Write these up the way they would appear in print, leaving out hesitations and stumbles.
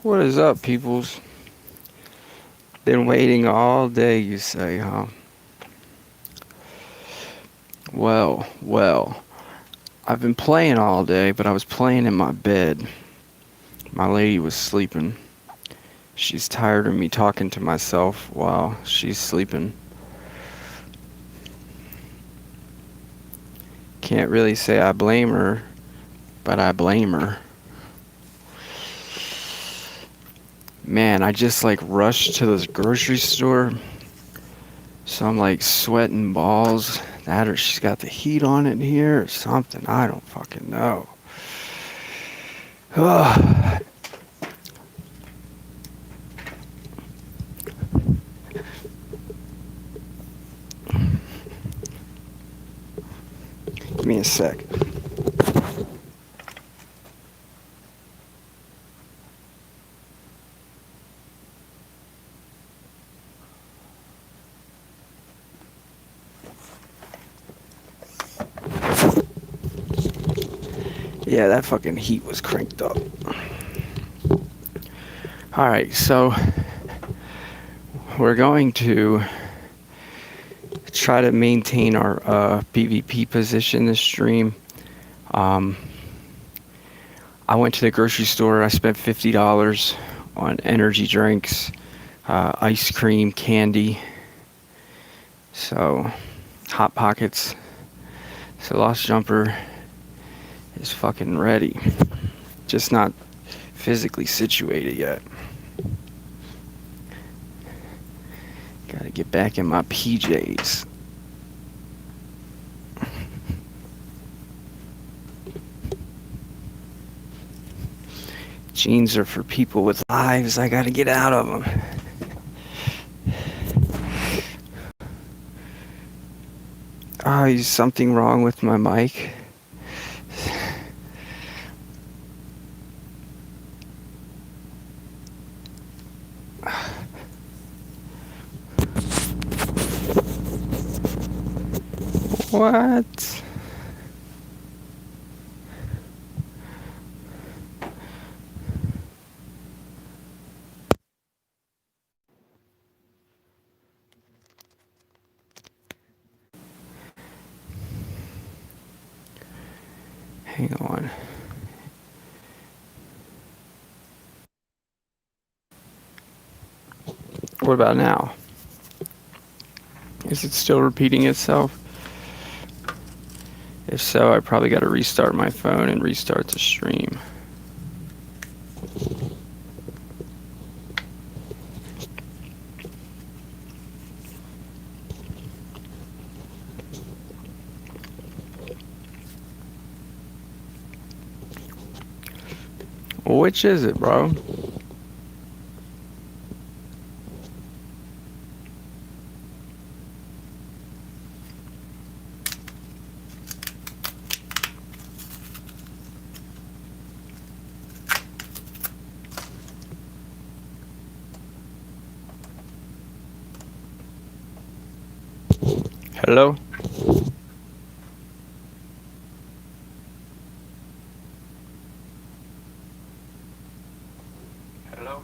What is up, peoples? Been waiting all day, you say, huh? Well. I've been playing all day, but I was playing in my bed. My lady was sleeping. She's tired of me talking to myself while she's sleeping. Can't really say I blame her, but I blame her. Man, I just like rushed to the grocery store, so I'm like sweating balls. That or she's got the heat on in here or something. I don't fucking know. Ugh. Give me a sec. Yeah, that fucking heat was cranked up. Alright, so we're going to try to maintain our PvP position this stream. I went to the grocery store. I spent $50 on energy drinks, ice cream, candy, so Hot Pockets. So Lost Jumper is fucking ready, just not physically situated yet. Gotta get back in my PJs. Jeans are for people with lives. I gotta get out of them. Oh, is something wrong with my mic? What? Hang on. What about now? Is it still repeating itself? If so, I probably got to restart my phone and restart the stream. Which is it, bro? Hello? Hello?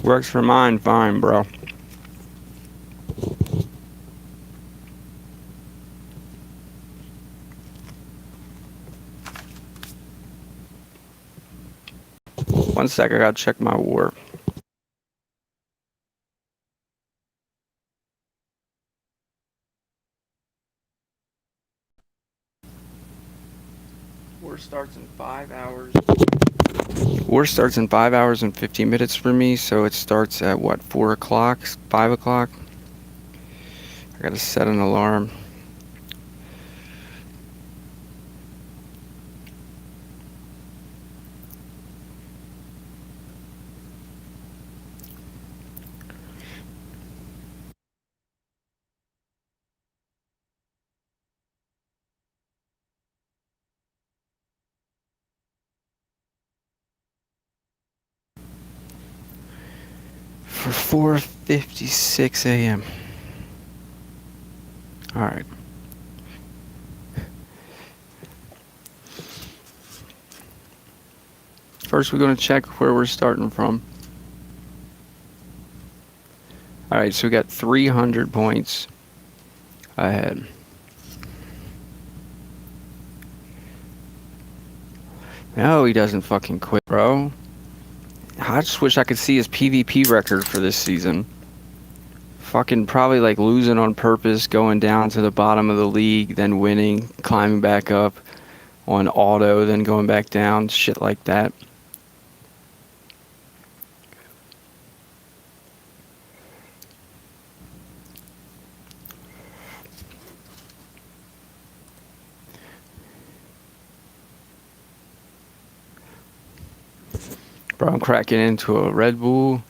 Works for mine fine, bro. One sec, I gotta check my warp. War starts in 5 hours. War starts in 5 hours and 15 minutes for me, so it starts at what, 4 o'clock, 5 o'clock? I gotta set an alarm. For 4:56 a.m. Alright. First, we're going to check where we're starting from. Alright, so we got 300 points ahead. No, he doesn't fucking quit, bro. I just wish I could see his PvP record for this season. Fucking probably like losing on purpose, going down to the bottom of the league, then winning, climbing back up on auto, then going back down, shit like that. Bro, I'm cracking into a Red Bull.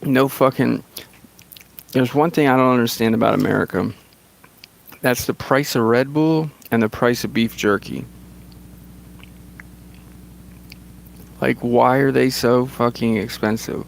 No fucking... There's one thing I don't understand about America. That's the price of Red Bull and the price of beef jerky. Like, why are they so fucking expensive?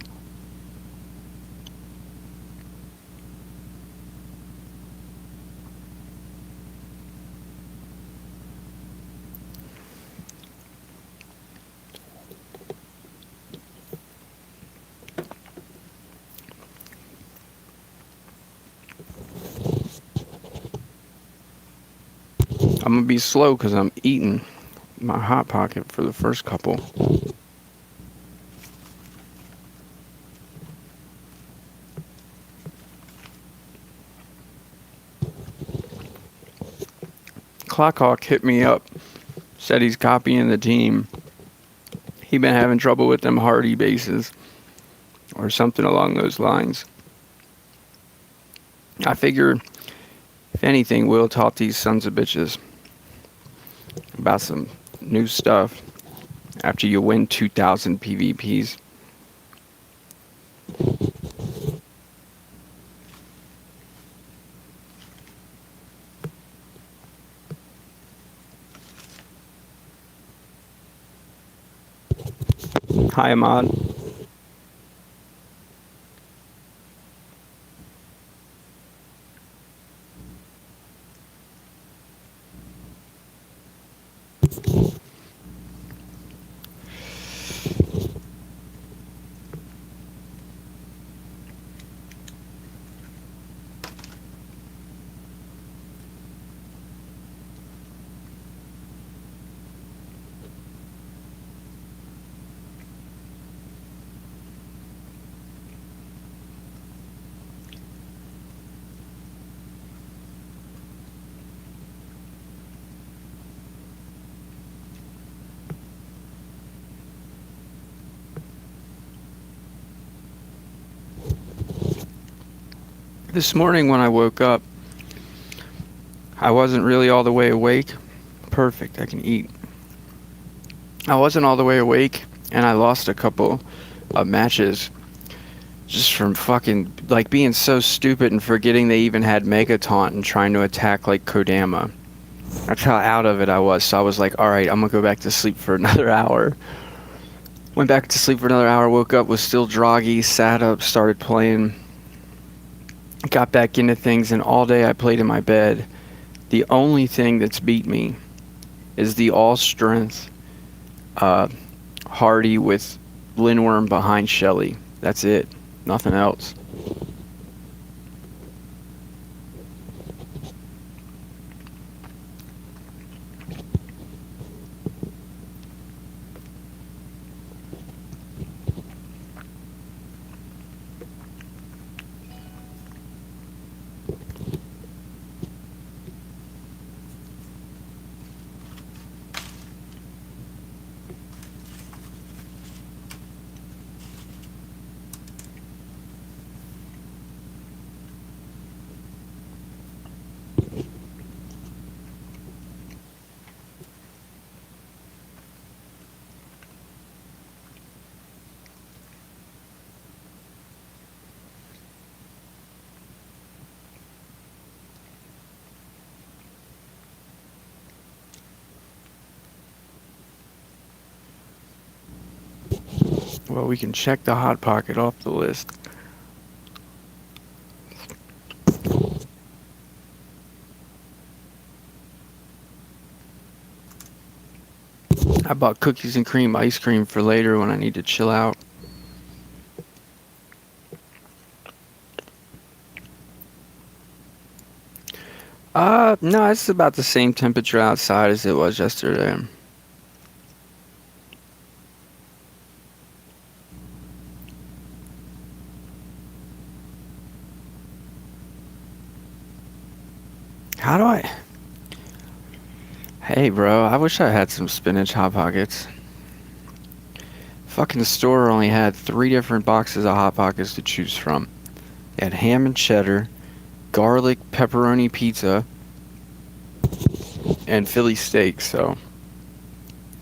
I'm gonna be slow because I'm eating my Hot Pocket for the first couple. Clockhawk hit me up, said he's copying the team. He been having trouble with them hardy bases or something along those lines. I figure, if anything, Will taught these sons of bitches about some new stuff after you win 2,000 PvPs. Hi, Ahmad. This morning when I woke up, I wasn't really all the way awake. Perfect, I can eat. I wasn't all the way awake, and I lost a couple of matches just from fucking, like, being so stupid and forgetting they even had Mega Taunt and trying to attack, like, Kodama. That's how out of it I was, so I was like, alright, I'm gonna go back to sleep for another hour. Went back to sleep for another hour, woke up, was still groggy, sat up, started playing. Got back into things, and all day I played in my bed. The only thing that's beat me is the all-strength Hardy with Lindworm behind Shelly. That's it. Nothing else. Well, we can check the Hot Pocket off the list. I bought cookies and cream ice cream for later when I need to chill out. No, it's about the same temperature outside as it was yesterday. How do I? Hey, bro, I wish I had some spinach Hot Pockets. Fucking store only had 3 different boxes of Hot Pockets to choose from. They had ham and cheddar, garlic pepperoni pizza, and Philly steak, so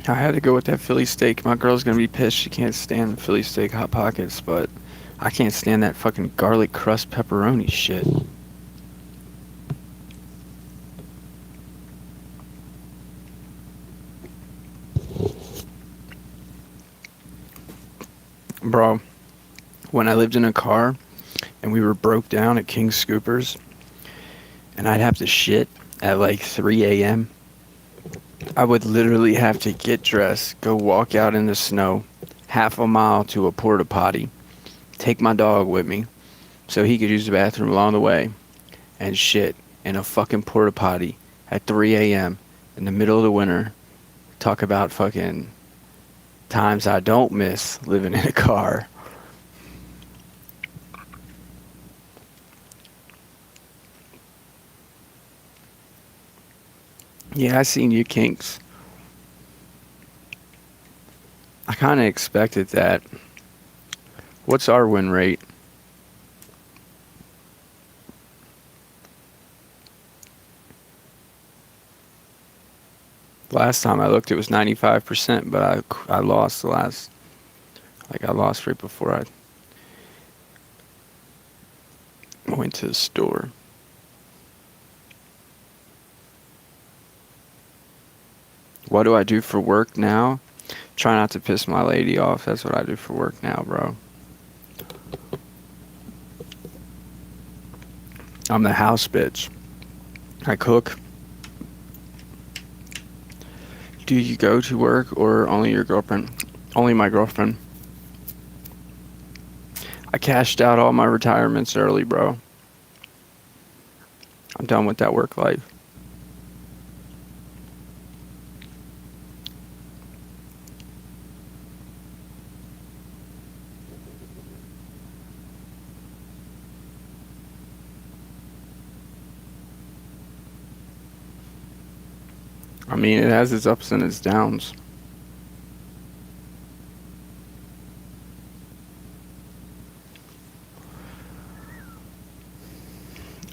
I had to go with that Philly steak. My girl's gonna be pissed she can't stand the Philly steak Hot Pockets, but I can't stand that fucking garlic crust pepperoni shit. Bro, when I lived in a car and we were broke down at King Scoopers and I'd have to shit at like 3 a.m., I would literally have to get dressed, go walk out in the snow, half a mile to a porta potty, take my dog with me so he could use the bathroom along the way, and shit in a fucking porta potty at 3 a.m. in the middle of the winter. Talk about fucking times I don't miss living in a car. Yeah, I seen you kinks. I kind of expected that. What's our win rate? Last time I looked, it was 95%, but I lost the last. Like, I lost right before I went to the store. What do I do for work now? Try not to piss my lady off. That's what I do for work now, bro. I'm the house bitch. I cook. Do you go to work or only your girlfriend? Only my girlfriend. I cashed out all my retirements early, bro. I'm done with that work life. I mean, it has its ups and its downs.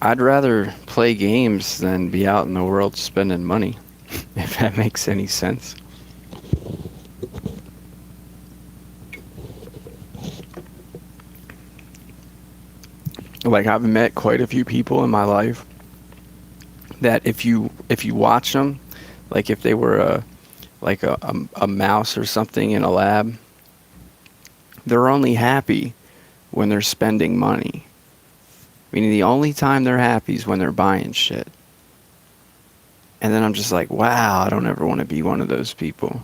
I'd rather play games than be out in the world spending money, if that makes any sense. Like, I've met quite a few people in my life that if you watch them, like if they were a mouse or something in a lab, they're only happy when they're spending money. Meaning the only time they're happy is when they're buying shit. And then I'm just like, wow, I don't ever want to be one of those people.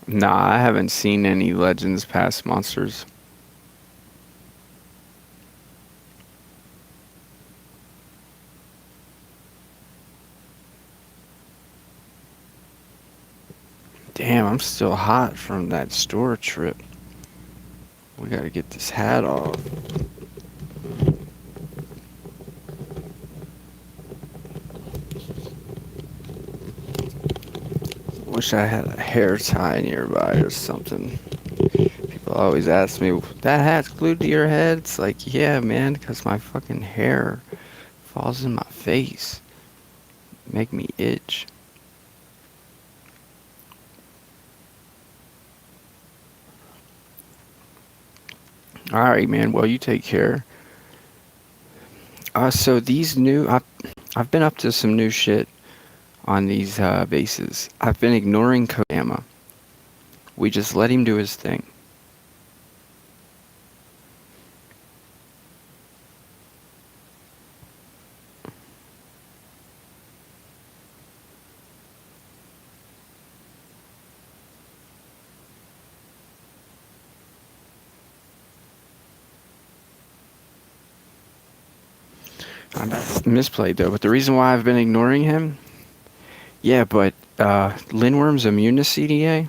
Nah, I haven't seen any Legends Past monsters. Damn, I'm still hot from that store trip. We gotta get this hat off. Wish I had a hair tie nearby or something. People always ask me, that hat's glued to your head? It's like, yeah, man, because my fucking hair falls in my face. Make me itch. Alright, man, well, you take care. So these new, I've been up to some new shit. on these bases. I've been ignoring Kodama. We just let him do his thing. I misplayed though, but the reason why I've been ignoring him, yeah, but Lindworm's immune to CDA.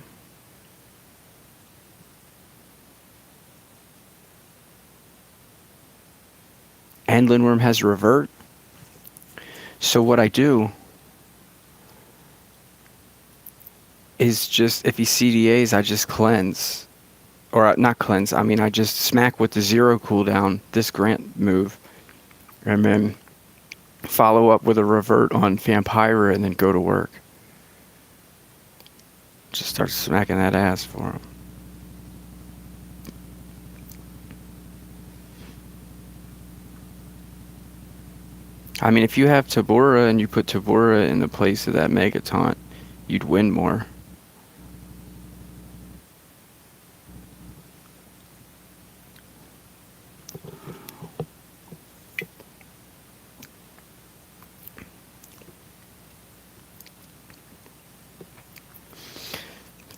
And Lindworm has revert. So what I do is just, if he CDAs, I just cleanse. Or not cleanse, I mean I just smack with the 0 cooldown, this Grant move, and then follow up with a revert on Vampira and then go to work. Just start smacking that ass for him. I mean, if you have Tabora and you put Tabora in the place of that Mega Taunt, you'd win more.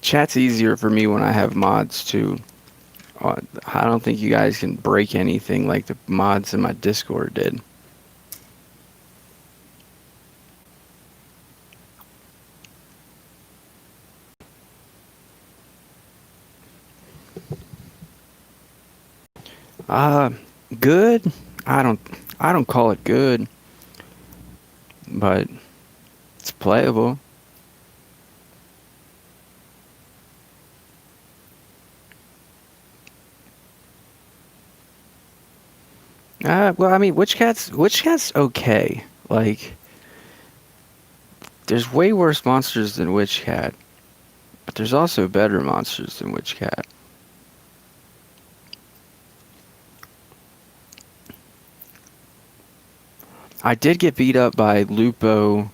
Chat's easier for me when I have mods too. I don't think you guys can break anything like the mods in my Discord did. Uh, Good. I don't. I don't call it good, but it's playable. Well, I mean, Witch Cat's okay. Like, there's way worse monsters than Witch Cat, but there's also better monsters than Witch Cat. I did get beat up by Lupo,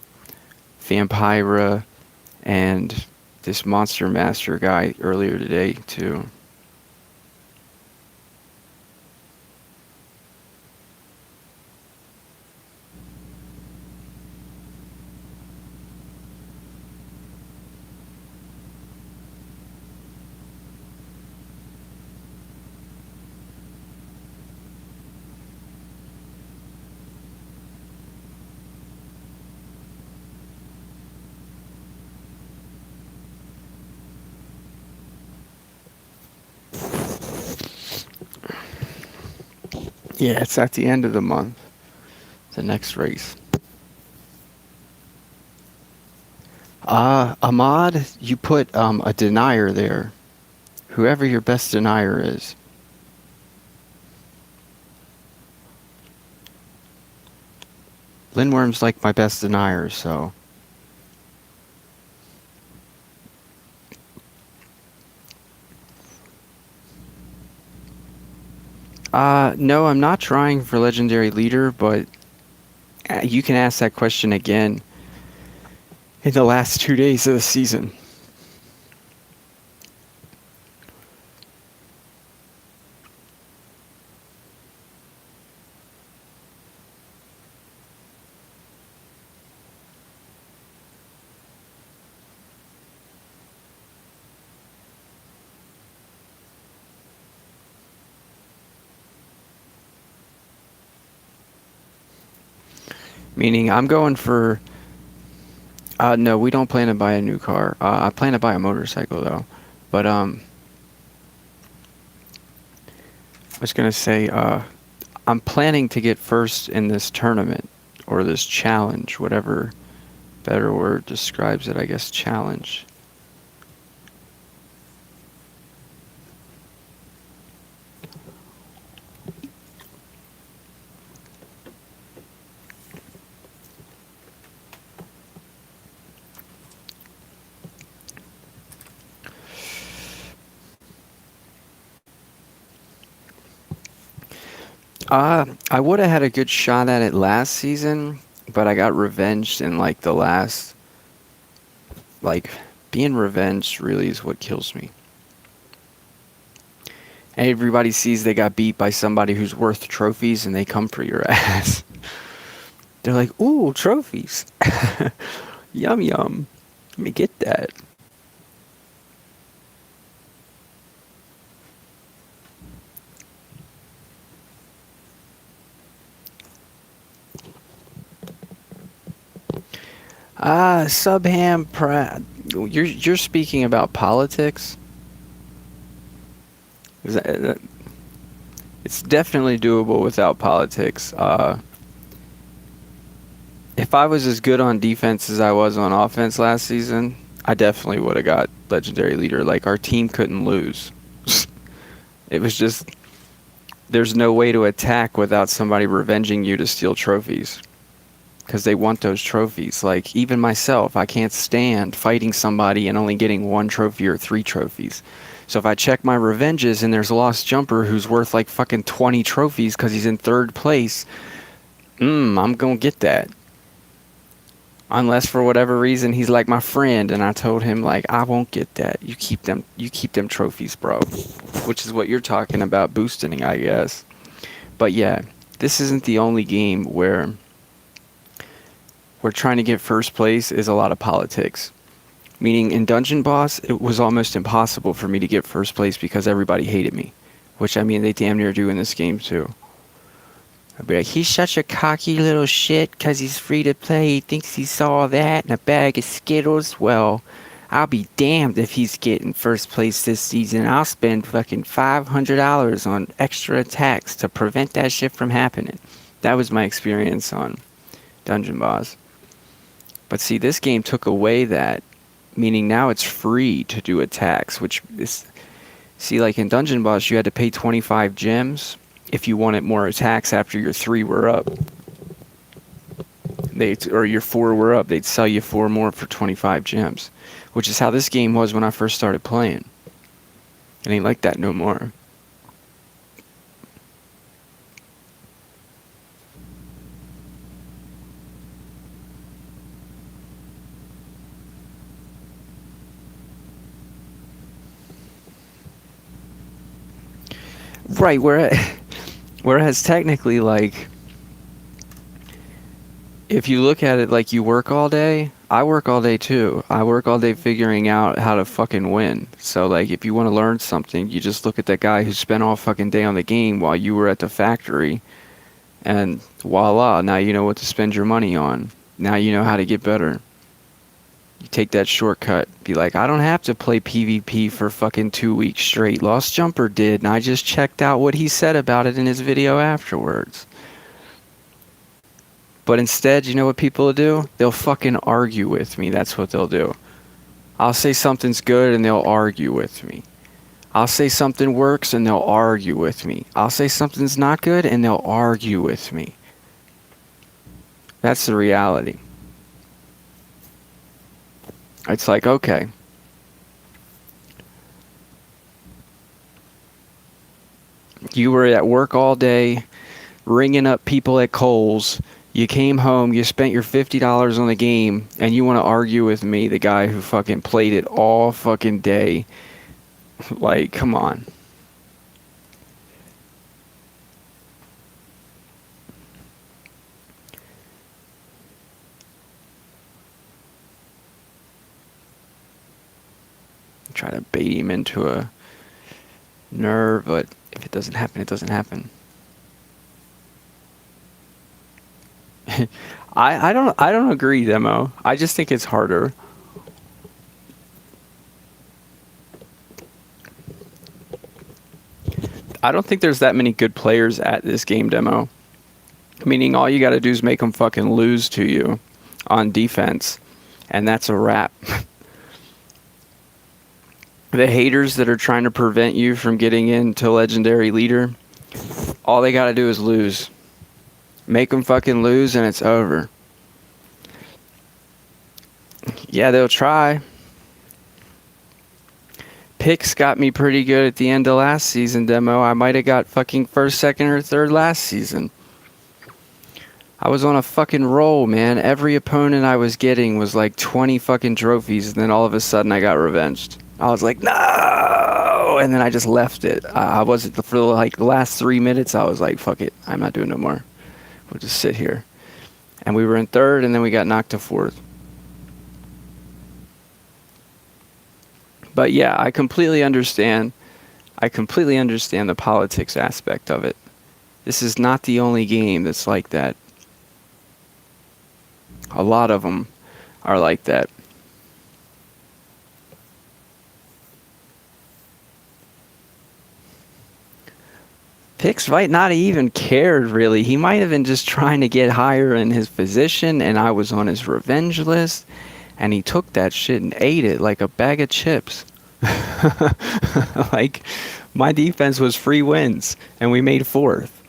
Vampira, and this Monster Master guy earlier today too. Yeah, it's at the end of the month. The next race. A mod, you put a denier there. Whoever your best denier is. Lindworm's like my best denier, so. No, I'm not trying for Legendary Leader, but you can ask that question again in the last 2 days of the season. Meaning I'm going for... no, we don't plan to buy a new car. I plan to buy a motorcycle, though. But, I was going to say, I'm planning to get first in this tournament, or this challenge, whatever better word describes it, I guess, challenge. I would have had a good shot at it last season, but I got revenged in like the last Like, being revenged really is what kills me. Everybody sees they got beat by somebody who's worth trophies and they come for your ass. They're like, ooh, trophies. Yum yum. Let me get that. Subham you're speaking about politics? It's definitely doable without politics. If I was as good on defense as I was on offense last season, I definitely would have got legendary leader. Like, our team couldn't lose. It was just, there's no way to attack without somebody revenging you to steal trophies. Because they want those trophies. Like, even myself, I can't stand fighting somebody and only getting 1 trophy or 3 trophies. So if I check my revenges and there's a lost jumper who's worth like fucking 20 trophies because he's in 3rd place, I'm gonna get that. Unless for whatever reason he's like my friend and I told him, like, I won't get that. You keep them trophies, bro. Which is what you're talking about boosting, I guess. But yeah, this isn't the only game where trying to get first place is a lot of politics. Meaning in Dungeon Boss, it was almost impossible for me to get first place because everybody hated me. Which, I mean, they damn near do in this game too. I'd be like, he's such a cocky little shit because he's free to play. He thinks he saw that in a bag of Skittles. Well, I'll be damned if he's getting first place this season. I'll spend fucking $500 on extra attacks to prevent that shit from happening. That was my experience on Dungeon Boss. But see, this game took away that, meaning now it's free to do attacks, which is, see, like in Dungeon Boss, you had to pay 25 gems if you wanted more attacks after your 3 were up. Or your 4 were up, they'd sell you 4 more for 25 gems, which is how this game was when I first started playing. It ain't like that no more. Right, whereas technically, like, if you look at it like you work all day, I work all day too. I work all day figuring out how to fucking win. So, like, if you want to learn something, you just look at that guy who spent all fucking day on the game while you were at the factory, and voila, now you know what to spend your money on. Now you know how to get better. You take that shortcut. Be like, I don't have to play PvP for fucking 2 weeks straight. Lost Jumper did, and I just checked out what he said about it in his video afterwards. But instead, you know what people will do? They'll fucking argue with me. That's what they'll do. I'll say something's good and they'll argue with me. I'll say something works and they'll argue with me. I'll say something's not good and they'll argue with me. That's the reality. It's like, okay, you were at work all day, ringing up people at Kohl's. You came home, you spent your $50 on the game, and you want to argue with me, the guy who fucking played it all fucking day. Like, come on. Try to bait him into a nerve, but if it doesn't happen, it doesn't happen. I don't agree, Demo. I just think it's harder. I don't think there's that many good players at this game, Demo. Meaning all you got to do is make them fucking lose to you on defense, and that's a wrap. The haters that are trying to prevent you from getting into Legendary Leader, all they got to do is lose. Make them fucking lose and it's over. Yeah, they'll try. Picks got me pretty good at the end of last season, Demo. I might have got fucking first, second, or third last season. I was on a fucking roll, man. Every opponent I was getting was like 20 fucking trophies, and then all of a sudden I got revenged. I was like, no! And then I just left it. I wasn't, for like the last 3 minutes, I was like, fuck it. I'm not doing no more. We'll just sit here. And we were in third, and then we got knocked to fourth. But yeah, I completely understand. I completely understand the politics aspect of it. This is not the only game that's like that. A lot of them are like that. Pix might not even cared, really. He might have been just trying to get higher in his position, and I was on his revenge list, and he took that shit and ate it like a bag of chips. Like, my defense was free wins, and we made fourth.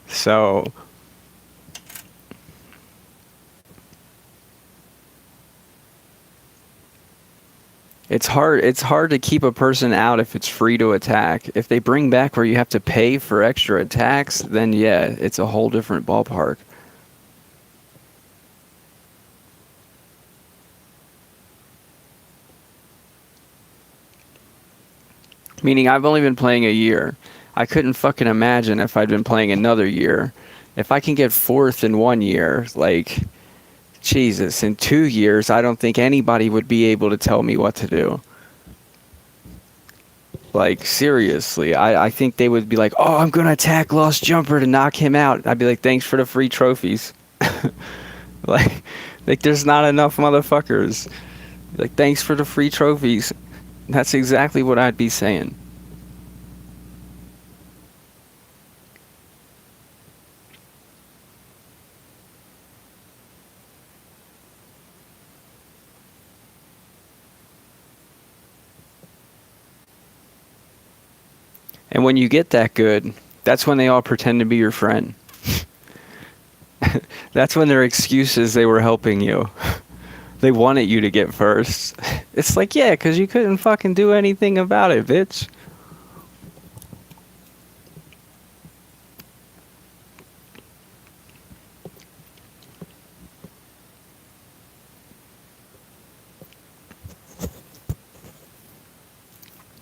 So it's hard to keep a person out if it's free to attack. If they bring back where you have to pay for extra attacks, then yeah, it's a whole different ballpark. Meaning I've only been playing a year. I couldn't fucking imagine if I'd been playing another year. If I can get fourth in 1 year, like, Jesus, in 2 years, I don't think anybody would be able to tell me what to do. Like, seriously, I think they would be like, oh, I'm going to attack Lost Jumper to knock him out. I'd be like, thanks for the free trophies. like, like, there's not enough motherfuckers. Like, thanks for the free trophies. That's exactly what I'd be saying. And when you get that good, that's when they all pretend to be your friend. That's when their excuse is they were helping you. They wanted you to get first. It's like, yeah, because you couldn't fucking do anything about it, bitch.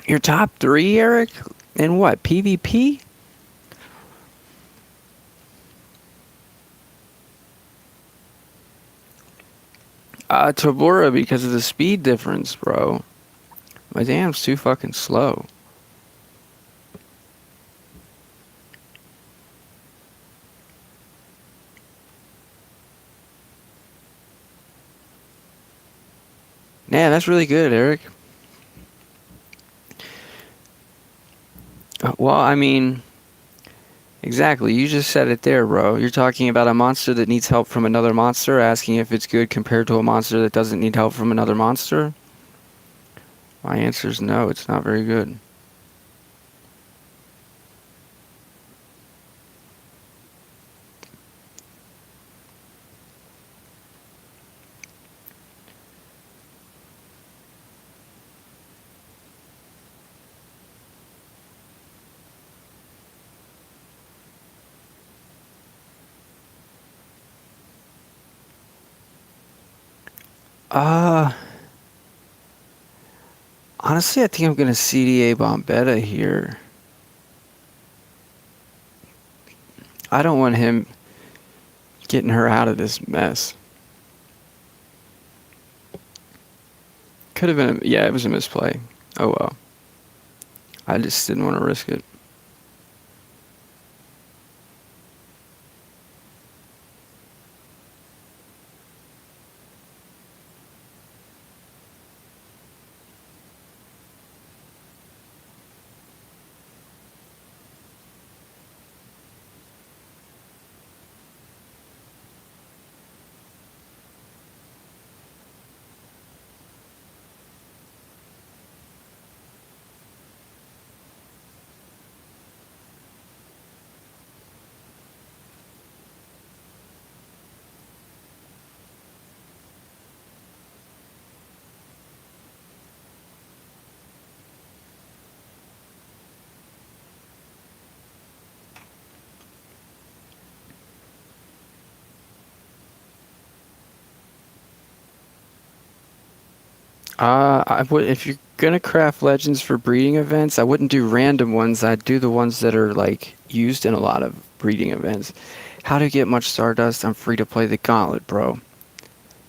You're top 3, Eric? In what, PvP? Tabora, because of the speed difference, bro. My damn's too fucking slow. Yeah, that's really good, Eric. Well, I mean, exactly. You just said it there, bro. You're talking about a monster that needs help from another monster, asking if it's good compared to a monster that doesn't need help from another monster? My answer is no, it's not very good. Uh, Honestly, I think I'm gonna CDA Bombetta here. I don't want him getting her out of this mess. Could have been, yeah, it was a misplay. Oh well. I just didn't want to risk it. I would if you're gonna craft legends for breeding events, I wouldn't do random ones. I'd do the ones that are like used in a lot of breeding events. How to get much Stardust? I'm free to play the Gauntlet, bro.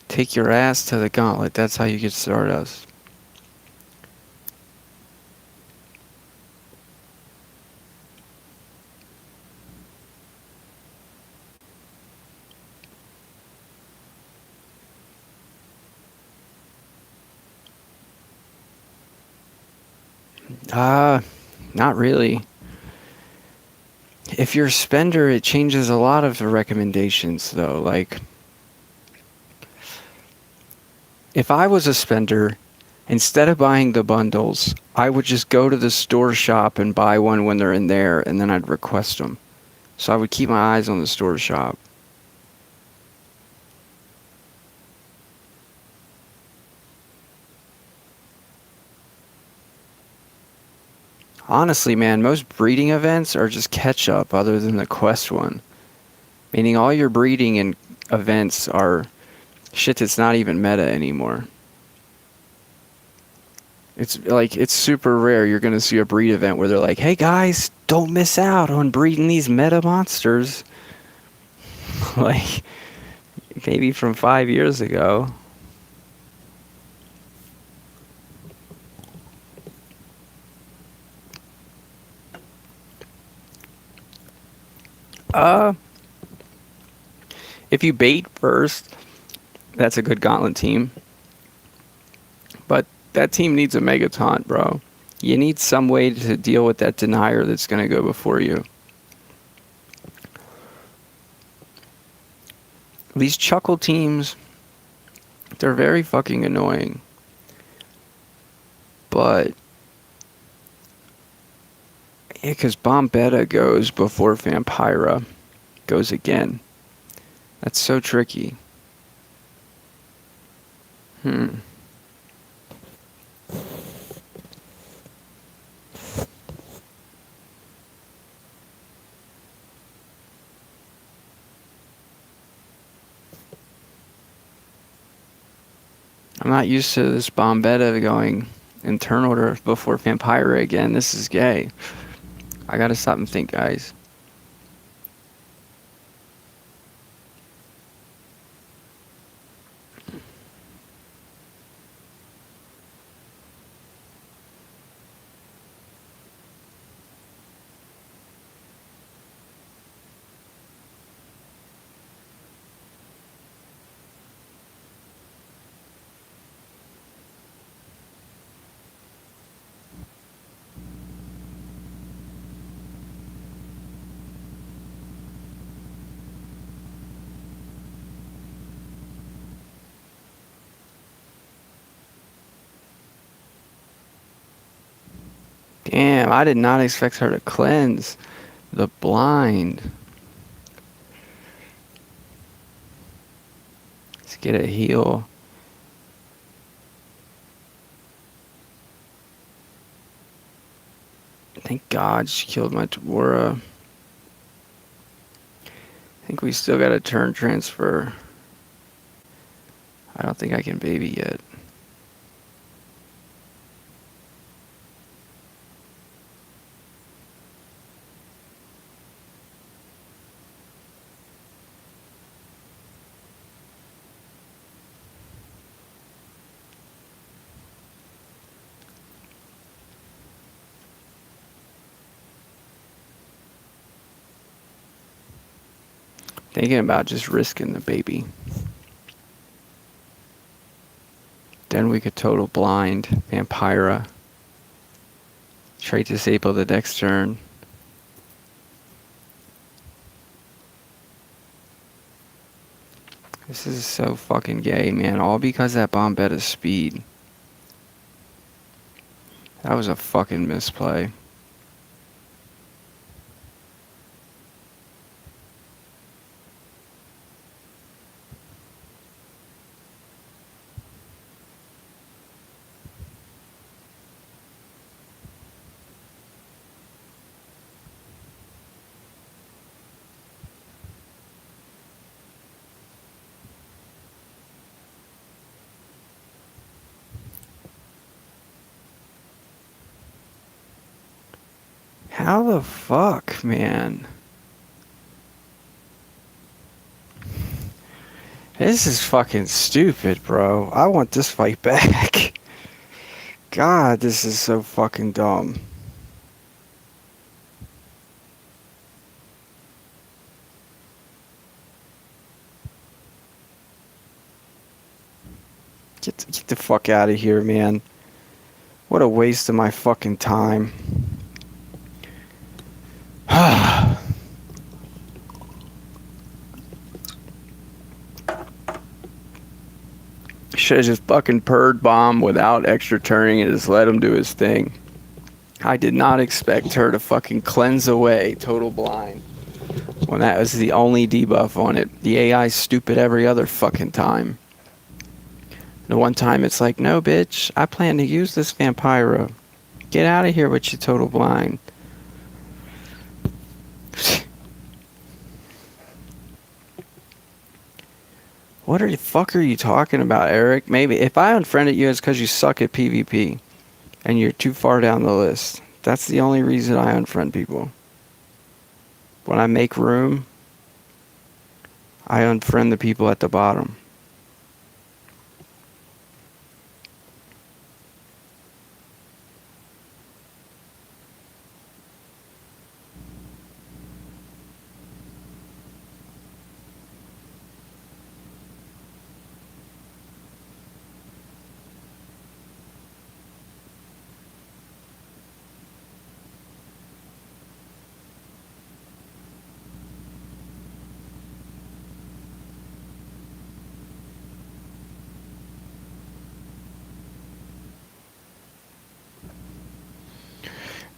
Take your ass to the Gauntlet. That's how you get Stardust. Uh, Not really. If you're a spender, it changes a lot of the recommendations, though. Like, if I was a spender, instead of buying the bundles, I would just go to the store shop and buy one when they're in there, and then I'd request them. So I would keep my eyes on the store shop. Honestly, man, most breeding events are just catch up other than the quest one. Meaning all your breeding and events are shit that's not even meta anymore. It's like it's super rare you're gonna see a breed event where they're like, "Hey guys, don't miss out on breeding these meta monsters." Like maybe from 5 years ago. Uh, if you bait first, that's a good gauntlet team. But that team needs a mega taunt, bro. You need some way to deal with that denier that's gonna go before you. These chuckle teams, they're very fucking annoying. But because Bombetta goes before Vampira goes again. That's so tricky. Hmm. I'm not used to this Bombetta going in turn order before Vampira again. This is gay. I gotta stop and think, guys. Damn, I did not expect her to cleanse the blind. Let's get a heal. Thank God she killed my Tabora. I think we still got a turn transfer. I don't think I can baby yet. Thinking about just risking the baby. Then we could total blind Vampira. Trait disable the next turn. This is so fucking gay, man. All because that Bombetta's speed. That was a fucking misplay. How the fuck, man? This is fucking stupid, bro. I want this fight back. God, this is so fucking dumb. Get the fuck out of here, man. What a waste of my fucking time. Should have just fucking purred bomb without extra turning and just let him do his thing. I did not expect her to fucking cleanse away total blind when that was the only debuff on it. The AI's stupid every other fucking time. The one time it's like, no bitch, I plan to use this Vampiro. Get out of here with your total blind. What the fuck are you talking about, Eric? Maybe if I unfriended you, it's because you suck at PvP and you're too far down the list. That's the only reason I unfriend people. When I make room, I unfriend the people at the bottom.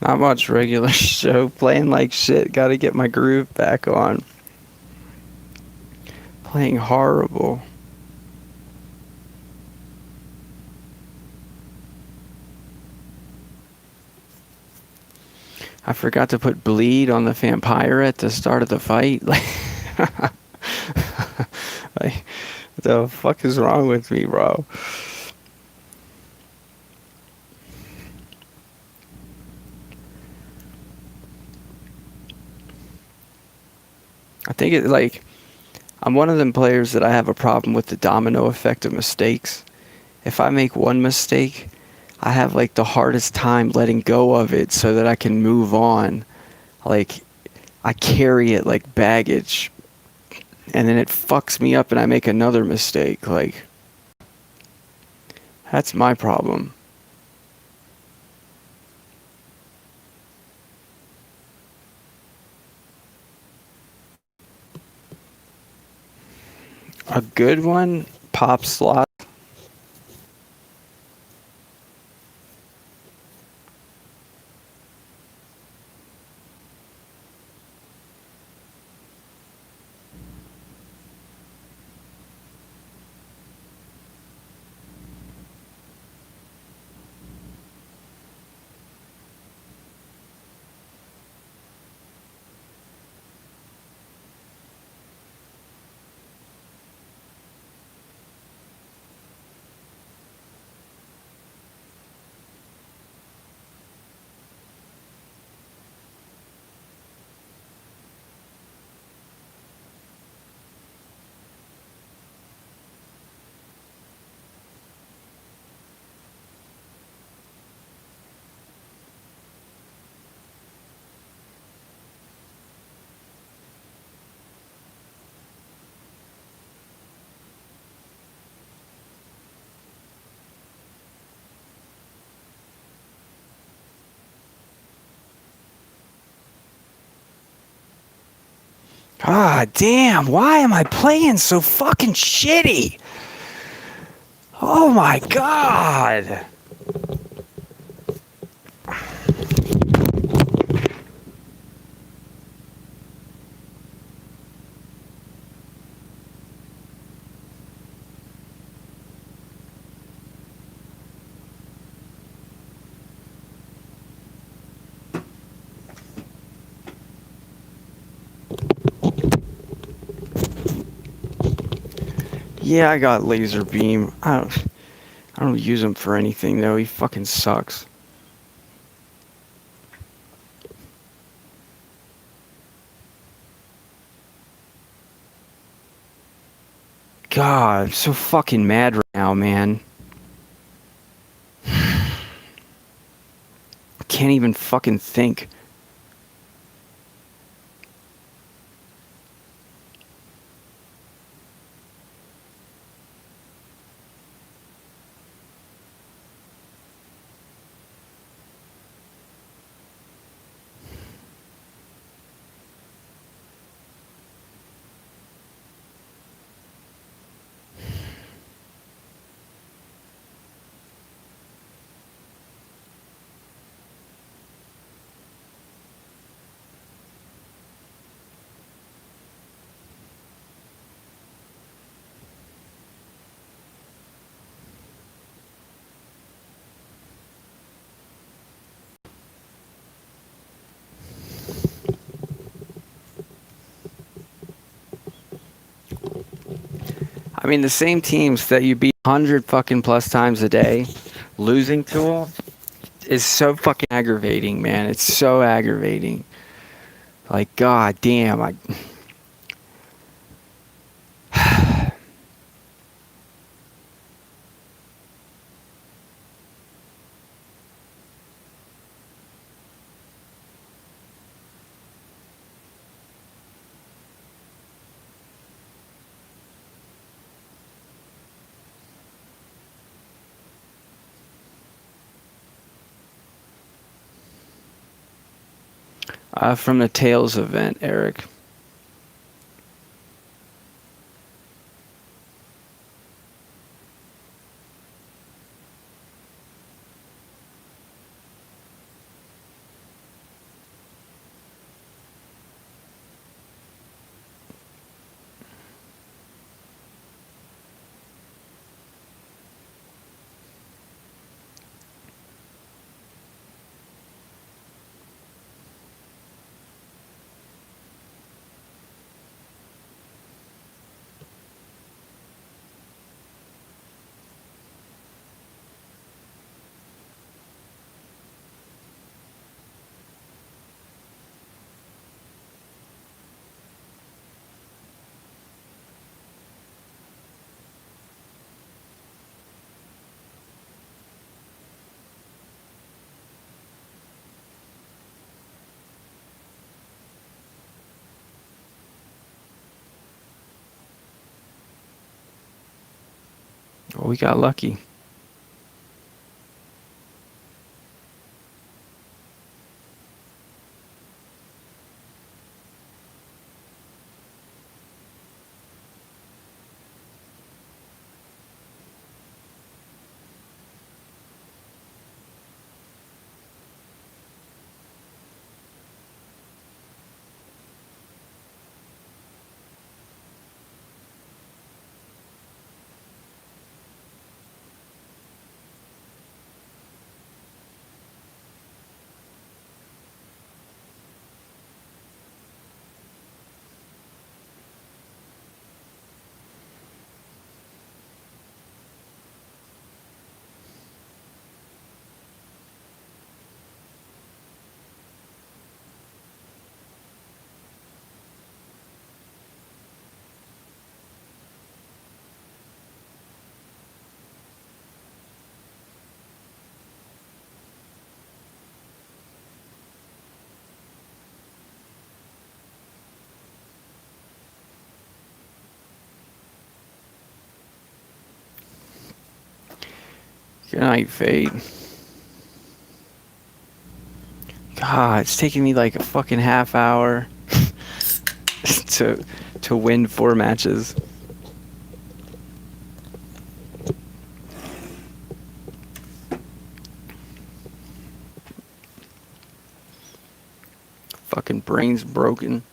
Not much regular show. Playing like shit. Gotta get my groove back on. Playing horrible. I forgot to put bleed on the vampire at the start of the fight. Like, what the fuck is wrong with me, bro? I think it like I'm one of them players that I have a problem with the domino effect of mistakes. If I make one mistake, I have like the hardest time letting go of it so that I can move on. Like I carry it like baggage. And then it fucks me up and I make another mistake. Like that's my problem. A good one, pop slot. Ah, damn, why am I playing so fucking shitty? Oh my god. Yeah, I got laser beam. I don't use him for anything though. He fucking sucks. God, I'm so fucking mad right now, man. I can't even fucking think. I mean, the same teams that you beat 100 fucking plus times a day, losing to them is so fucking aggravating, man. It's so aggravating. Like, god damn, from the Tails event, Eric. Well, we got lucky. Good night, Fate. God, it's taking me like a fucking half hour to to win 4 matches. Fucking brain's broken.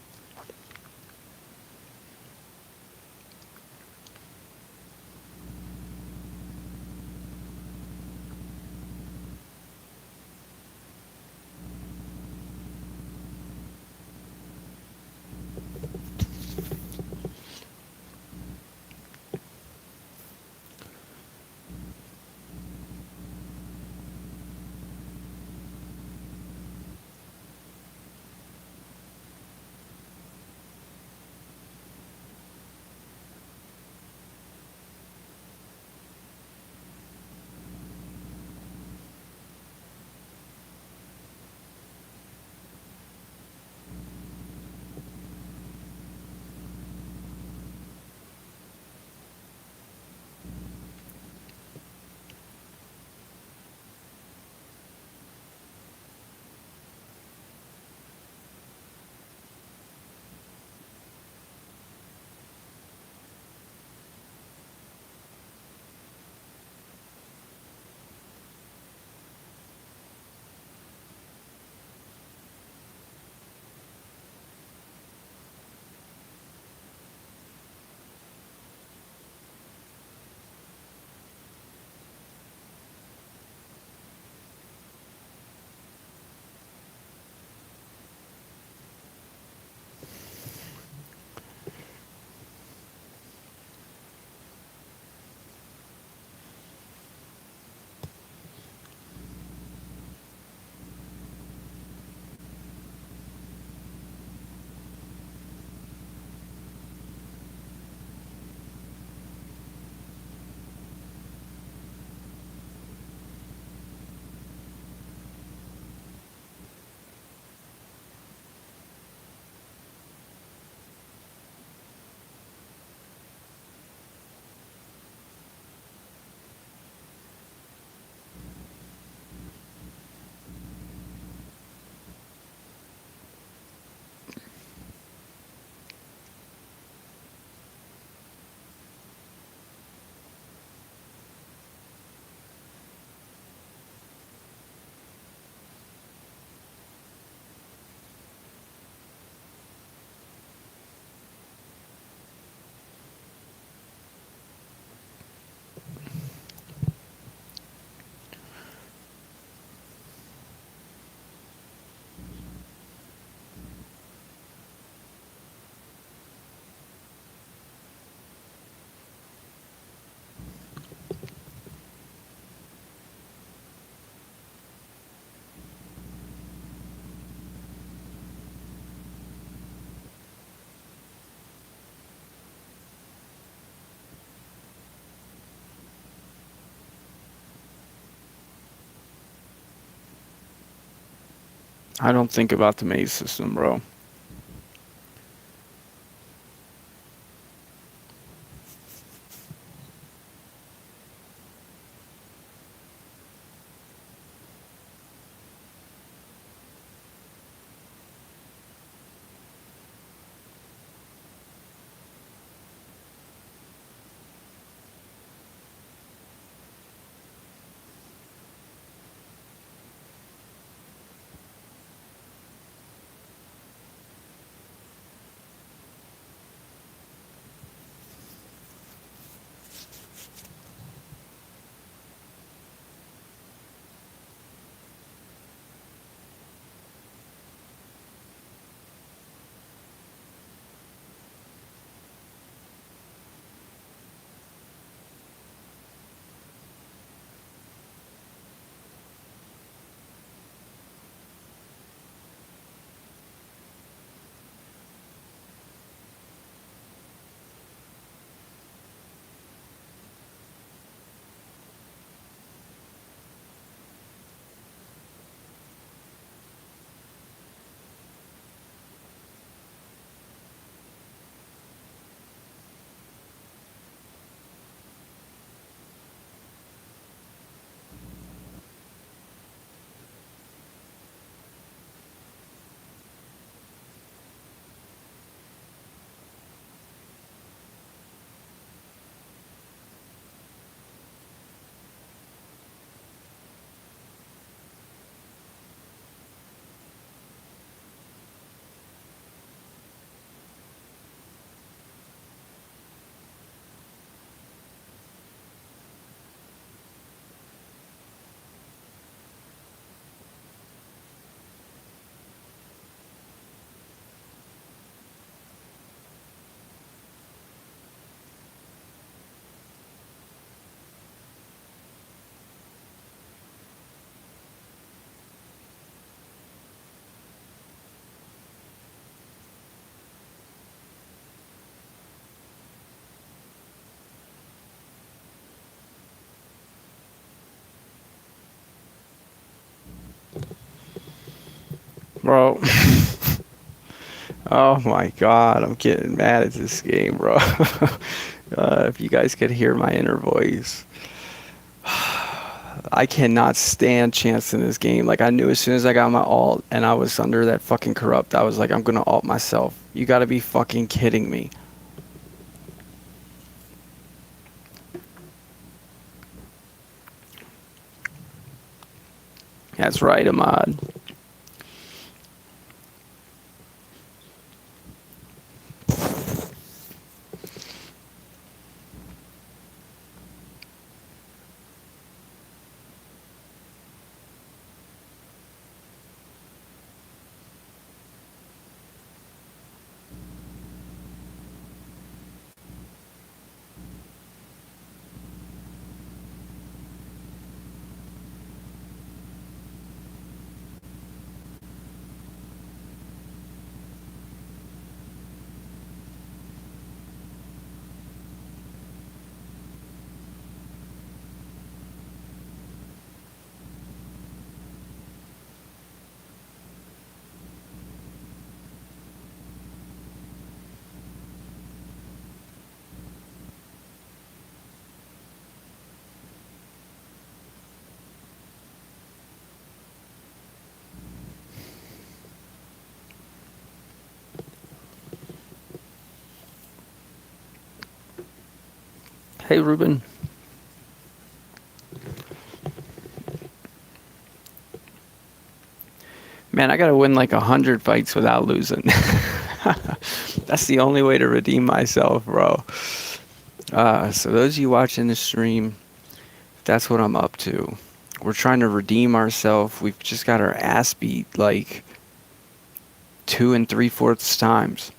I don't think about the maze system, bro. Bro. Oh my god, I'm getting mad at this game, bro. If you guys could hear my inner voice. I cannot stand chance in this game. Like, I knew as soon as I got my alt and I was under that fucking corrupt, I was like, I'm gonna alt myself. You gotta be fucking kidding me. That's right, Ahmad. Hey, Ruben. Man, I gotta win like 100 fights without losing. That's the only way to redeem myself, bro. So those of you watching the stream, that's what I'm up to. We're trying to redeem ourselves. We've just got our ass beat like 2 3/4 times.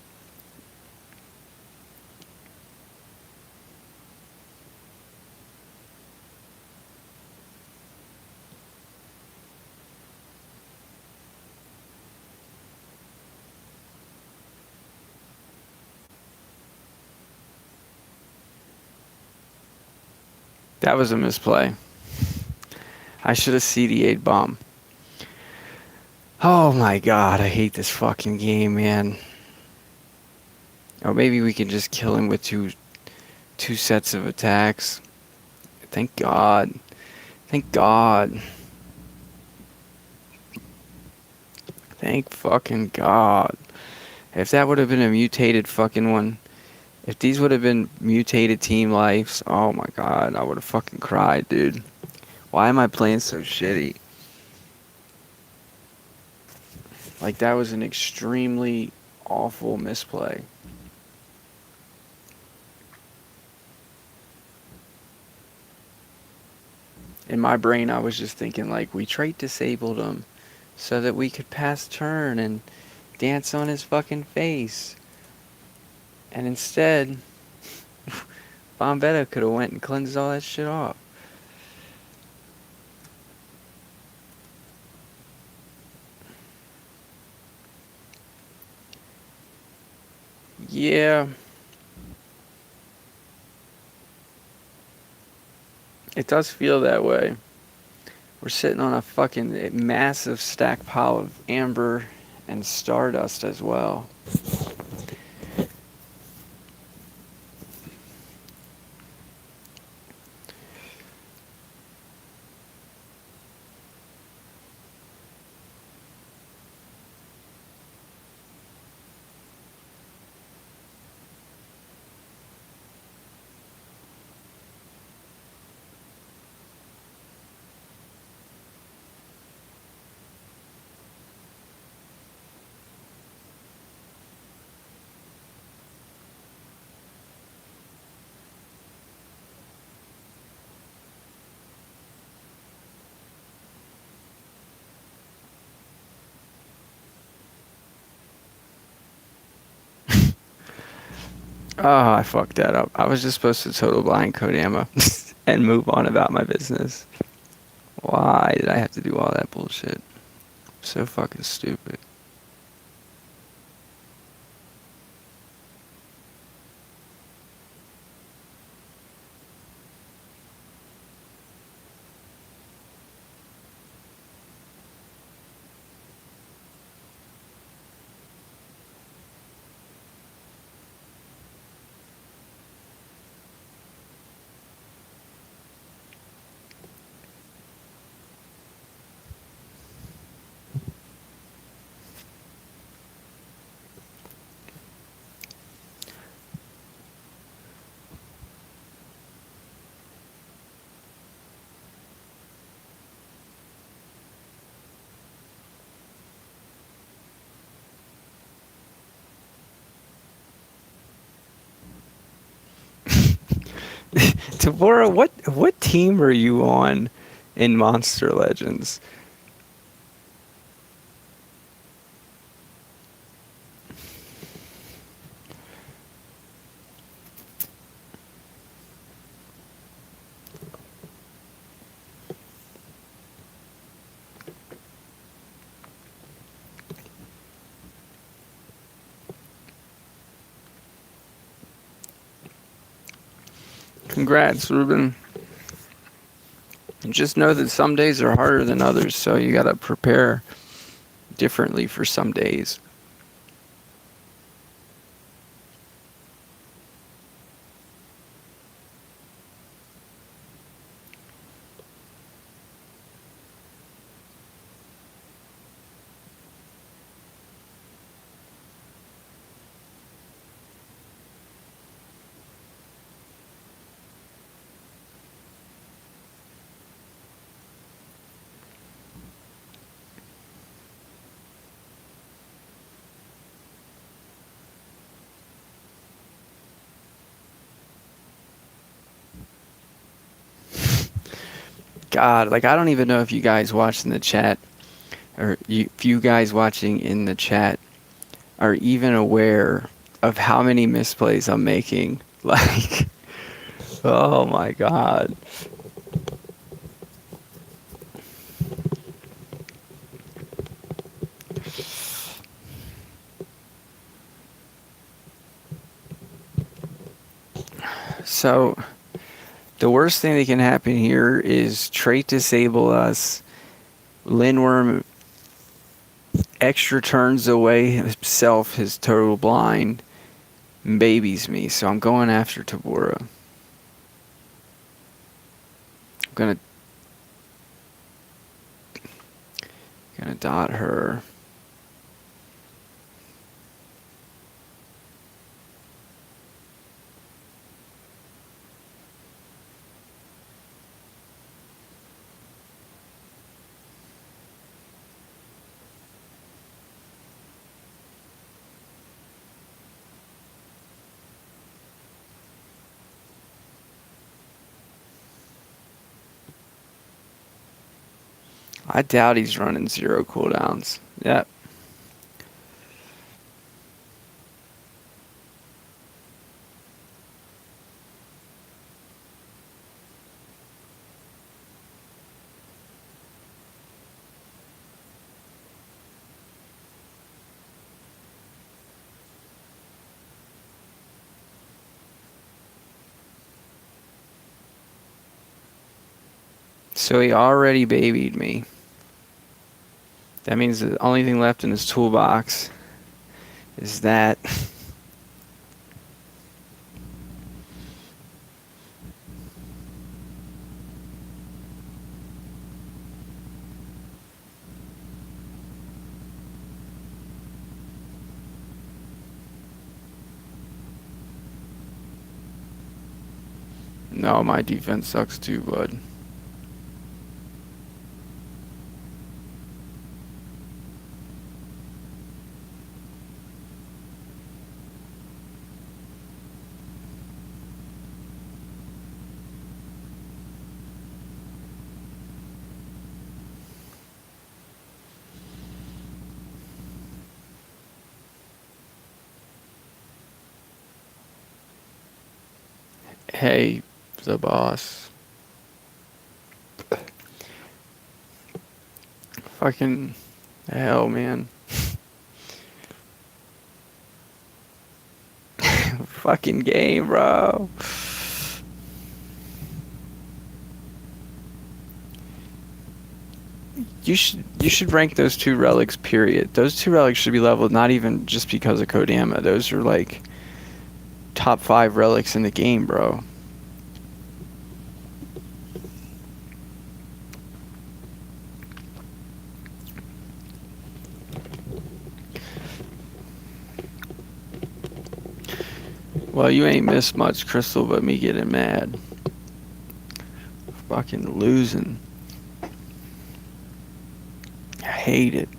That was a misplay. I should have CDA'd bomb. Oh my god, I hate this fucking game, man. Or maybe we can just kill him with two sets of attacks. Thank God. Thank God. Thank fucking God. If that would have been a mutated fucking one, if these would have been mutated team lives, oh my god, I would have fucking cried, dude. Why am I playing so shitty? Like, that was an extremely awful misplay. In my brain, I was just thinking, like, we trait disabled him so that we could pass turn and dance on his fucking face. And instead, Bombetta could have went and cleansed all that shit off. Yeah, it does feel that way. We're sitting on a fucking massive stack pile of amber and stardust as well. Oh, I fucked that up. I was just supposed to total blind Kodama and move on about my business. Why did I have to do all that bullshit? So fucking stupid. Tabora, what team are you on in Monster Legends? Congrats, Ruben. Just know that some days are harder than others, so you gotta prepare differently for some days. God, like, I don't even know if you guys watching the chat, or if you guys watching in the chat are even aware of how many misplays I'm making. Like, oh my God. So, the worst thing that can happen here is trait disable us, Lindworm extra turns away himself, his total blind, babies me. So I'm going after Tabora. I'm gonna dot her. I doubt he's running 0 cooldowns. Yep. So he already babied me. That means the only thing left in his toolbox is that. No, my defense sucks too, bud. Hey, the boss. Fucking hell, man. Fucking game, bro. You should rank those 2 relics, period. Those 2 relics should be leveled not even just because of Kodama. Those are like top 5 relics in the game, bro. Well, you ain't missed much, Crystal, but me getting mad. Fucking losing. I hate it.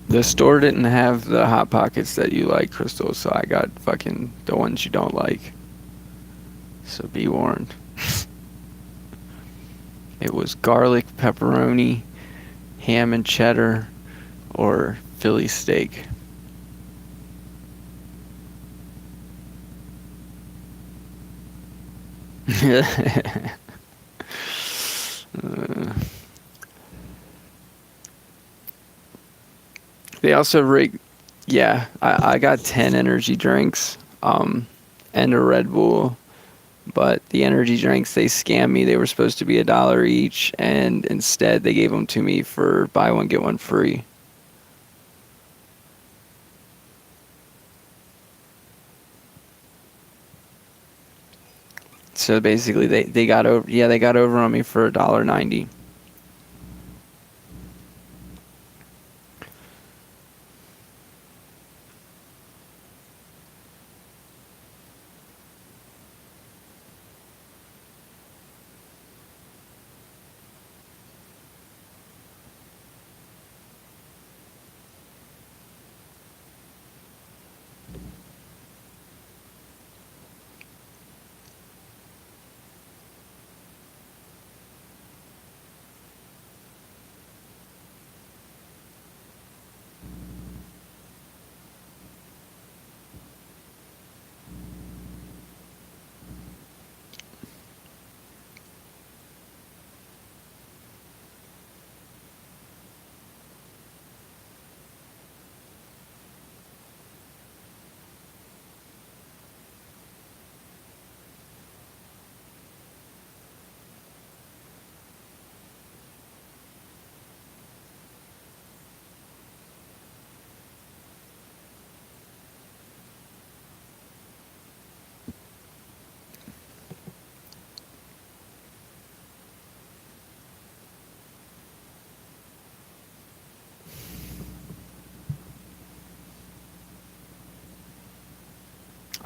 The store didn't have the Hot Pockets that you like, Crystal, so I got fucking the ones you don't like. So be warned. It was garlic, pepperoni, ham and cheddar, or Philly steak. They also rig. Yeah, I got 10 energy drinks, and a Red Bull. But the energy drinks, they scammed me. They were supposed to be $1 each, and instead they gave them to me for buy one get one free. So basically, they got over. Yeah, they got over on me for $1.90.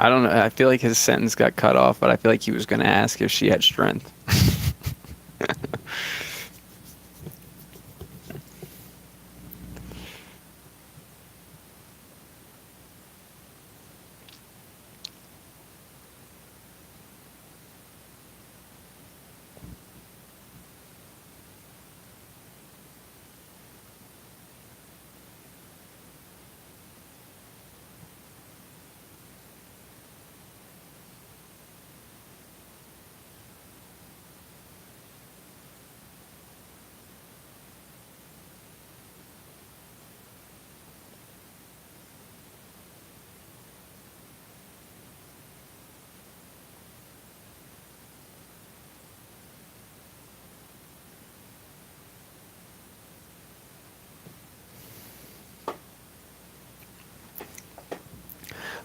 I don't know. I feel like his sentence got cut off, but I feel like he was going to ask if she had strength.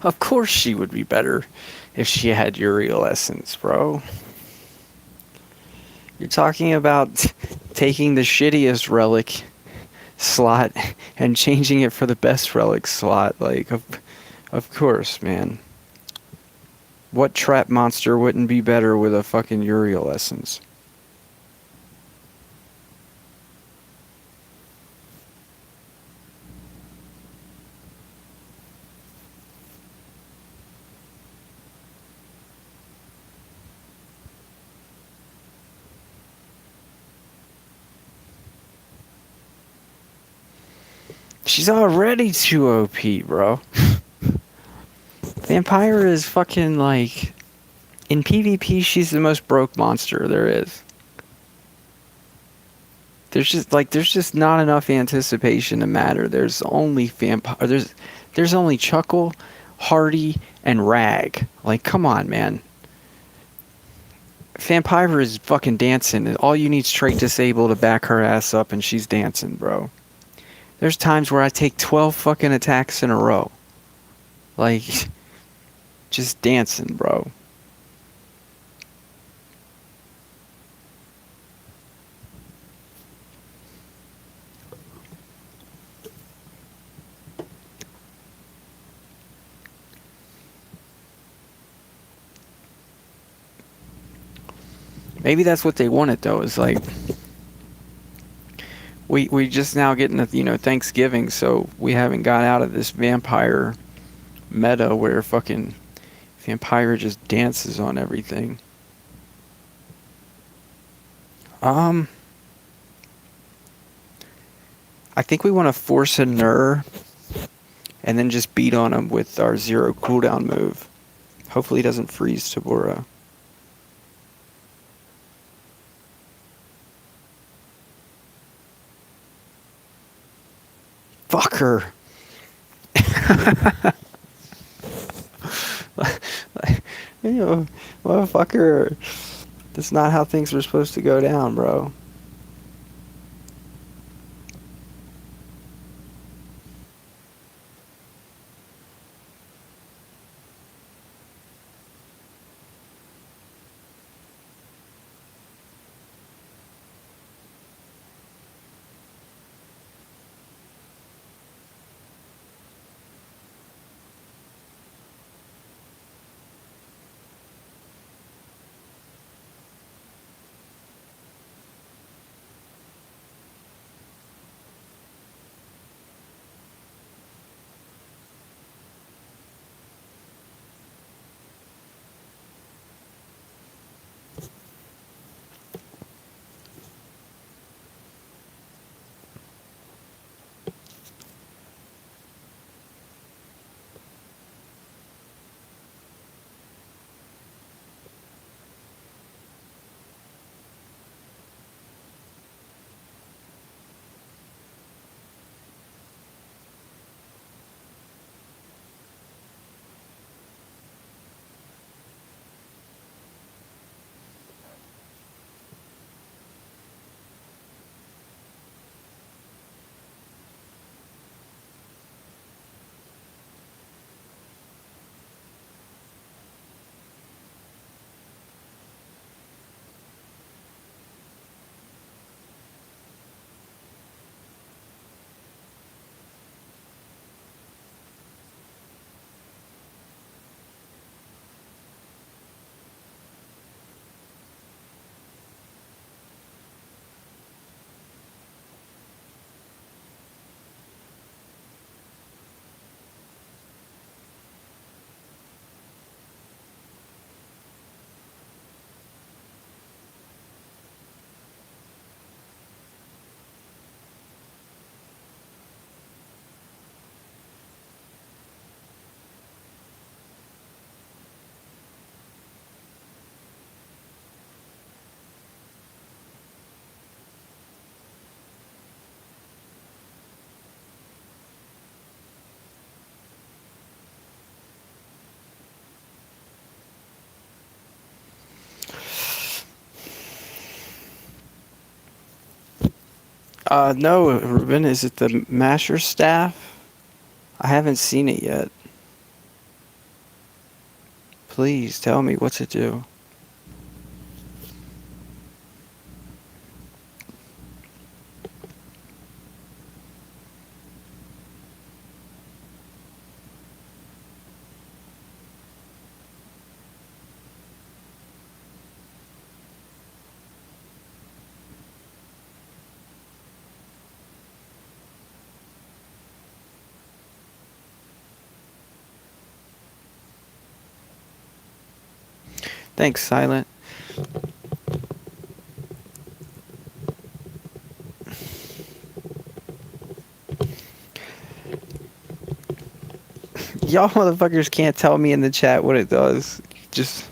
Of course she would be better if she had Uriel Essence, bro. You're talking about taking the shittiest relic slot and changing it for the best relic slot. Like, of course, man. What trap monster wouldn't be better with a fucking Uriel Essence? She's already too OP, bro. Vampire is fucking like... In PvP, she's the most broke monster there is. There's just not enough anticipation to matter. There's only vampire. There's only Chuckle, Hardy, and Rag. Like, come on, man. Vampire is fucking dancing. All you need is trait disable to back her ass up, and she's dancing, bro. There's times where I take 12 fucking attacks in a row. Like, just dancing, bro. Maybe that's what they wanted, though. Is like, we just now getting Thanksgiving, so we haven't got out of this vampire meta where fucking vampire just dances on everything. I think we want to force a Nur and then just beat on him with our 0 cooldown move. Hopefully he doesn't freeze Tabora. Fuck her. Motherfucker. That's not how things were supposed to go down, bro. No, Ruben, is it the Masher staff? I haven't seen it yet. Please tell me what to do. Thanks, Silent. Y'all motherfuckers can't tell me in the chat what it does. Just,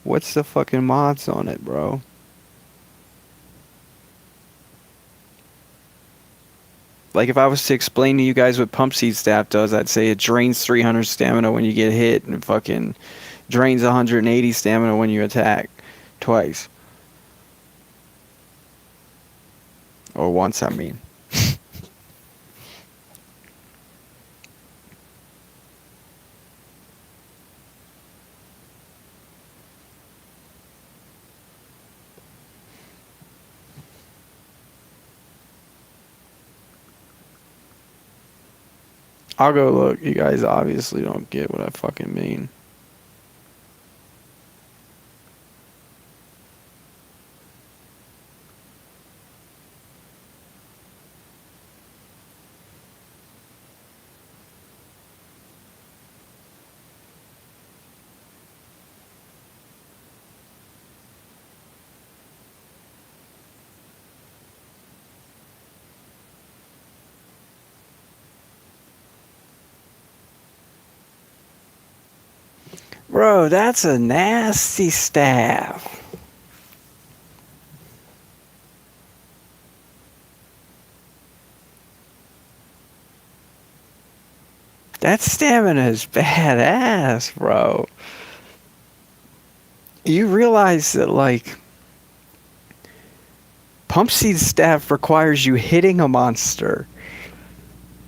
what's the fucking mods on it, bro? Like, if I was to explain to you guys what Pump Seed Staff does, I'd say it drains 300 stamina when you get hit and fucking drains 180 stamina when you attack twice. Or once, I mean. I'll go look. You guys obviously don't get what I fucking mean. Bro, that's a nasty staff. That stamina is badass, bro. You realize that, like, Pump Seed staff requires you hitting a monster.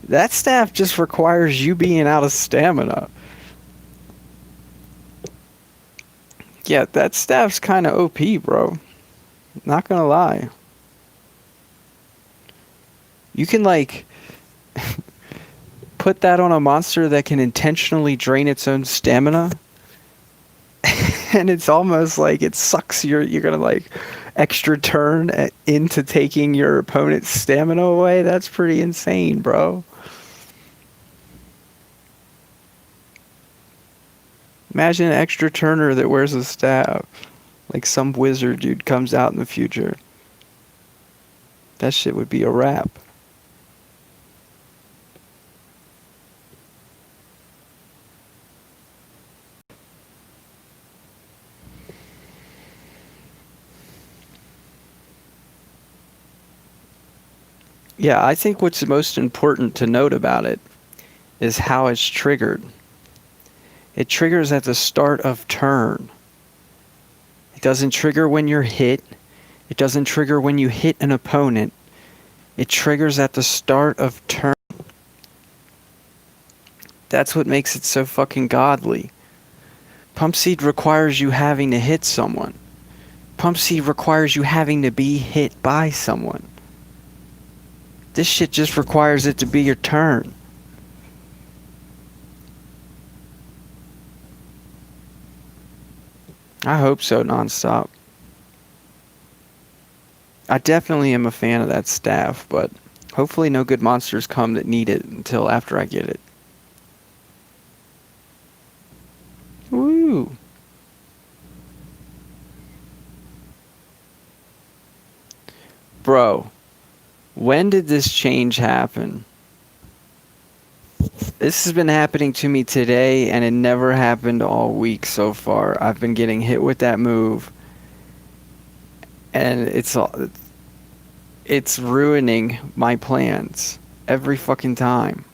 That staff just requires you being out of stamina. Yeah, that staff's kind of OP, bro. Not gonna lie. You can, like, put that on a monster that can intentionally drain its own stamina. And it's almost like it sucks you're gonna, like, extra turn into taking your opponent's stamina away. That's pretty insane, bro. Imagine an extra turner that wears a staff. Like some wizard dude comes out in the future. That shit would be a wrap. Yeah, I think what's most important to note about it is how it's triggered. It triggers at the start of turn. It doesn't trigger when you're hit. It doesn't trigger when you hit an opponent. It triggers at the start of turn. That's what makes it so fucking godly. Pump Seed requires you having to hit someone. Pump Seed requires you having to be hit by someone. This shit just requires it to be your turn. I hope so, nonstop. I definitely am a fan of that staff, but hopefully no good monsters come that need it until after I get it. Woo! Bro, when did this change happen? This has been happening to me today, and it never happened all week so far. I've been getting hit with that move, and it's ruining my plans every fucking time.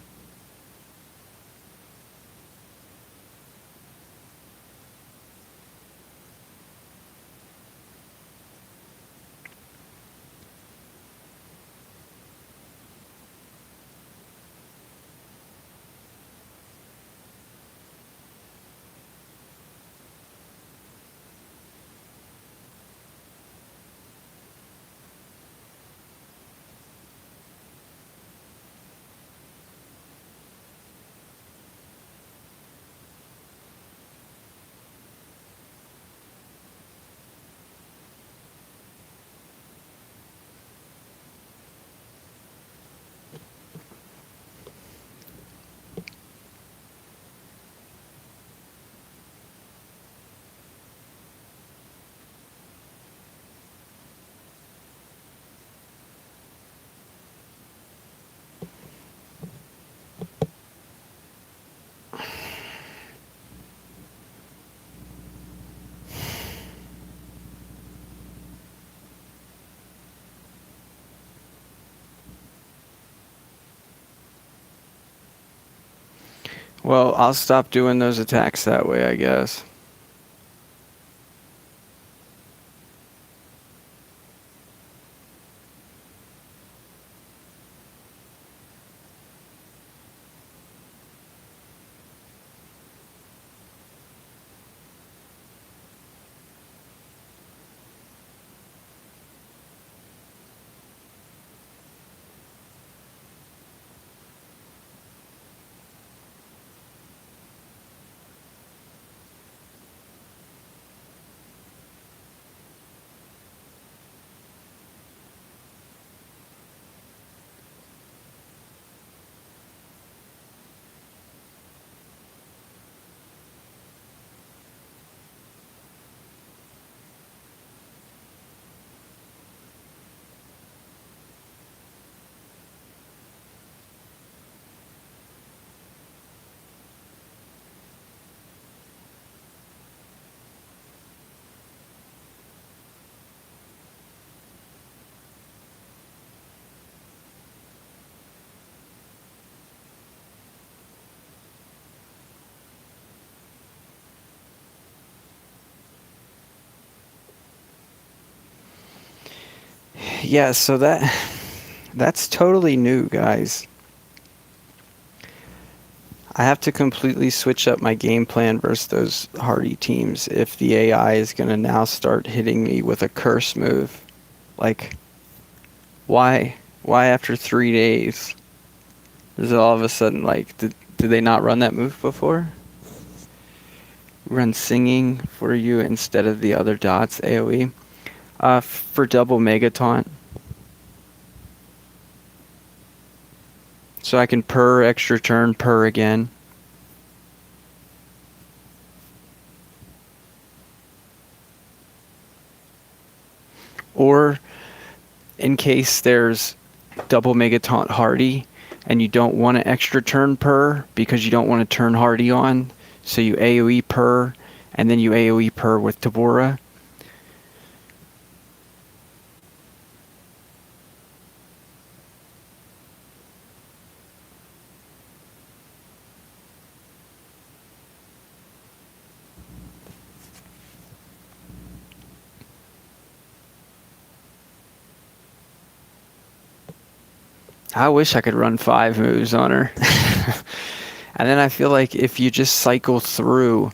Well, I'll stop doing those attacks that way, I guess. Yeah, so that's totally new, guys. I have to completely switch up my game plan versus those hardy teams if the AI is going to now start hitting me with a curse move. Like, why? Why after 3 days? Is it all of a sudden like, did they not run that move before? Run singing for you instead of the other dots AoE. For double mega taunt. So I can purr extra turn, purr again. Or in case there's double mega taunt hardy and you don't want an extra turn purr because you don't want to turn hardy on, so you AoE purr and then you AoE purr with Tabora. I wish I could run 5 moves on her. And then I feel like if you just cycle through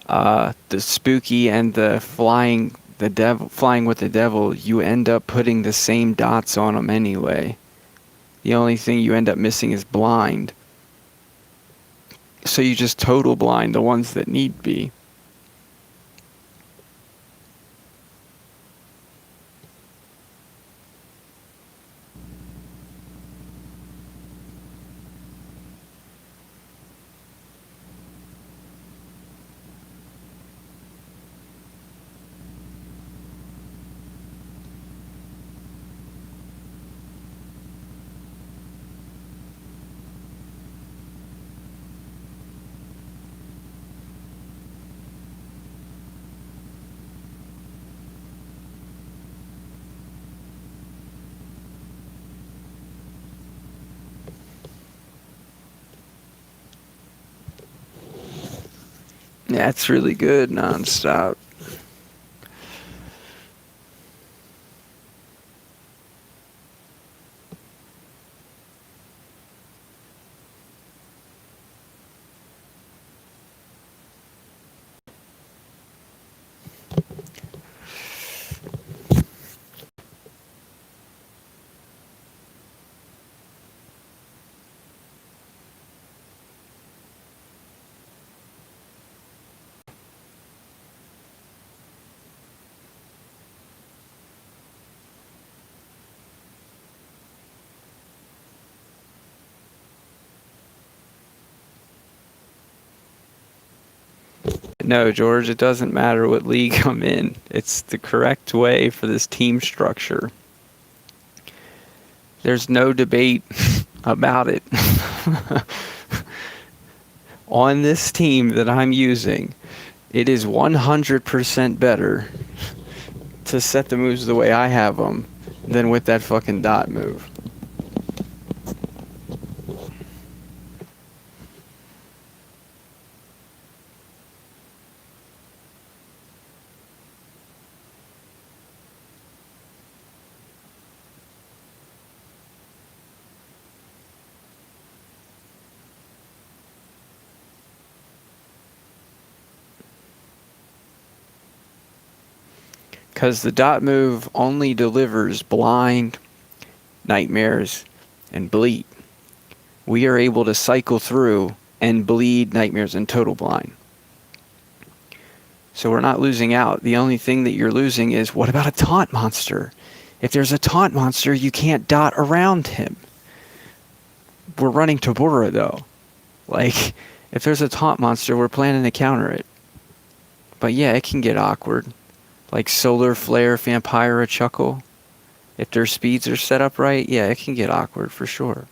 the spooky and the flying with the devil, you end up putting the same dots on them anyway. The only thing you end up missing is blind. So you just total blind the ones that need be. Yeah, it's really good nonstop. No, George, it doesn't matter what league I'm in. It's the correct way for this team structure. There's no debate about it. On this team that I'm using, it is 100% better to set the moves the way I have them than with that fucking dot move. Because the dot move only delivers blind, nightmares, and bleed. We are able to cycle through and bleed, nightmares, and total blind. So we're not losing out. The only thing that you're losing is, what about a taunt monster? If there's a taunt monster, you can't dot around him. We're running Tabora, though. Like, if there's a taunt monster, we're planning to counter it. But yeah, it can get awkward. Like Solar Flare, Vampira, Chuckle. If their speeds are set up right, yeah, it can get awkward for sure.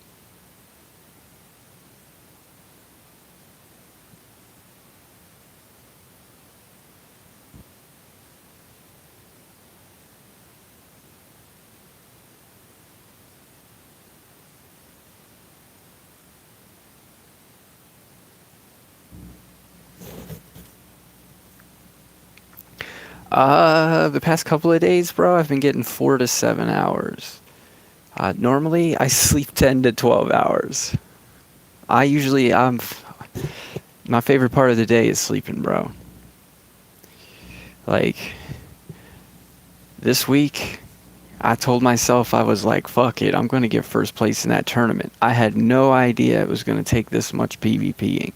The past couple of days, bro, I've been getting 4 to 7 hours. Normally, I sleep 10 to 12 hours. My favorite part of the day is sleeping, bro. Like, this week, I told myself, I was like, fuck it, I'm going to get first place in that tournament. I had no idea it was going to take this much PvPing.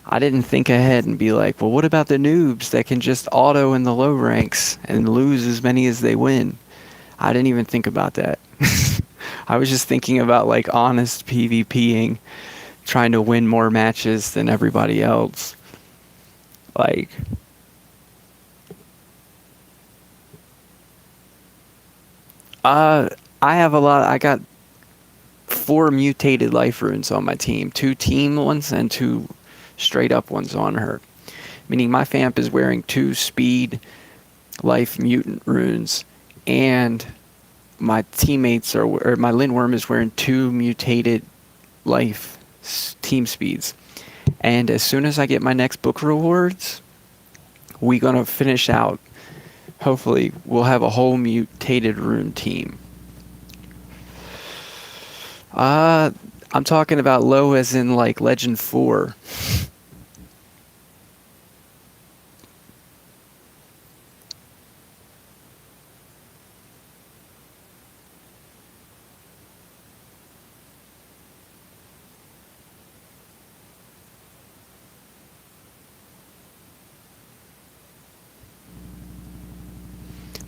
I didn't think ahead and be like, well, what about the noobs that can just auto in the low ranks and lose as many as they win? I didn't even think about that. I was just thinking about like honest PvPing, trying to win more matches than everybody else. Like, I got 4 mutated life runes on my team. 2 team ones and 2 straight up ones on her. Meaning my Famp is wearing 2 speed life mutant runes, and my teammates or my Lindworm is wearing 2 mutated life team speeds. And as soon as I get my next book rewards, we're gonna finish out. Hopefully, we'll have a whole mutated rune team. I'm talking about low as in like Legend 4.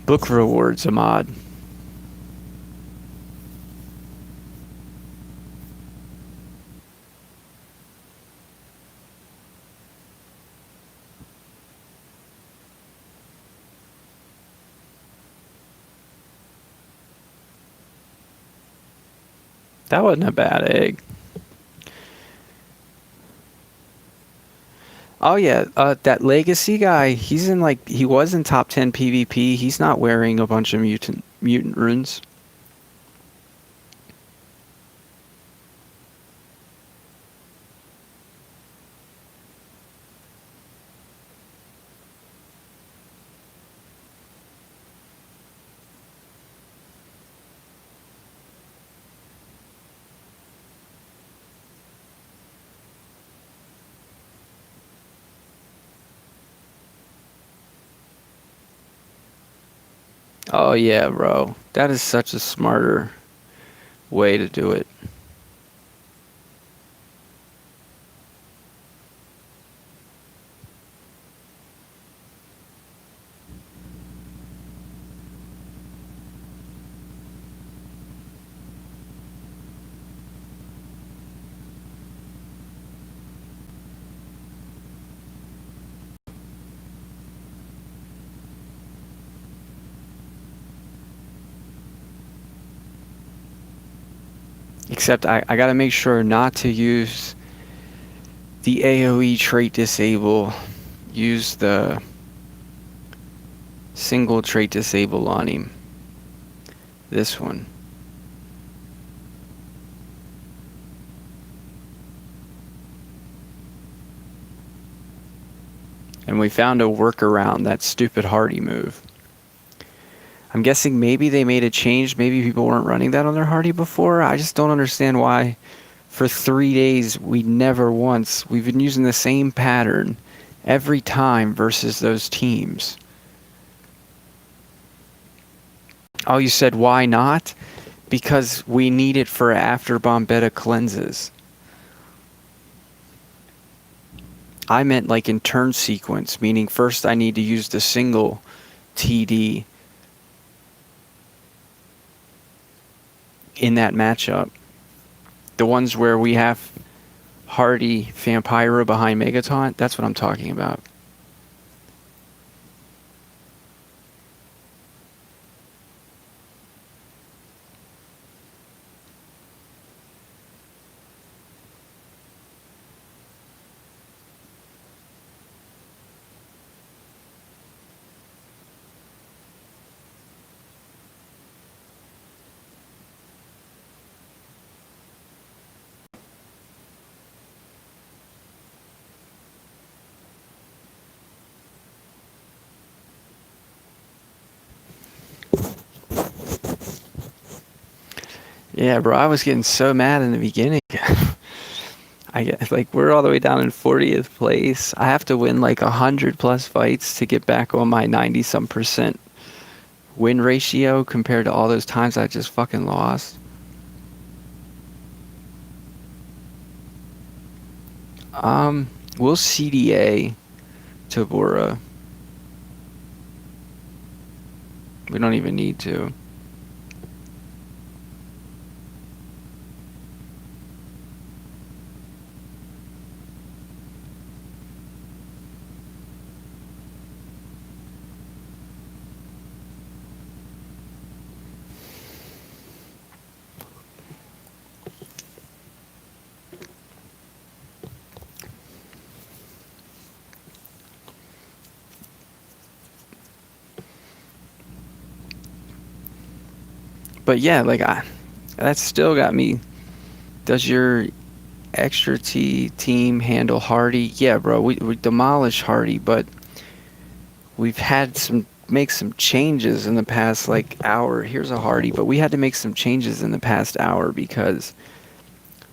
Book rewards, Ahmad. That wasn't a bad egg. Oh yeah, that legacy guy, he was in top 10 PvP. He's not wearing a bunch of mutant runes. Oh yeah, bro. That is such a smarter way to do it. Except I gotta make sure not to use the AoE trait disable. Use the single trait disable on him. This one. And we found a workaround that stupid hardy move. I'm guessing maybe they made a change. Maybe people weren't running that on their hardy before. I just don't understand why for 3 days we've been using the same pattern every time versus those teams. Oh, you said why not? Because we need it for after Bombetta cleanses. I meant like in turn sequence, meaning first I need to use the single TD in that matchup. The ones where we have Hardy Vampira behind Megataunt, that's what I'm talking about. Yeah, bro, I was getting so mad in the beginning. I get like we're all the way down in 40th place. I have to win like 100+ fights to get back on my 90-some% win ratio compared to all those times I just fucking lost. We'll CDA Tabora. We don't even need to. But yeah, like that still got me. Does your extra T team handle Hardy? Yeah, bro, we demolish Hardy, but we've had some make some changes in the past like hour. Here's a Hardy, but we had to make some changes in the past hour because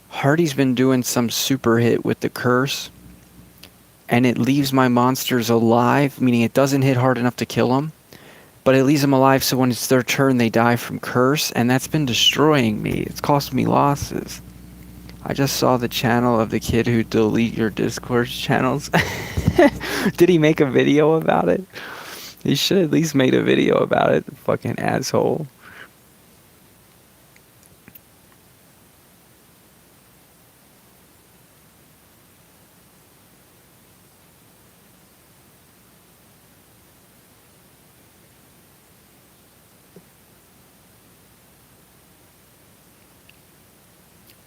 Hardy's been doing some super hit with the curse, and it leaves my monsters alive, meaning it doesn't hit hard enough to kill them, but it leaves them alive so when it's their turn they die from curse, and that's been destroying me. It's cost me losses. I just saw the channel of the kid who delete your Discord channels. Did he make a video about it? He should at least made a video about it, fucking asshole.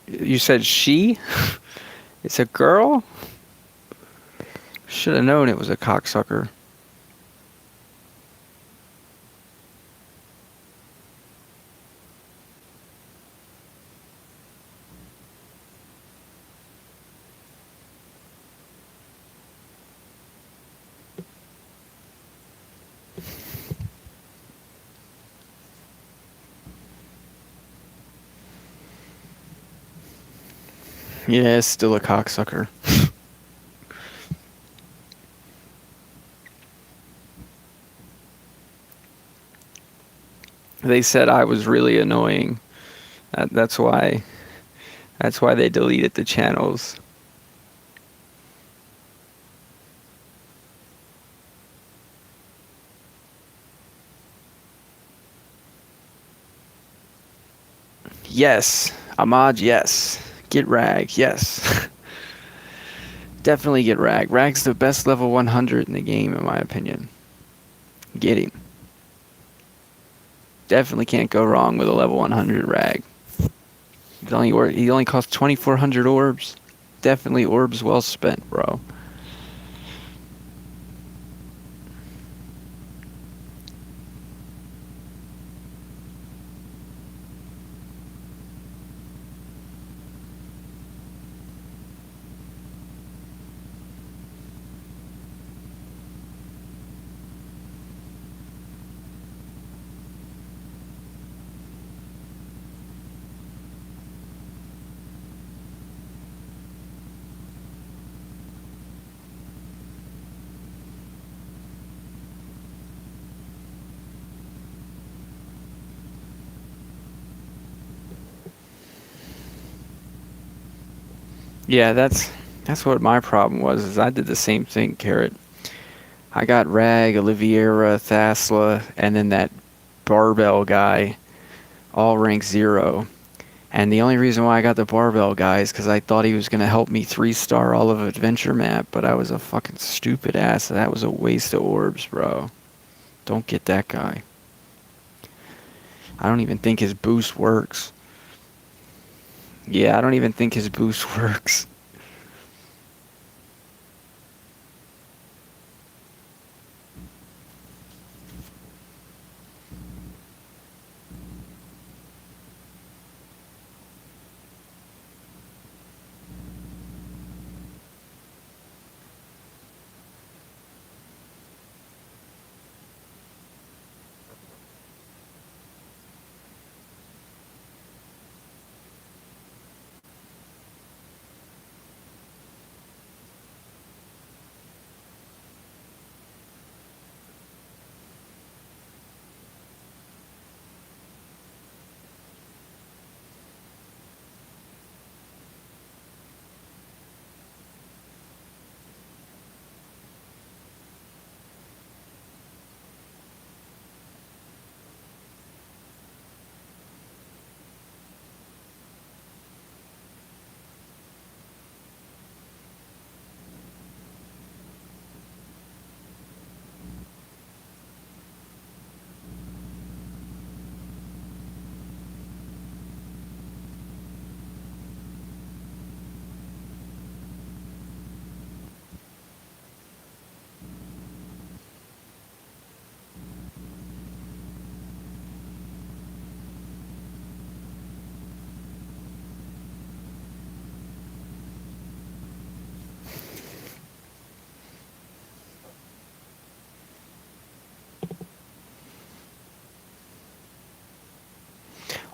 You said she? It's a girl? Should have known it was a cocksucker. Yeah, it's still a cocksucker. They said I was really annoying. That's why. That's why they deleted the channels. Yes. Ahmad, yes. Get Rag, yes. Definitely get Rag. Rag's the best level 100 in the game, in my opinion. Get him. Definitely can't go wrong with a level 100 Rag. He only costs 2,400 orbs. Definitely orbs well spent, bro. Yeah, that's what my problem was. Is I did the same thing, Carrot. I got Rag, Oliviera, Thasla, and then that Barbell guy, all rank 0. And the only reason why I got the Barbell guy is because I thought he was going to help me 3-star all of Adventure Map, but I was a fucking stupid ass. That was a waste of orbs, bro. Don't get that guy. I don't even think his boost works. Yeah, I don't even think his boost works.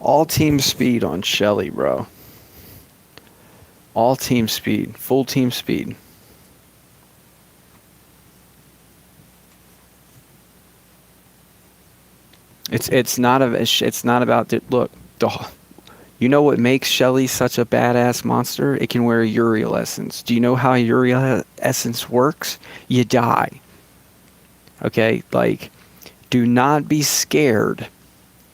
All team speed on Shelly, bro. All team speed. Full team speed. It's not about the look. You know what makes Shelly such a badass monster? It can wear a Uriel essence. Do you know how Uriel essence works? You die. Okay, like do not be scared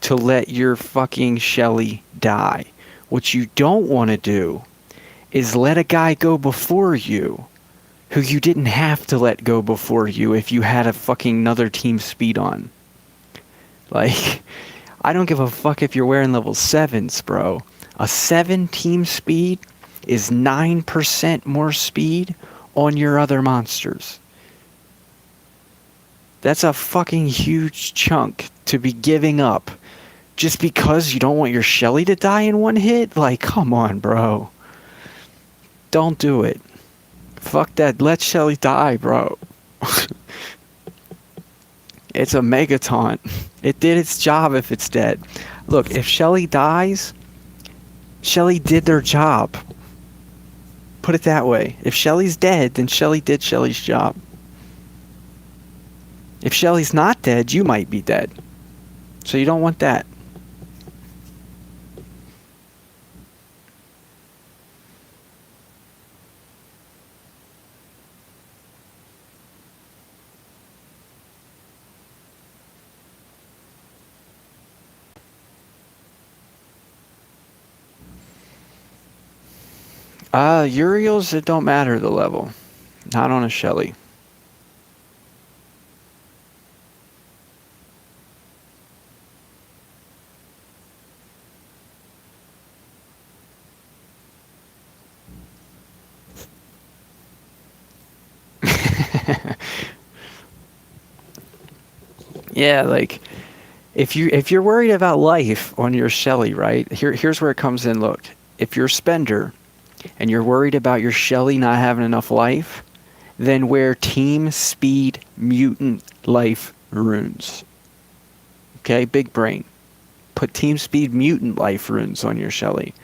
to let your fucking Shelly die. What you don't want to do is let a guy go before you who you didn't have to let go before you if you had a fucking another team speed on. Like, I don't give a fuck if you're wearing level 7s, bro. A 7 team speed is 9% more speed on your other monsters. That's a fucking huge chunk to be giving up just because you don't want your Shelly to die in one hit? Like, come on, bro. Don't do it. Fuck that. Let Shelly die, bro. It's a mega taunt. It did its job if it's dead. Look, if Shelly dies, Shelly did their job. Put it that way. If Shelly's dead, then Shelly did Shelly's job. If Shelly's not dead, you might be dead. So you don't want that. Uriels, it don't matter the level. Not on a Shelly. Yeah, like if you're worried about life on your Shelly, right? Here's where it comes in. Look, if you're a spender and you're worried about your Shelly not having enough life, then wear team speed mutant life runes. Okay, big brain. Put team speed mutant life runes on your Shelly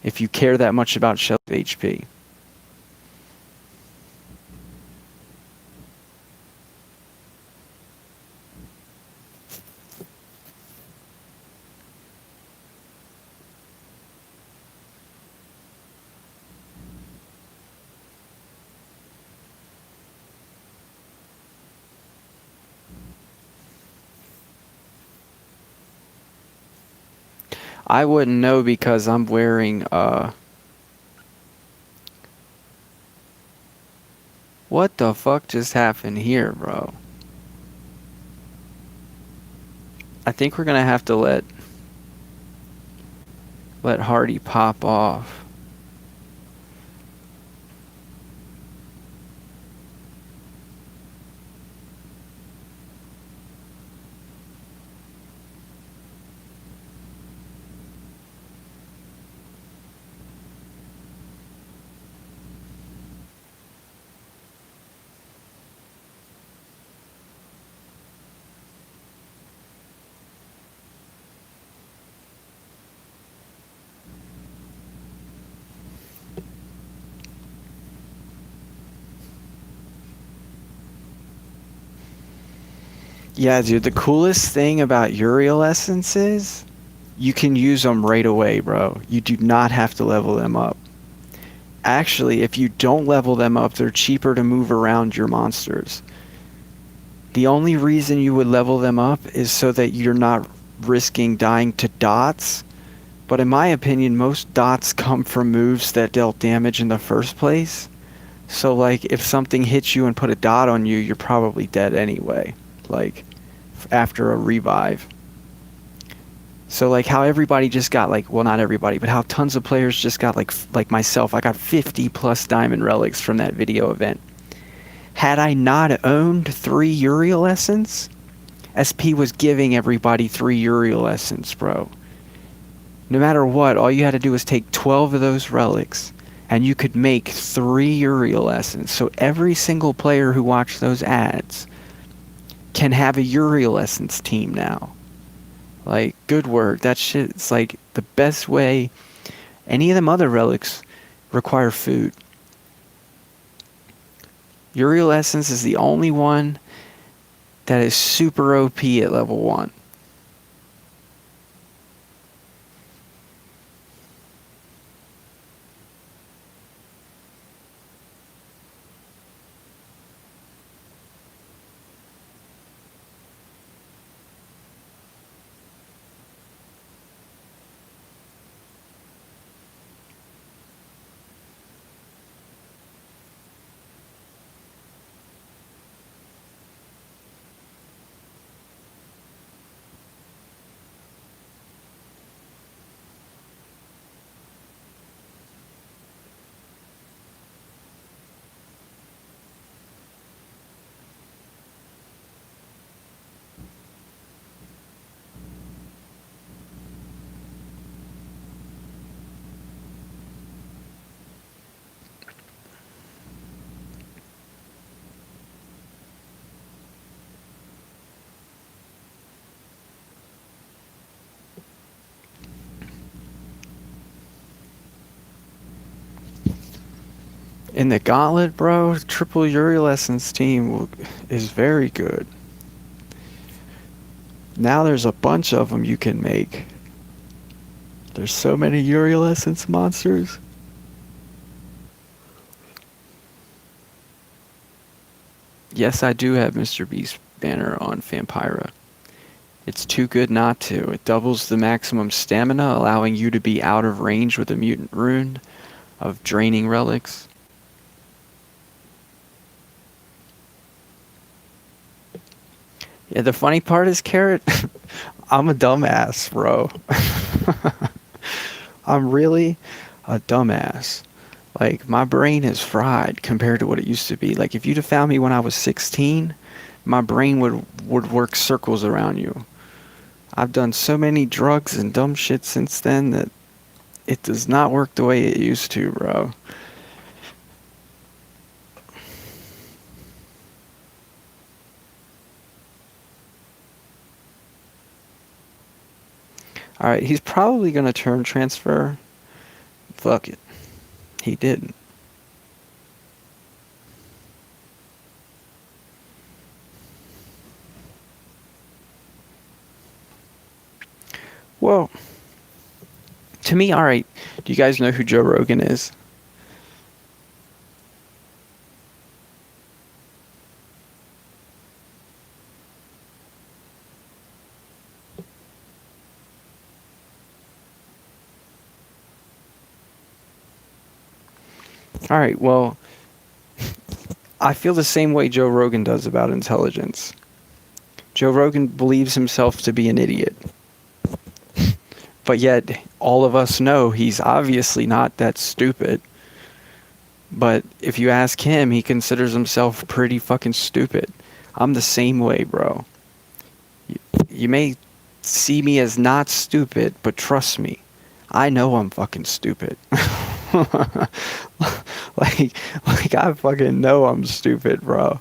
if you care that much about Shelly HP. I wouldn't know because I'm wearing what the fuck just happened here, bro? I think we're gonna have to let Hardy pop off. Yeah, dude, the coolest thing about Uriel Essence is you can use them right away, bro. You do not have to level them up. Actually, if you don't level them up, they're cheaper to move around your monsters. The only reason you would level them up is so that you're not risking dying to dots. But in my opinion, most dots come from moves that dealt damage in the first place. So, like, if something hits you and put a dot on you, you're probably dead anyway. Like, after a revive. So, like, how everybody just got, like, well, not everybody, but how tons of players just got, like myself, I got 50 plus diamond relics from that video event. Had I not owned 3 Uriel Essence, SP was giving everybody 3 Uriel Essence, bro. No matter what, all you had to do was take 12 of those relics, and you could make 3 Uriel Essence. So every single player who watched those ads can have a Uriel Essence team now. Like, good work. That shit's like the best way. Any of them other relics require food. Uriel Essence is the only one that is super OP at level 1. In the Gauntlet, bro, triple Uriel Essence team is very good. Now there's a bunch of them you can make. There's so many Uriel Essence monsters. Yes, I do have Mr. Beast banner on Vampira. It's too good not to. It doubles the maximum stamina, allowing you to be out of range with a mutant rune of draining relics. Yeah, the funny part is, Carrot, I'm a dumbass, bro. I'm really a dumbass. Like, my brain is fried compared to what it used to be. Like, if you'd have found me when I was 16, my brain would work circles around you. I've done so many drugs and dumb shit since then that it does not work the way it used to, bro. Alright, he's probably going to turn transfer. Fuck it. He didn't. Well, to me, alright, do you guys know who Joe Rogan is? All right, well, I feel the same way Joe Rogan does about intelligence. Joe Rogan believes himself to be an idiot. But yet, all of us know he's obviously not that stupid. But if you ask him, he considers himself pretty fucking stupid. I'm the same way, bro. You may see me as not stupid, but trust me, I know I'm fucking stupid. like I fucking know I'm stupid, bro.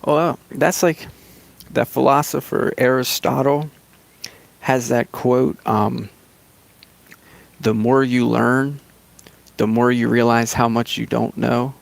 Well, that's like that philosopher Aristotle has that quote, the more you learn, the more you realize how much you don't know.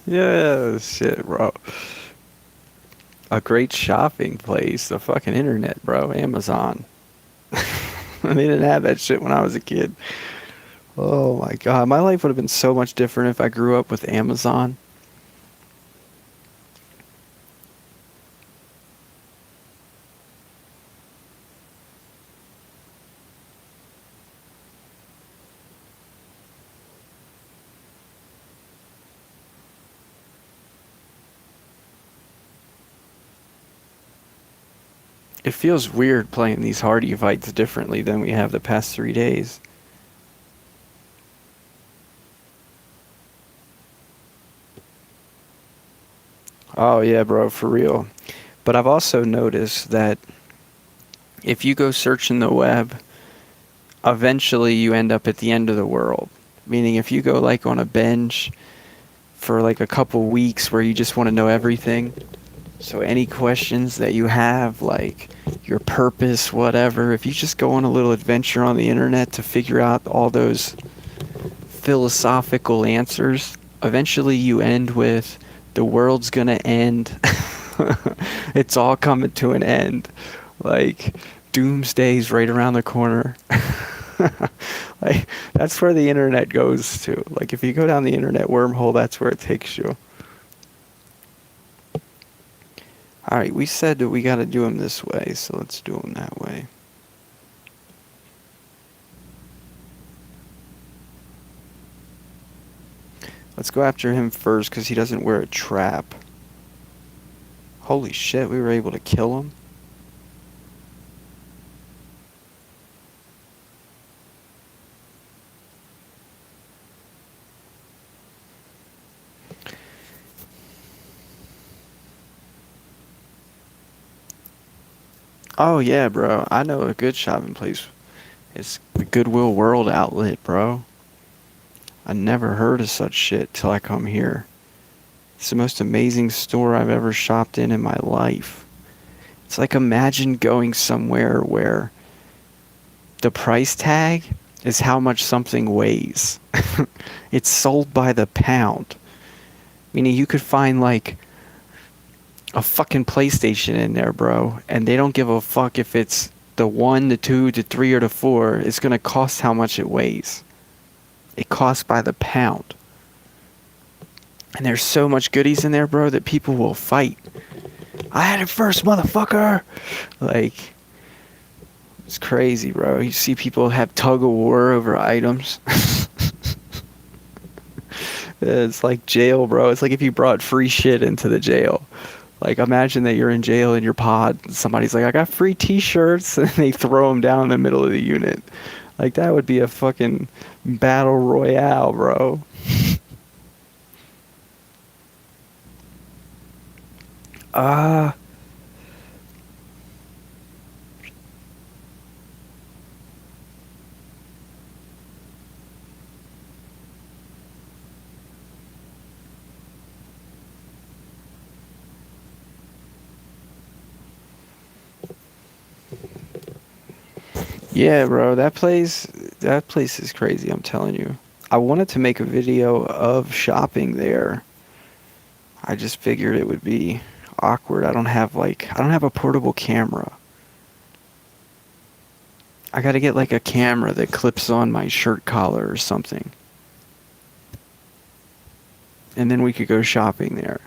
Yeah, shit, bro. A great shopping place, the fucking internet, bro. Amazon. They didn't have that shit when I was a kid. Oh my god, my life would have been so much different if I grew up with Amazon. It feels weird playing these hardy fights differently than we have the past 3 days. Oh yeah, bro, for real. But I've also noticed that if you go searching the web, eventually you end up at the end of the world. Meaning if you go like on a binge for like a couple weeks where you just want to know everything, so any questions that you have, like your purpose, whatever, if you just go on a little adventure on the internet to figure out all those philosophical answers, eventually you end with the world's gonna end. It's all coming to an end. Like doomsday's right around the corner. Like that's where the internet goes to. Like if you go down the internet wormhole, that's where it takes you. All right, we said that we got to do them this way, so let's do them that way. Let's go after him first because he doesn't wear a trap. Holy shit, we were able to kill him? Oh yeah, bro. I know a good shopping place. It's the Goodwill World outlet, bro. I never heard of such shit till I come here. It's the most amazing store I've ever shopped in my life. It's like imagine going somewhere where the price tag is how much something weighs. It's sold by the pound. Meaning you could find like a fucking PlayStation in there, bro, and they don't give a fuck if it's the 1, the 2, the 3, or the 4. It's gonna cost how much it weighs. It costs by the pound. And there's so much goodies in there, bro, that people will fight. I had it first, motherfucker! Like, it's crazy, bro. You see people have tug of war over items. It's like jail, bro. It's like if you brought free shit into the jail. Like imagine that you're in jail in your pod. And somebody's like, I got free T-shirts, and they throw them down in the middle of the unit. Like that would be a fucking battle royale, bro. Ah, yeah, bro. That place is crazy. I'm telling you. I wanted to make a video of shopping there. I just figured it would be awkward. I don't have a portable camera. I gotta get like a camera that clips on my shirt collar or something. And then we could go shopping there.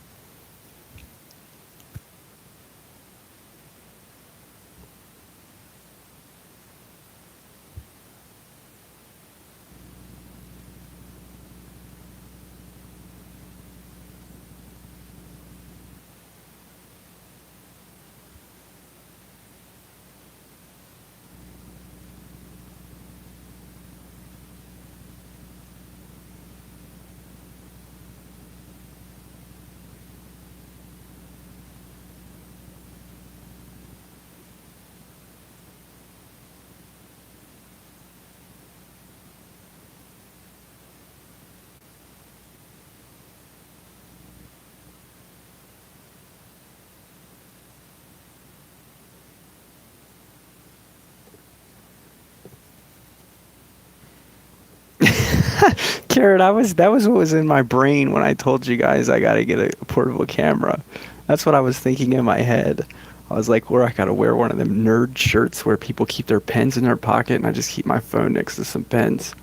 Carrot, that was what was in my brain when I told you guys I gotta get a portable camera. That's what I was thinking in my head. I was like, where I gotta wear one of them nerd shirts where people keep their pens in their pocket and I just keep my phone next to some pens.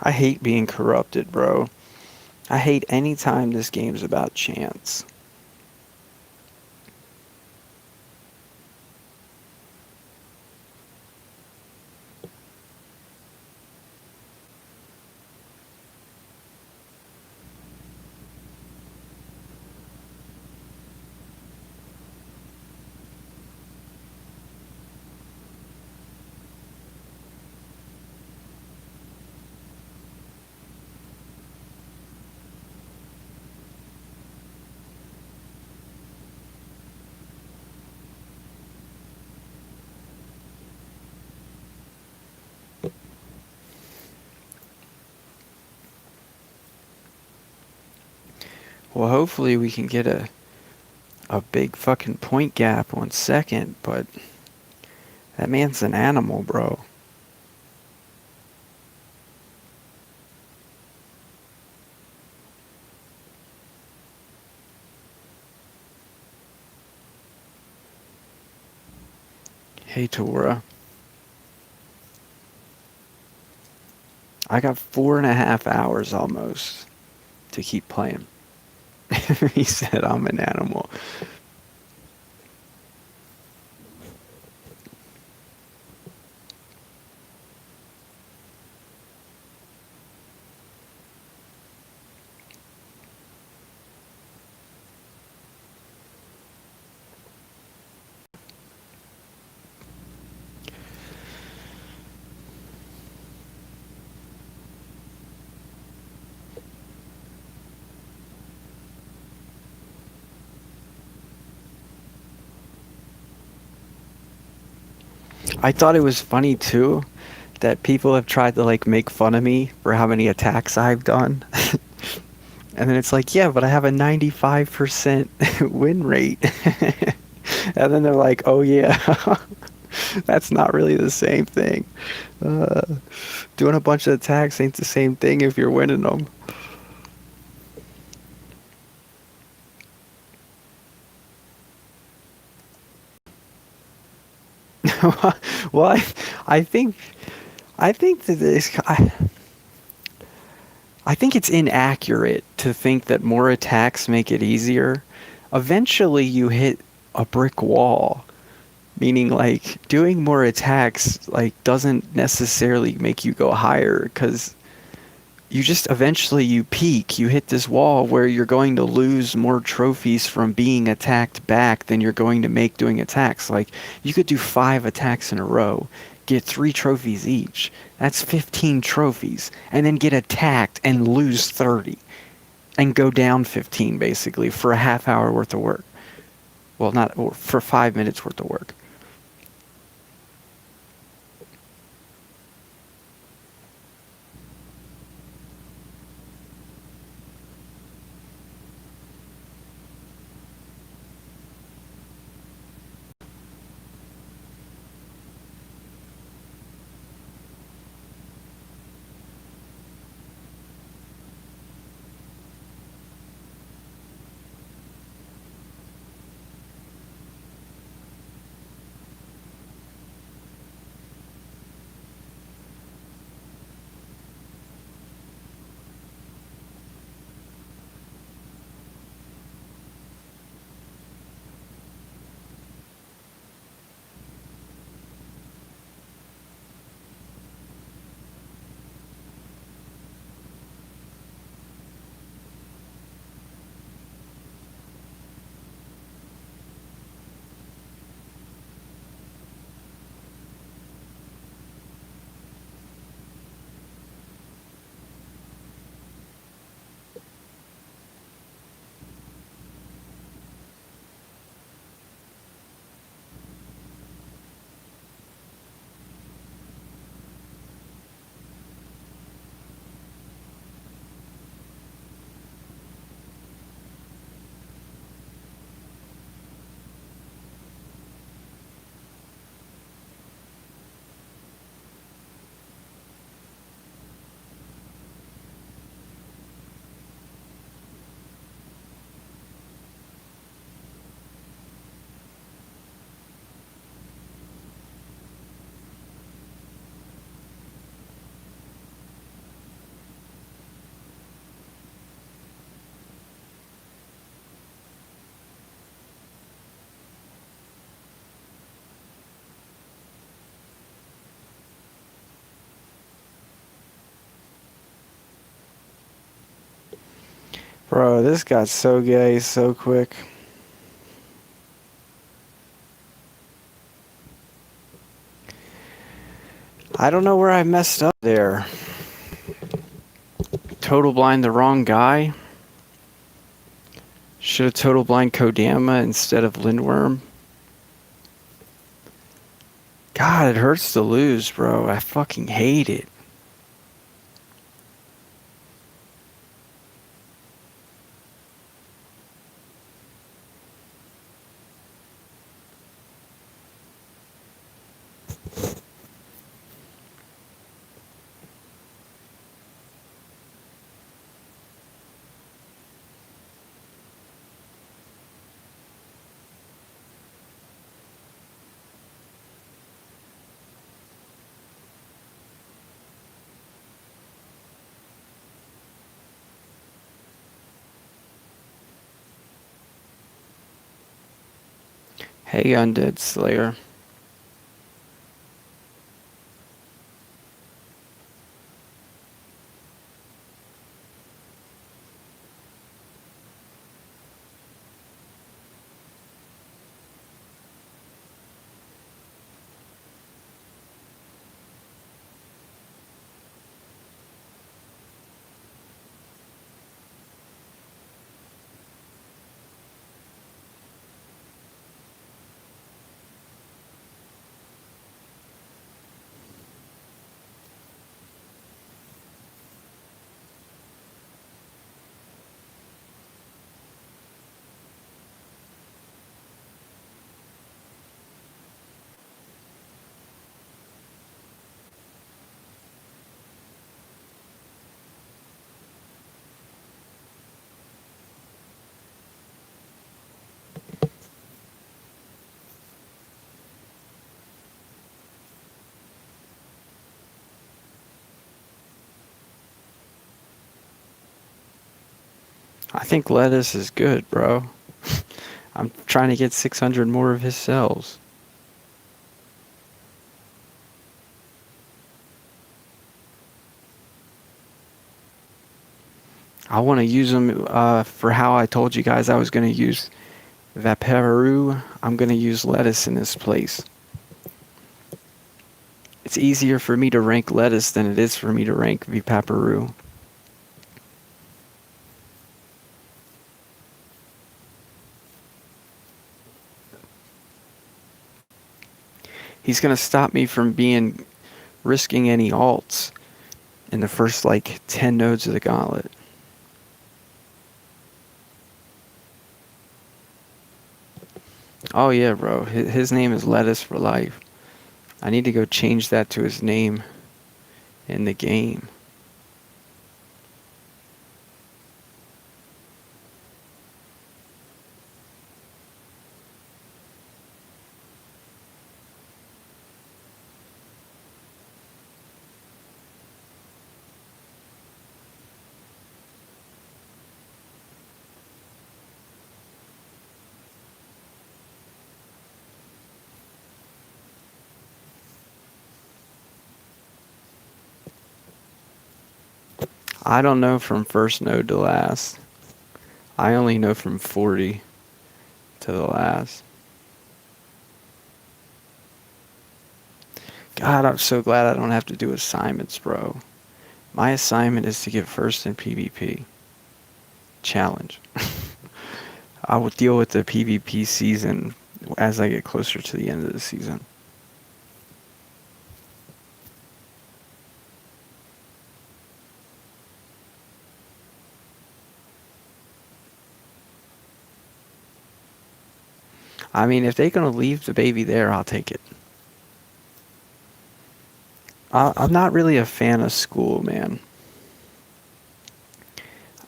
I hate being corrupted, bro. I hate any time this game's about chance. Well, hopefully we can get a big fucking point gap on second, but that man's an animal, bro. Hey, Tora. I got 4.5 hours almost to keep playing. He said I'm an animal. I thought it was funny too that people have tried to like make fun of me for how many attacks I've done. And then it's like, yeah, but I have a 95% win rate. And then they're like, oh yeah. That's not really the same thing. Uh, Doing a bunch of attacks ain't the same thing if you're winning them. Well, I think I think that I think it's inaccurate to think that more attacks make it easier. Eventually, you hit a brick wall, meaning like doing more attacks like doesn't necessarily make you go higher because you just eventually you peak, you hit this wall where you're going to lose more trophies from being attacked back than you're going to make doing attacks. Like you could do 5 attacks in a row, get 3 trophies each. That's 15 trophies, and then get attacked and lose 30 and go down 15 basically for a half hour worth of work. Well, not for 5 minutes worth of work. Bro, this got so gay so quick. I don't know where I messed up there. Total blind the wrong guy. Should have total blind Kodama instead of Lindworm. God, it hurts to lose, bro. I fucking hate it. Hey, Undead Slayer. I think lettuce is good, bro. I'm trying to get 600 more of his cells. I want to use them for how I told you guys I was going to use Vaperu. I'm going to use lettuce in this place. It's easier for me to rank lettuce than it is for me to rank Vipaparu. He's going to stop me from risking any alts in the first like 10 nodes of the gauntlet. Oh yeah, bro. His name is Lettuce for Life. I need to go change that to his name in the game. I don't know from first node to last. I only know from 40 to the last. God, I'm so glad I don't have to do assignments, bro. My assignment is to get first in PvP. Challenge. I will deal with the PvP season as I get closer to the end of the season. I mean, if they're going to leave the baby there, I'll take it. I'm not really a fan of school, man.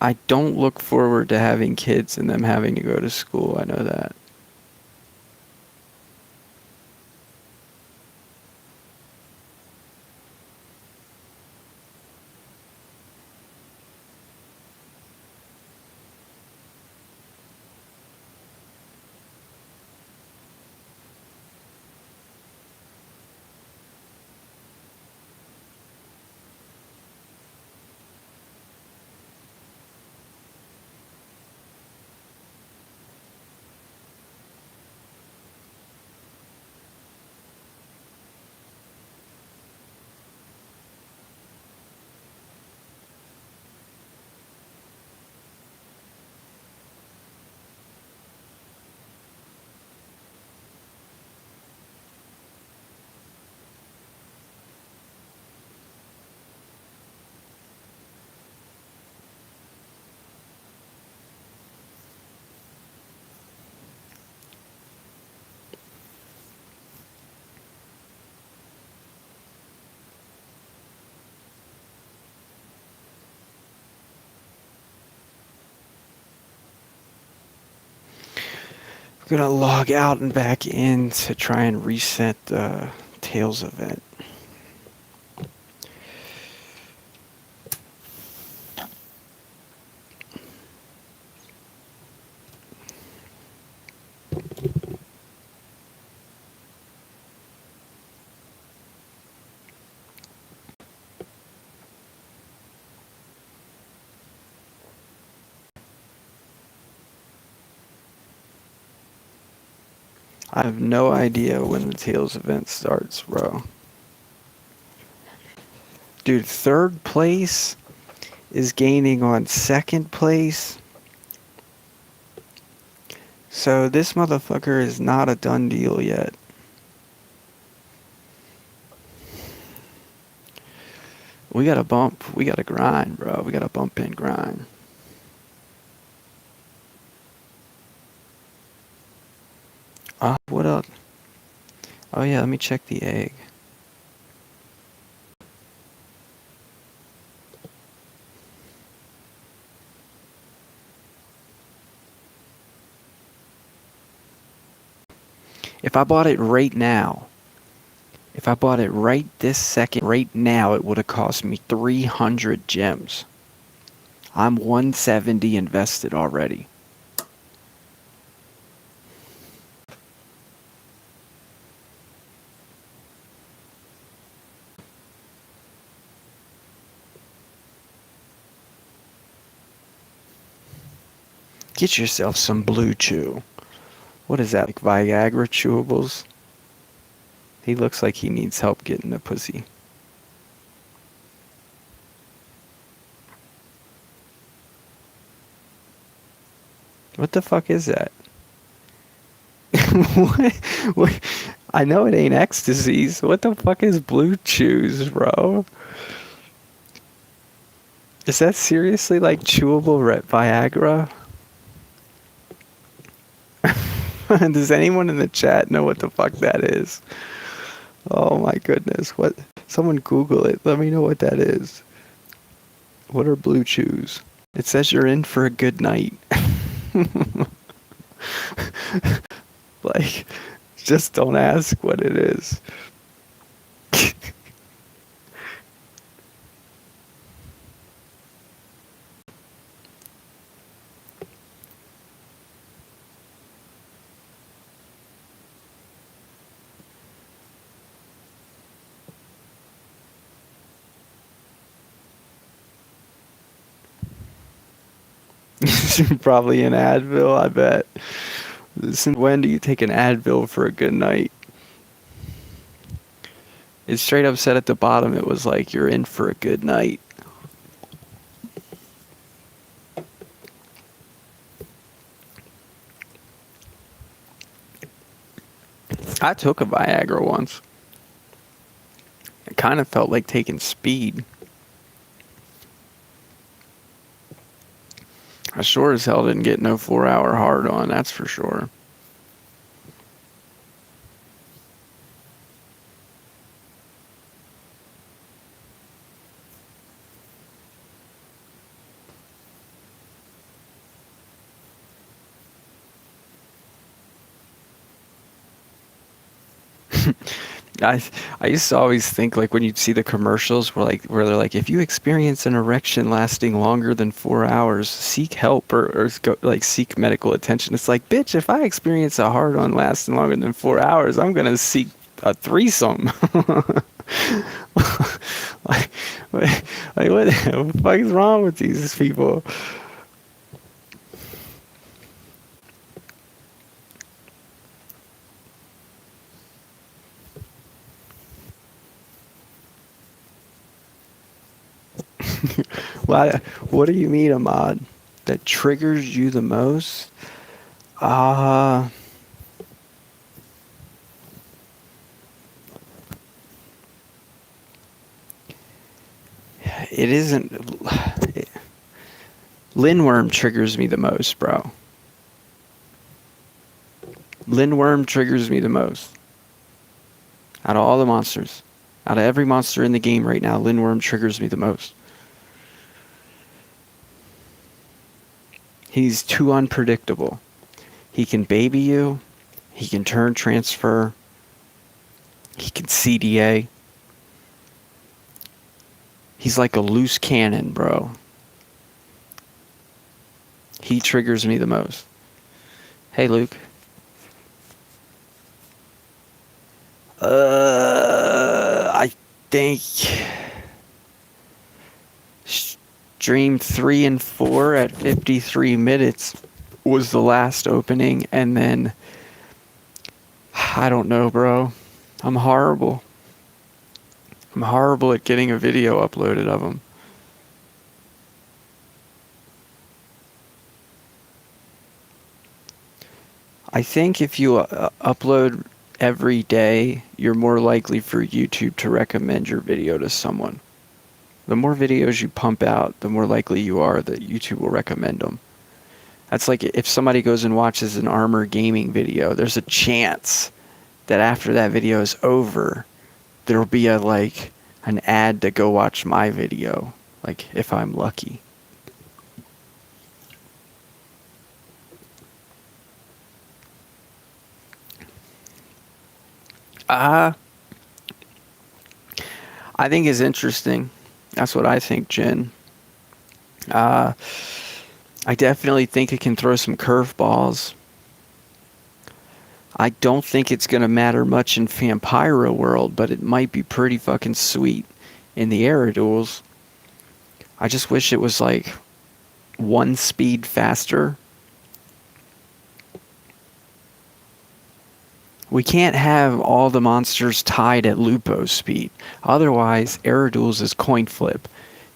I don't look forward to having kids and them having to go to school. I know that. I'm going to log out and back in to try and reset the Tails event. I have no idea when the Tails event starts, bro. Dude, third place is gaining on second place. So this motherfucker is not a done deal yet. We gotta bump. We gotta grind, bro. We gotta bump and grind. What else? Oh yeah, let me check the egg. If I bought it right now, if I bought it right this second, right now, it would have cost me 300 gems. I'm 170 invested already. Get yourself some Blue Chew. What is that, like Viagra chewables? He looks like he needs help getting a pussy. What the fuck is that? what? What? I know it ain't ecstasies. What the fuck is Blue Chews, bro? Is that seriously like chewable Viagra? Does anyone in the chat know what the fuck that is? Oh my goodness. What? Someone Google it. Let me know what that is. What are Blue Chews? It says you're in for a good night. Like, just don't ask what it is. Probably an Advil, I bet. Since when do you take an Advil for a good night? It straight up said at the bottom it was like you're in for a good night. I took a Viagra once. It kind of felt like taking speed. I sure as hell didn't get no 4-hour hard on, that's for sure. I I used to always think like when you'd see the commercials where they're like, if you experience an erection lasting longer than 4 hours, seek help or go, like seek medical attention. It's like, bitch, if I experience a hard on lasting longer than 4 hours, I'm gonna seek a threesome. like, what the fuck is wrong with these people? What do you mean, Ahmad? That triggers you the most? Uh, it isn't. Lindworm triggers me the most, bro. Lindworm triggers me the most. Out of all the monsters. Out of every monster in the game right now, Lindworm triggers me the most. He's too unpredictable. He can baby you. He can turn transfer. He can CDA. He's like a loose cannon, bro. He triggers me the most. Hey, Luke. I think stream 3 and 4 at 53 minutes was the last opening, and then I don't know, bro. I'm horrible. I'm horrible at getting a video uploaded of them. I think if you upload every day, you're more likely for YouTube to recommend your video to someone. The more videos you pump out, the more likely you are that YouTube will recommend them. That's like if somebody goes and watches an Armor Gaming video, there's a chance that after that video is over, there'll be an ad to go watch my video, like if I'm lucky. I think is interesting. That's what I think, Jen. Uh, I definitely think it can throw some curveballs. I don't think it's going to matter much in Vampiro world, but it might be pretty fucking sweet in the era duels. I just wish it was like one speed faster. We can't have all the monsters tied at Lupo speed. Otherwise, era duels is coin flip,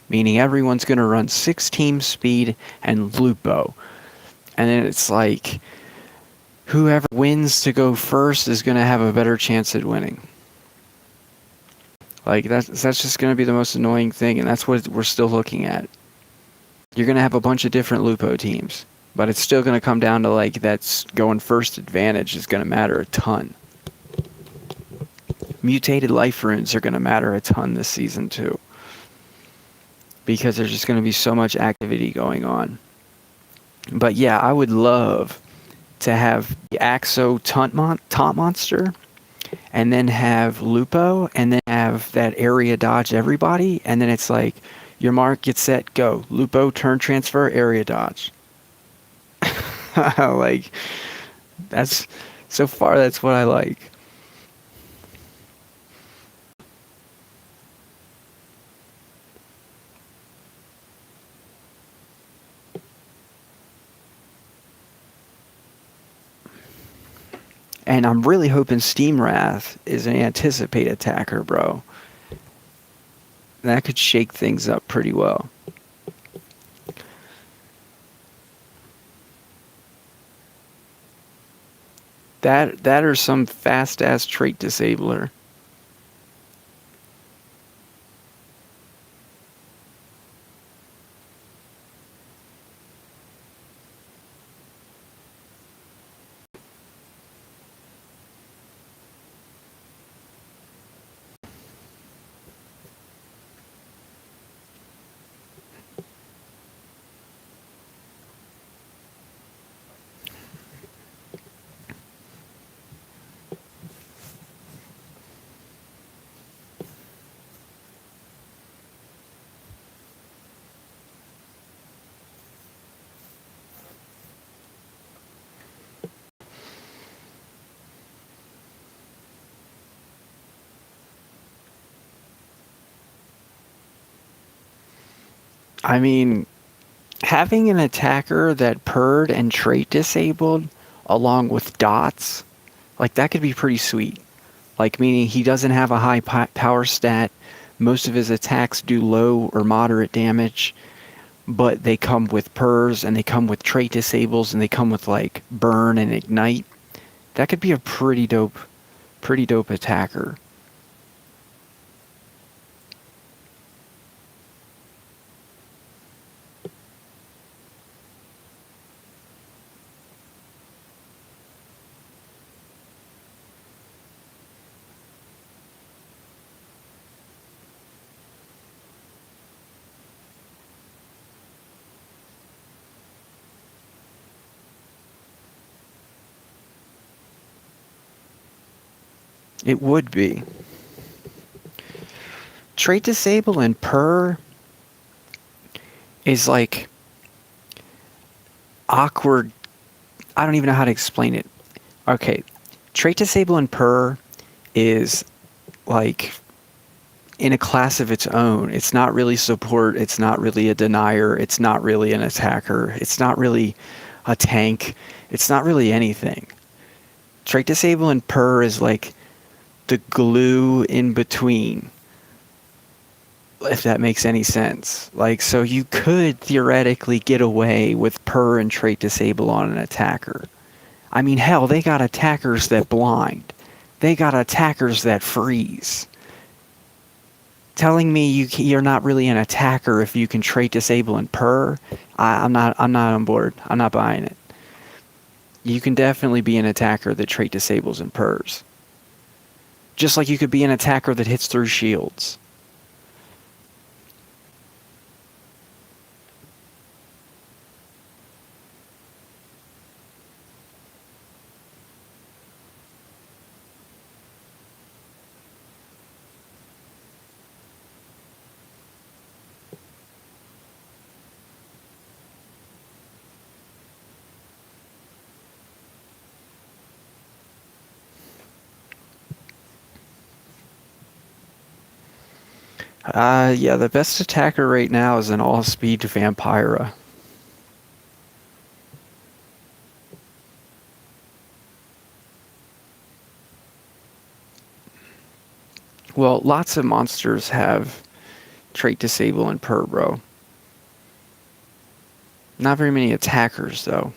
meaning everyone's going to run 6 team speed and Lupo. And then it's like whoever wins to go first is going to have a better chance at winning. Like that's just going to be the most annoying thing, and that's what we're still looking at. You're going to have a bunch of different Lupo teams, but it's still going to come down to like that's going first advantage is going to matter a ton. Mutated life runes are going to matter a ton this season too, because there's just going to be so much activity going on. But yeah, I would love to have the Axo taunt monster, and then have Lupo, and then have that area dodge everybody, and then it's like your mark, get set, go. Lupo, turn transfer, area dodge. Like, that's, so far that's what I like. And I'm really hoping Steam Wrath is an anticipate attacker, bro. That could shake things up pretty well. That or some fast ass trait disabler. I mean, having an attacker that purred and trait disabled along with dots, like that could be pretty sweet. Like meaning he doesn't have a high power stat, most of his attacks do low or moderate damage, but they come with purrs and they come with trait disables and they come with like burn and ignite. That could be a pretty dope attacker. It would be. Trait disable and purr is like awkward. I don't even know how to explain it. Okay, trait disable and purr is like in a class of its own. It's not really support, it's not really a denier, it's not really an attacker, it's not really a tank, it's not really anything. Trait disable and purr is like the glue in between, if that makes any sense. Like, so you could theoretically get away with purr and trait disable on an attacker. I mean, hell, they got attackers that blind. They got attackers that freeze. Telling me you're not really an attacker if you can trait disable and purr, I'm not on board. I'm not buying it. You can definitely be an attacker that trait disables and purrs. Just like you could be an attacker that hits through shields. Yeah, the best attacker right now is an all-speed Vampira. Well, lots of monsters have trait disable and per, bro. Not very many attackers, though.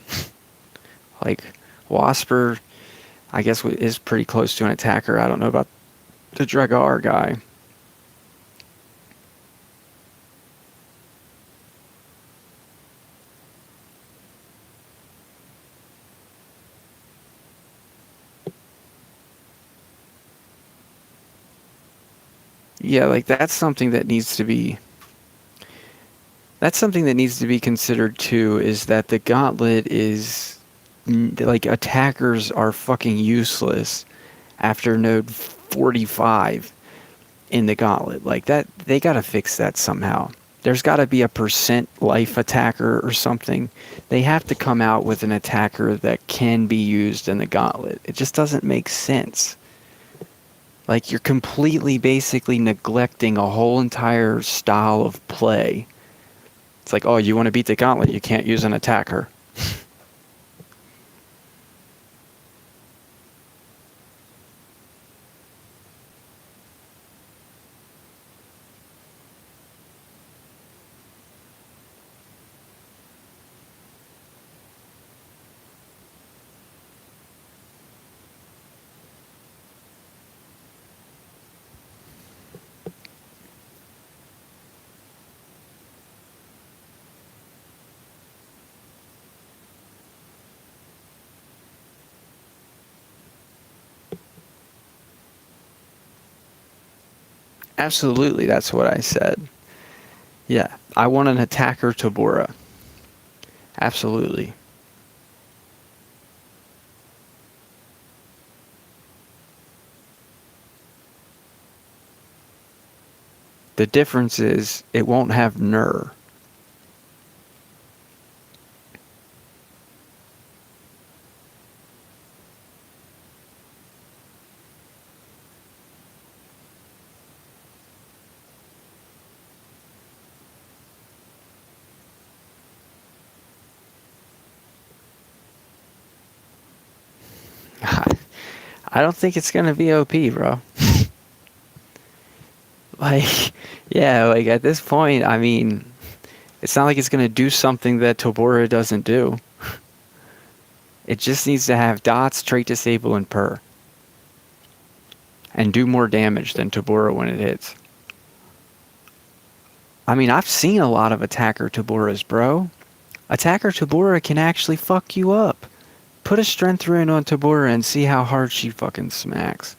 Like, Wasper, I guess, is pretty close to an attacker. I don't know about the Dragar guy. Yeah, like, that's something that needs to be considered too, is that the gauntlet is like attackers are fucking useless after node 45 in the gauntlet. Like that, they gotta fix that somehow. There's gotta be a percent life attacker or something. They have to come out with an attacker that can be used in the gauntlet. It just doesn't make sense. Like you're completely basically neglecting a whole entire style of play. It's like, oh, you want to beat the gauntlet, you can't use an attacker. Absolutely, that's what I said. Yeah, I want an attacker Tabora. Absolutely. The difference is it won't have Nur. I don't think it's gonna be OP, bro. Like, yeah, like at this point, I mean, it's not like it's gonna do something that Tobora doesn't do. It just needs to have dots, trait disable, and per, and do more damage than Tobora when it hits. I mean, I've seen a lot of attacker Toboras, bro. Attacker Tabora can actually fuck you up. Put a strength rune on Tabora and see how hard she fucking smacks.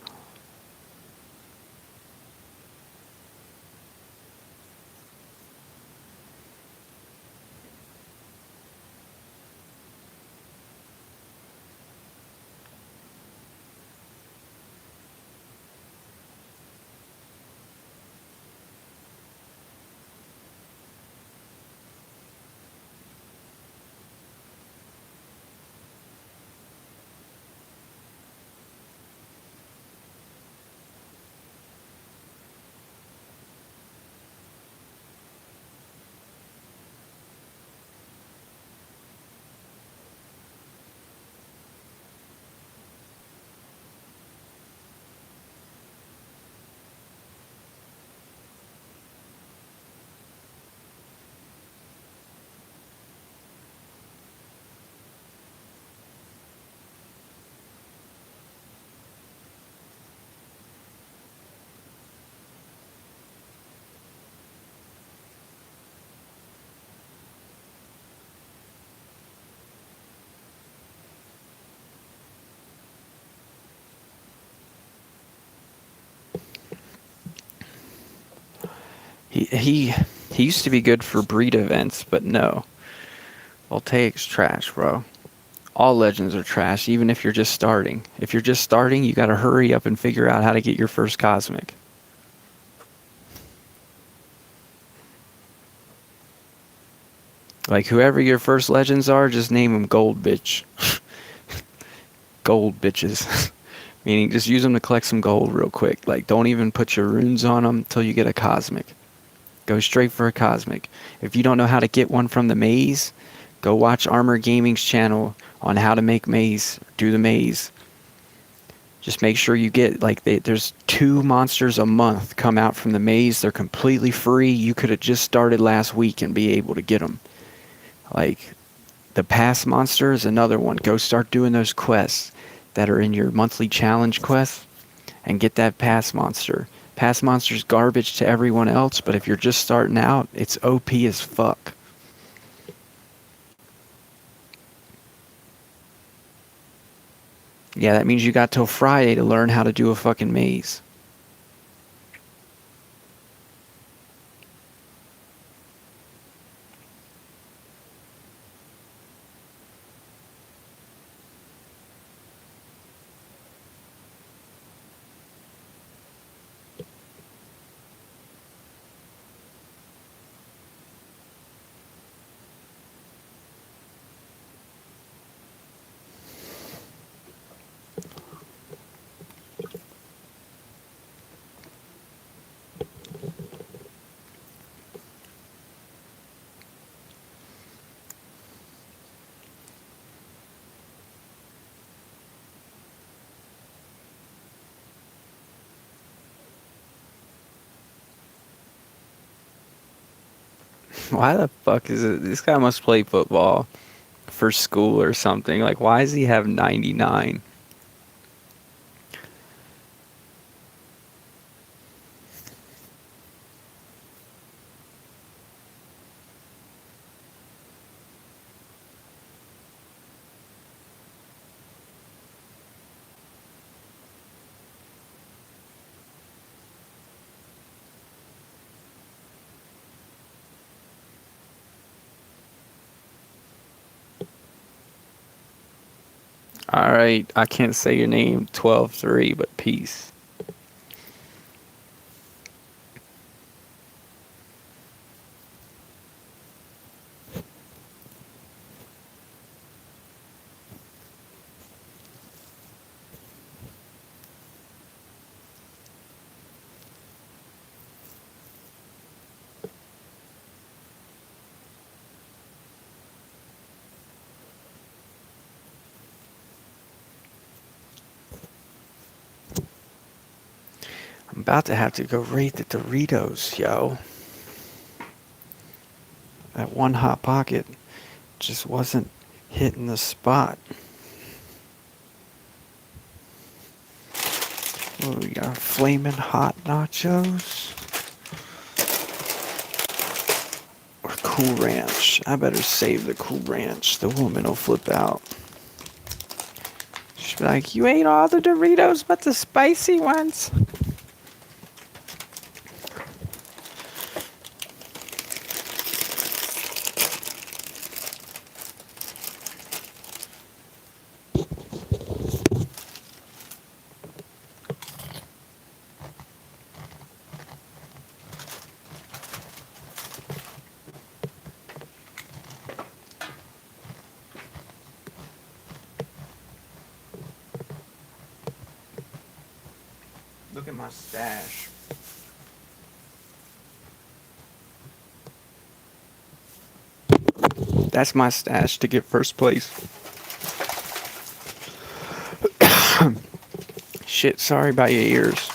He used to be good for breed events, but no. Voltaic's trash, bro. All legends are trash, even if you're just starting. If you're just starting, you gotta hurry up and figure out how to get your first cosmic. Like, whoever your first legends are, just name them gold bitch. Gold bitches. Meaning, just use them to collect some gold real quick. Like, don't even put your runes on them until you get a cosmic. Go straight for a cosmic. If you don't know how to get one from the maze, go watch Armor Gaming's channel on how to make maze, do the maze. Just make sure you get, like, there's 2 monsters a month come out from the maze. They're completely free. You could have just started last week and be able to get them. Like, the pass monster is another one. Go start doing those quests that are in your monthly challenge quest and get that pass monster. Pass monster's garbage to everyone else, but if you're just starting out, it's OP as fuck. Yeah, that means you got till Friday to learn how to do a fucking maze. Why the fuck is it? This guy must play football for school or something. Like, why does he have 99? Alright, I can't say your name 12-3, but peace. I'm about to have to go rate the Doritos, yo. That one Hot Pocket just wasn't hitting the spot. Oh, we got flaming hot nachos. Or Cool Ranch. I better save the Cool Ranch. The woman will flip out. She'll be like, you ate all the Doritos but the spicy ones. Look at my stash. That's my stash to get first place. Shit, sorry about your ears.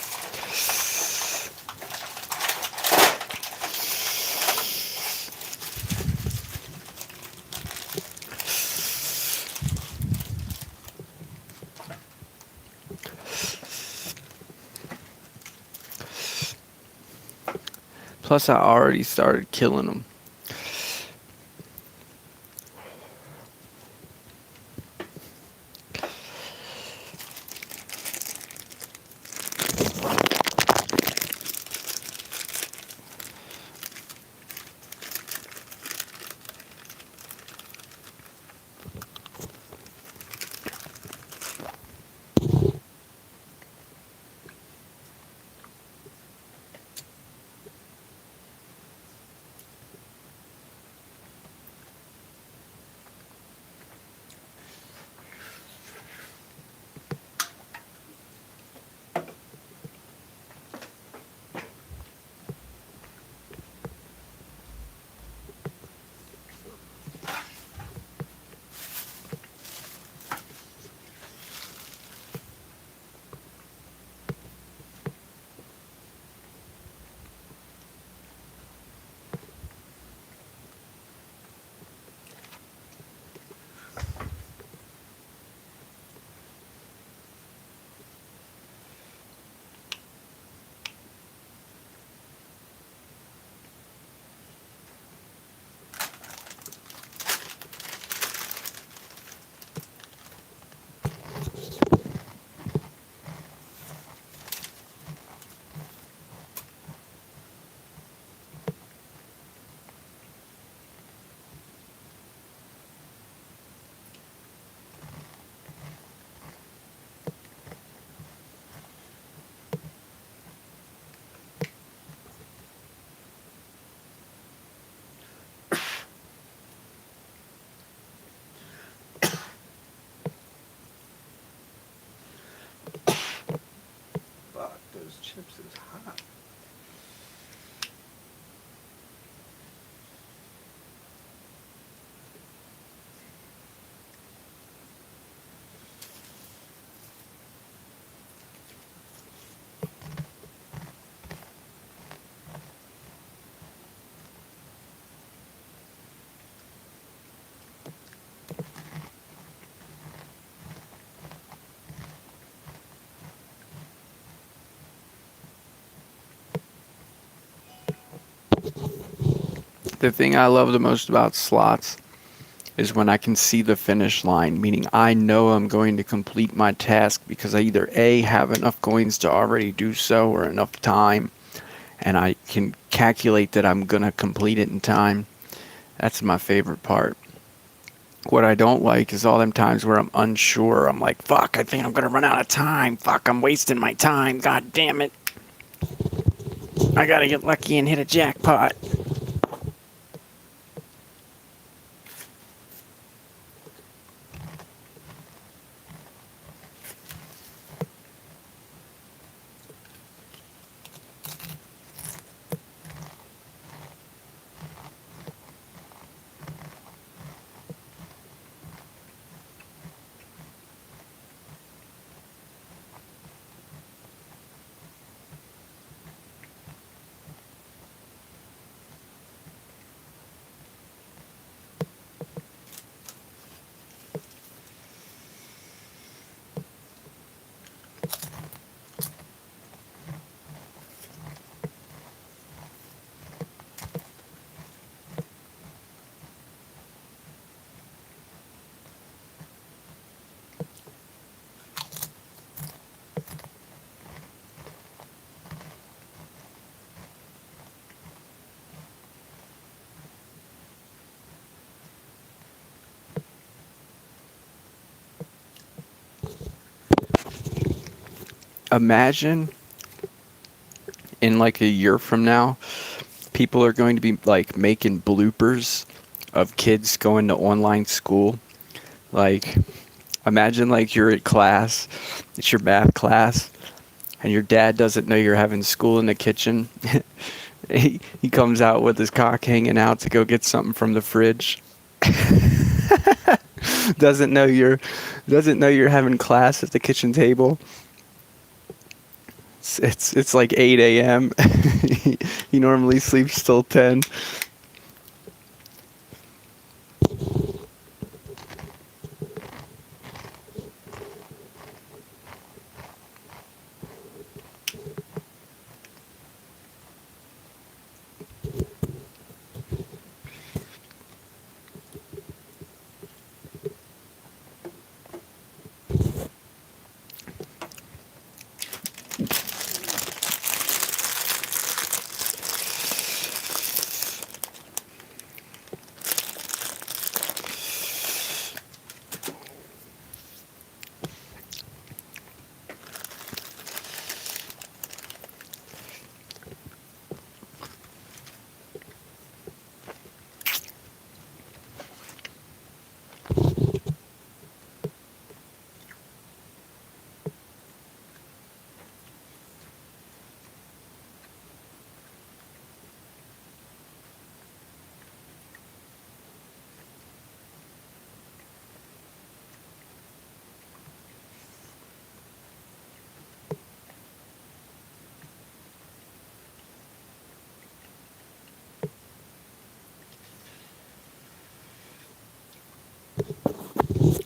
Plus, I already started killing them. The thing I love the most about slots is when I can see the finish line, meaning I know I'm going to complete my task because I either A, have enough coins to already do so or enough time, and I can calculate that I'm going to complete it in time. That's my favorite part. What I don't like is all them times where I'm unsure. I'm like, fuck, I think I'm going to run out of time. Fuck, I'm wasting my time. God damn it. I got to get lucky and hit a jackpot. Imagine in like a year from now, people are going to be like making bloopers of kids going to online school. Like, imagine like you're at class, it's your math class, and your dad doesn't know you're having school in the kitchen. He comes out with his cock hanging out to go get something from the fridge. doesn't know you're doesn't know you're having class at the kitchen table. It's like 8 a.m. He normally sleeps till 10.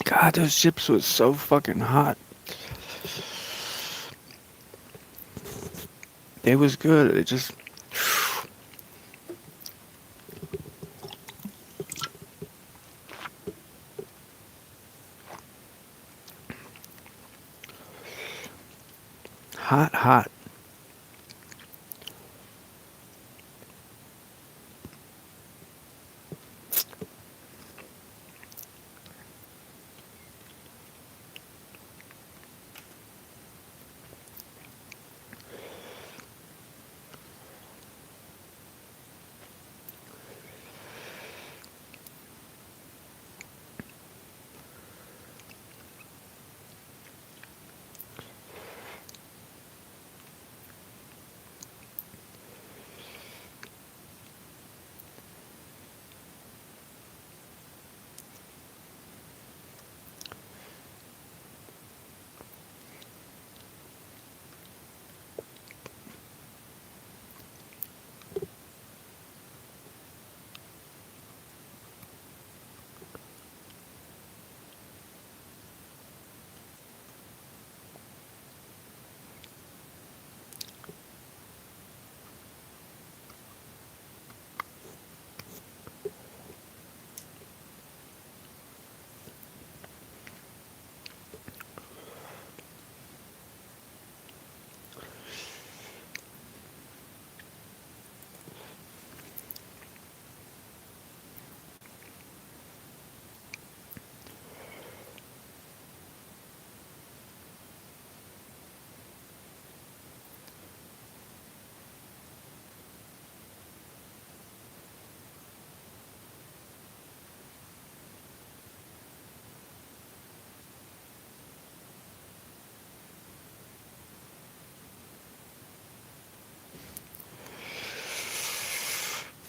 God, those chips was so fucking hot. It was good. It just hot, hot.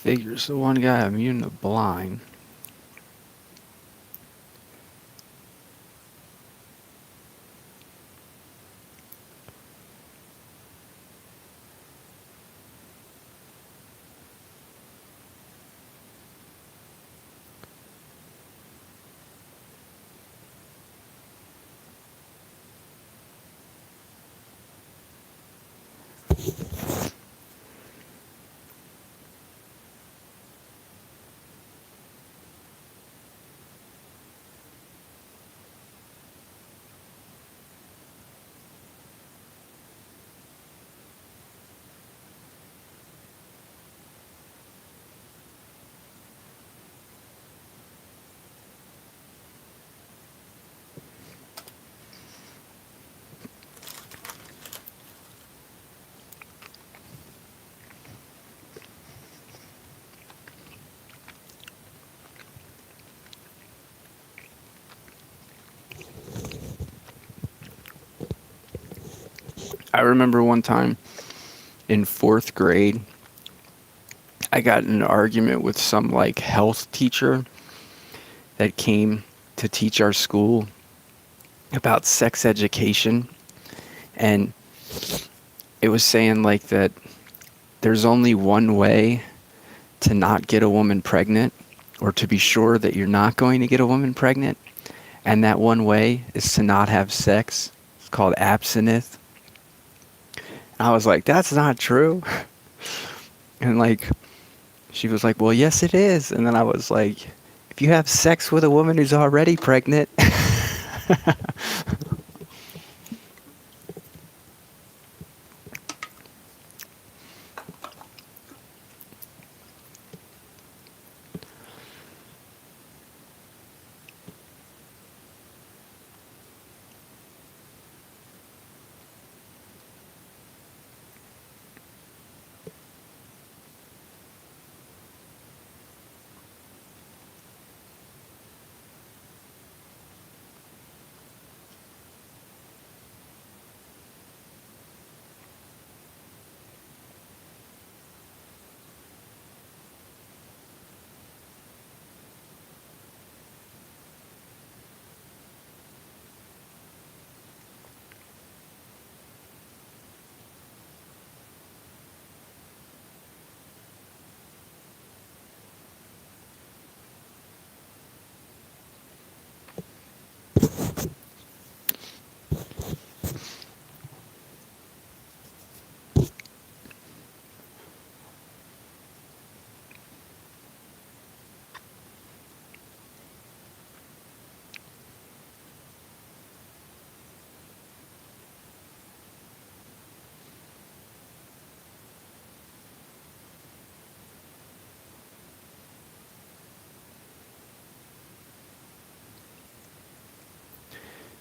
Figures. The one guy immune to blind. I remember one time in 4th grade, I got in an argument with some like health teacher that came to teach our school about sex education. And it was saying like that there's only one way to not get a woman pregnant, or to be sure that you're not going to get a woman pregnant. And that one way is to not have sex. It's called abstinence. I was like, that's not true. And like, she was like, well, yes, it is. And then I was like, if you have sex with a woman who's already pregnant.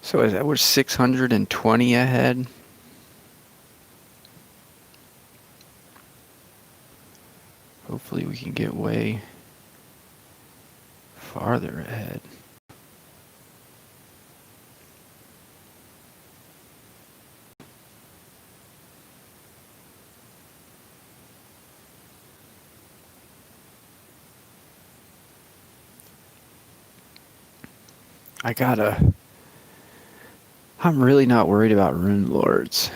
So is that we're 620 ahead? Hopefully we can get way farther ahead. I'm really not worried about Rune Lords.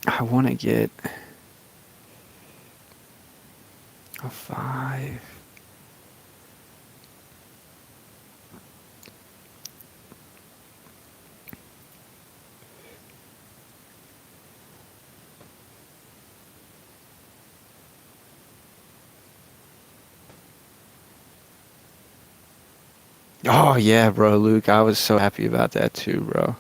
I want to get a 5. Oh yeah, bro, Luke, I was so happy about that too, bro.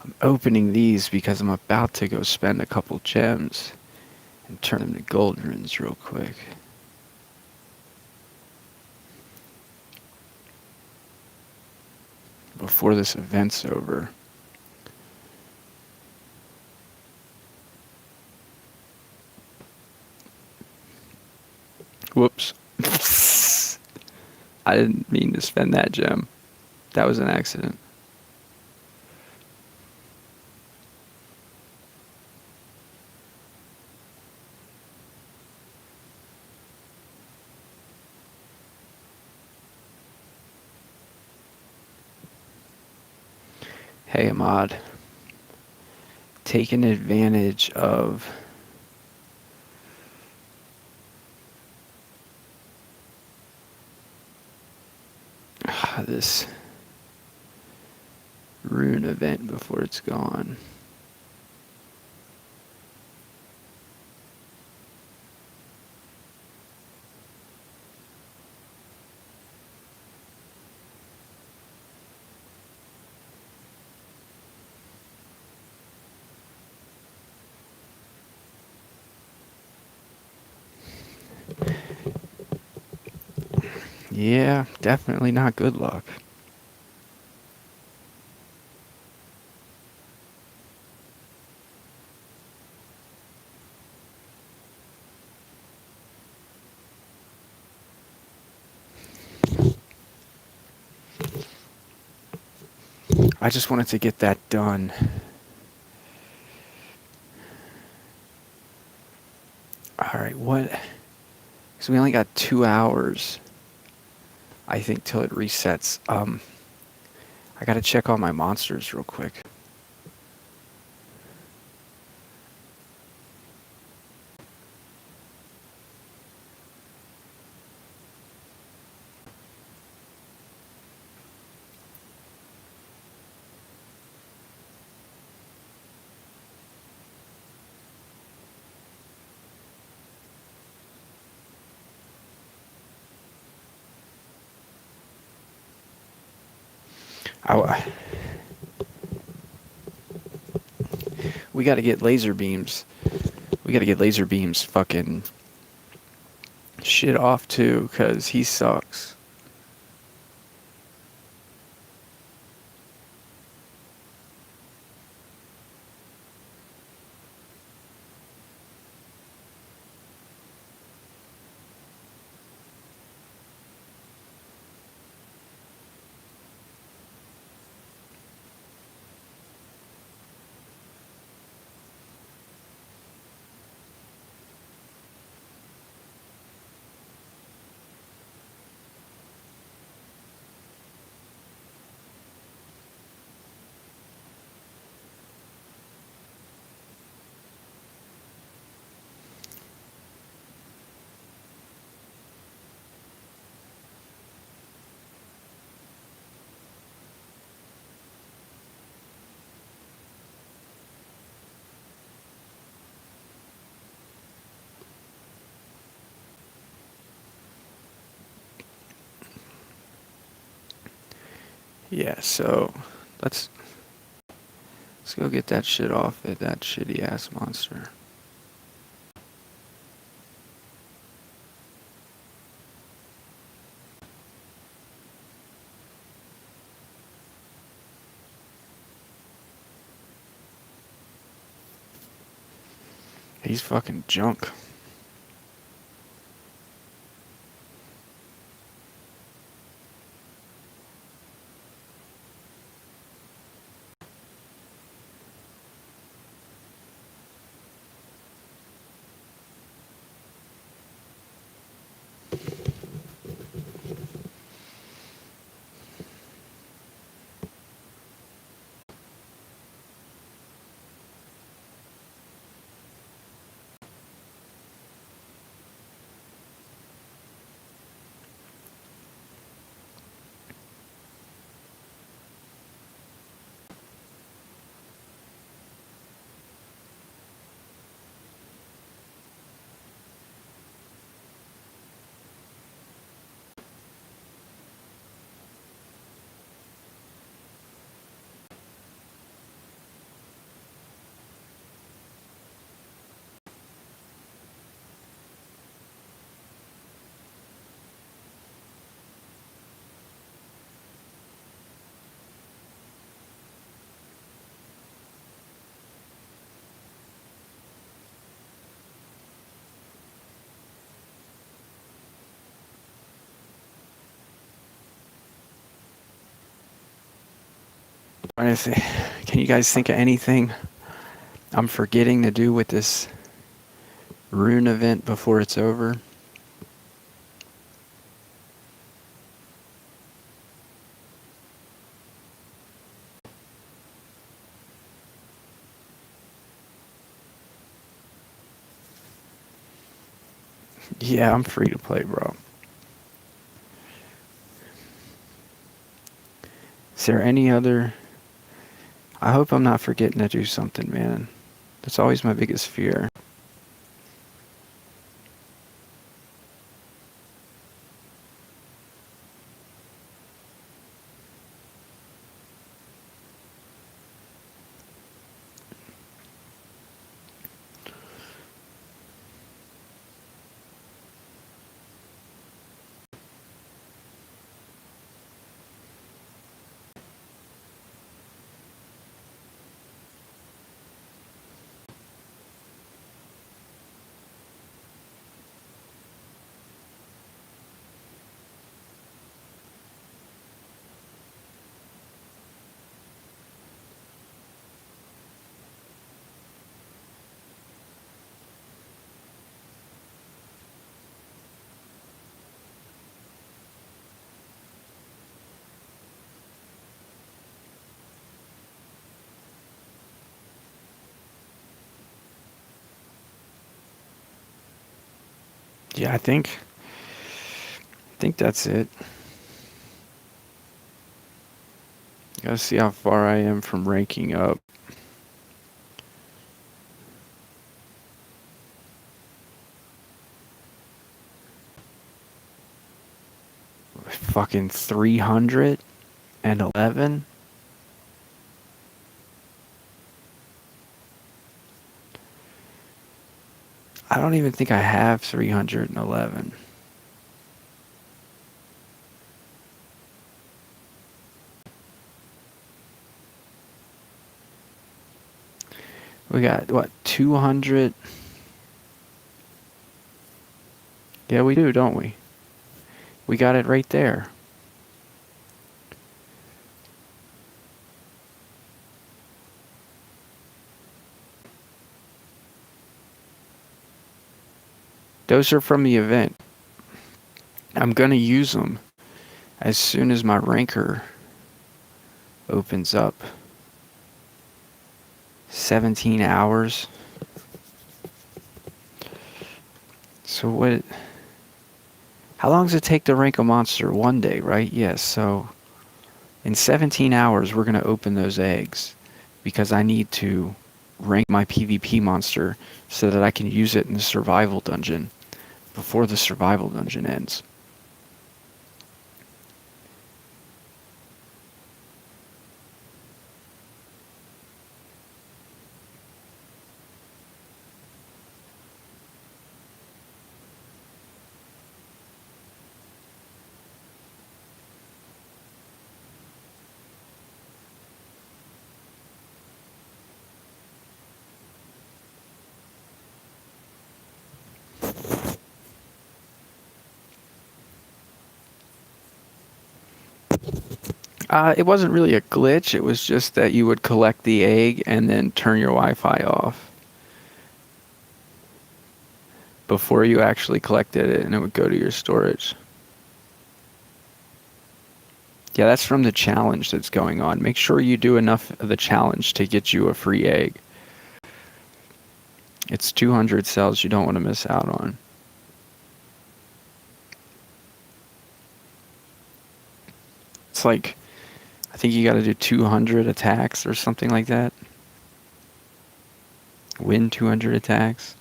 I'm opening these because I'm about to go spend a couple gems and turn them to gold runes real quick. Before this event's over. I didn't mean to spend that gem. That was an accident. Hey, Ahmad. Taking advantage of this rune event before it's gone. Yeah, definitely not good luck. I just wanted to get that done. Alright, what? Because we only got 2 hours, I think, till it resets. I gotta check all my monsters real quick. I, we gotta get laser beams. We gotta get laser beams fucking shit off too, because he sucks. Yeah, so let's let's go get that shit off at that shitty ass monster. He's fucking junk. I say, can you guys think of anything I'm forgetting to do with this rune event before it's over? Yeah, I'm free to play, bro. Is there any other... I hope I'm not forgetting to do something, man. That's always my biggest fear. Yeah, I think that's it. Gotta see how far I am from ranking up. Fucking 311? I don't even think I have 311. We got, what, 200? Yeah, we do, don't we? We got it right there. Those are from the event. I'm gonna use them as soon as my ranker opens up. 17 hours. So what... How long does it take to rank a monster? 1 day, right? Yes, so in 17 hours we're gonna open those eggs because I need to rank my PvP monster so that I can use it in the survival dungeon before the survival dungeon ends. It wasn't really a glitch, it was just that you would collect the egg and then turn your Wi-Fi off before you actually collected it, and it would go to your storage. Yeah, that's from the challenge that's going on. Make sure you do enough of the challenge to get you a free egg. It's 200 cells you don't want to miss out on. It's like, I think you got to do 200 attacks or something like that. Win 200 attacks.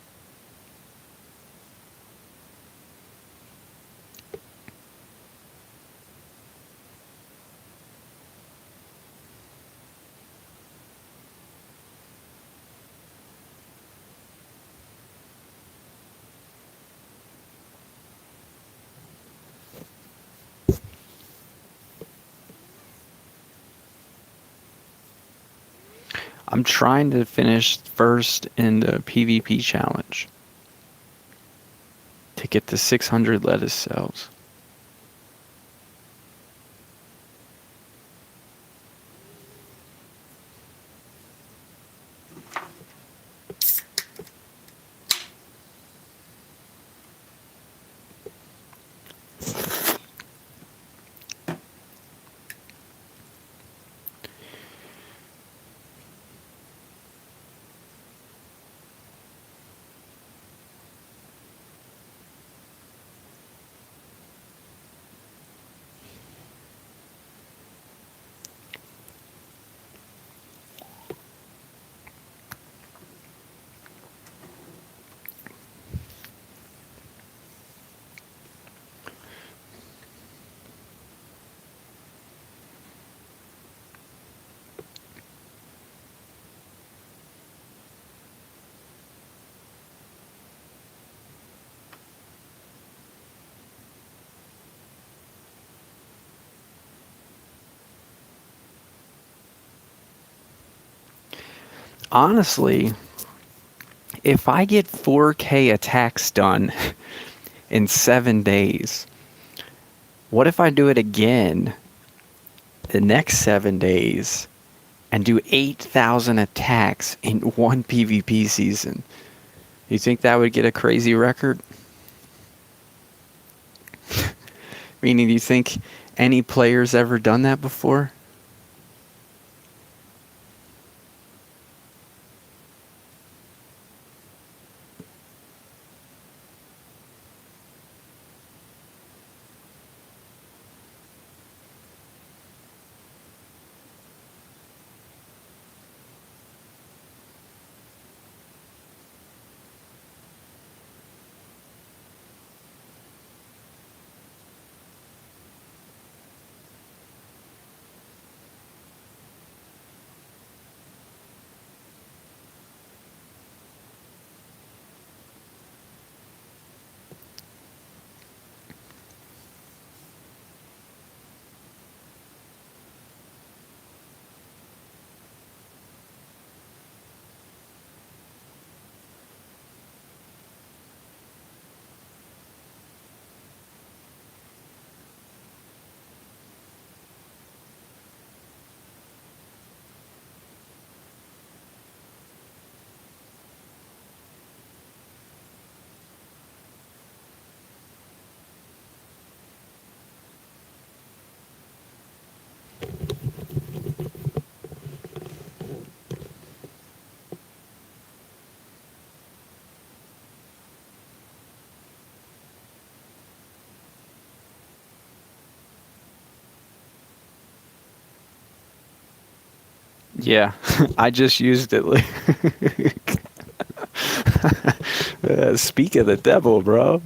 I'm trying to finish first in the PvP challenge to get the 600 lettuce cells. honestly, if I get 4K attacks done in 7 days, what if I do it again the next 7 days and do 8,000 attacks in one PvP season? You think that would get a crazy record? Meaning, do you think any player's ever done that before? Yeah, I just used it. Speak of the devil, bro.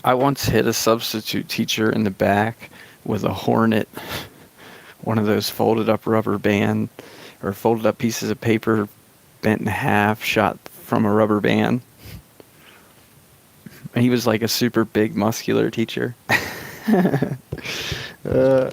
I once hit a substitute teacher in the back with a Hornet, one of those folded up rubber band or folded up pieces of paper bent in half, shot from a rubber band. And he was like a super big, muscular teacher. uh,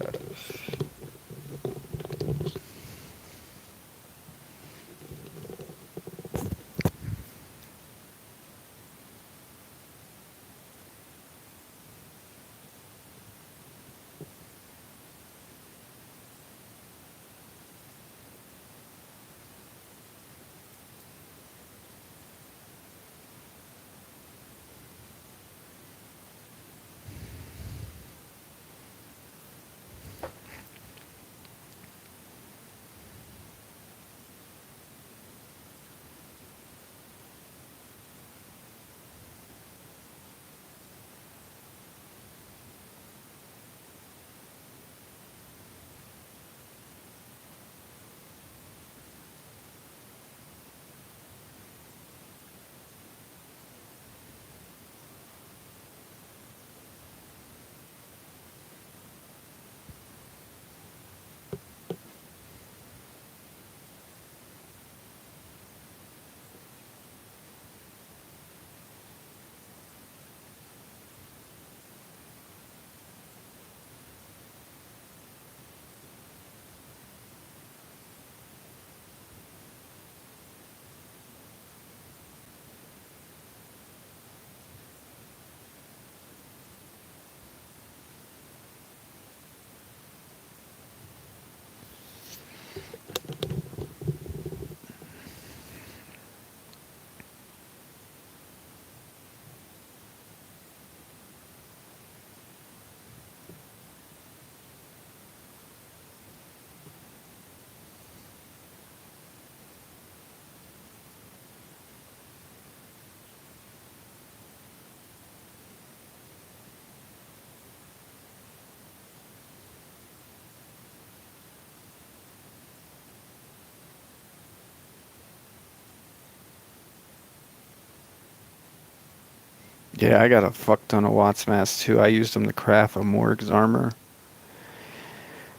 yeah, I got a fuck ton of Watts masks too. I used them to craft a Morg's armor.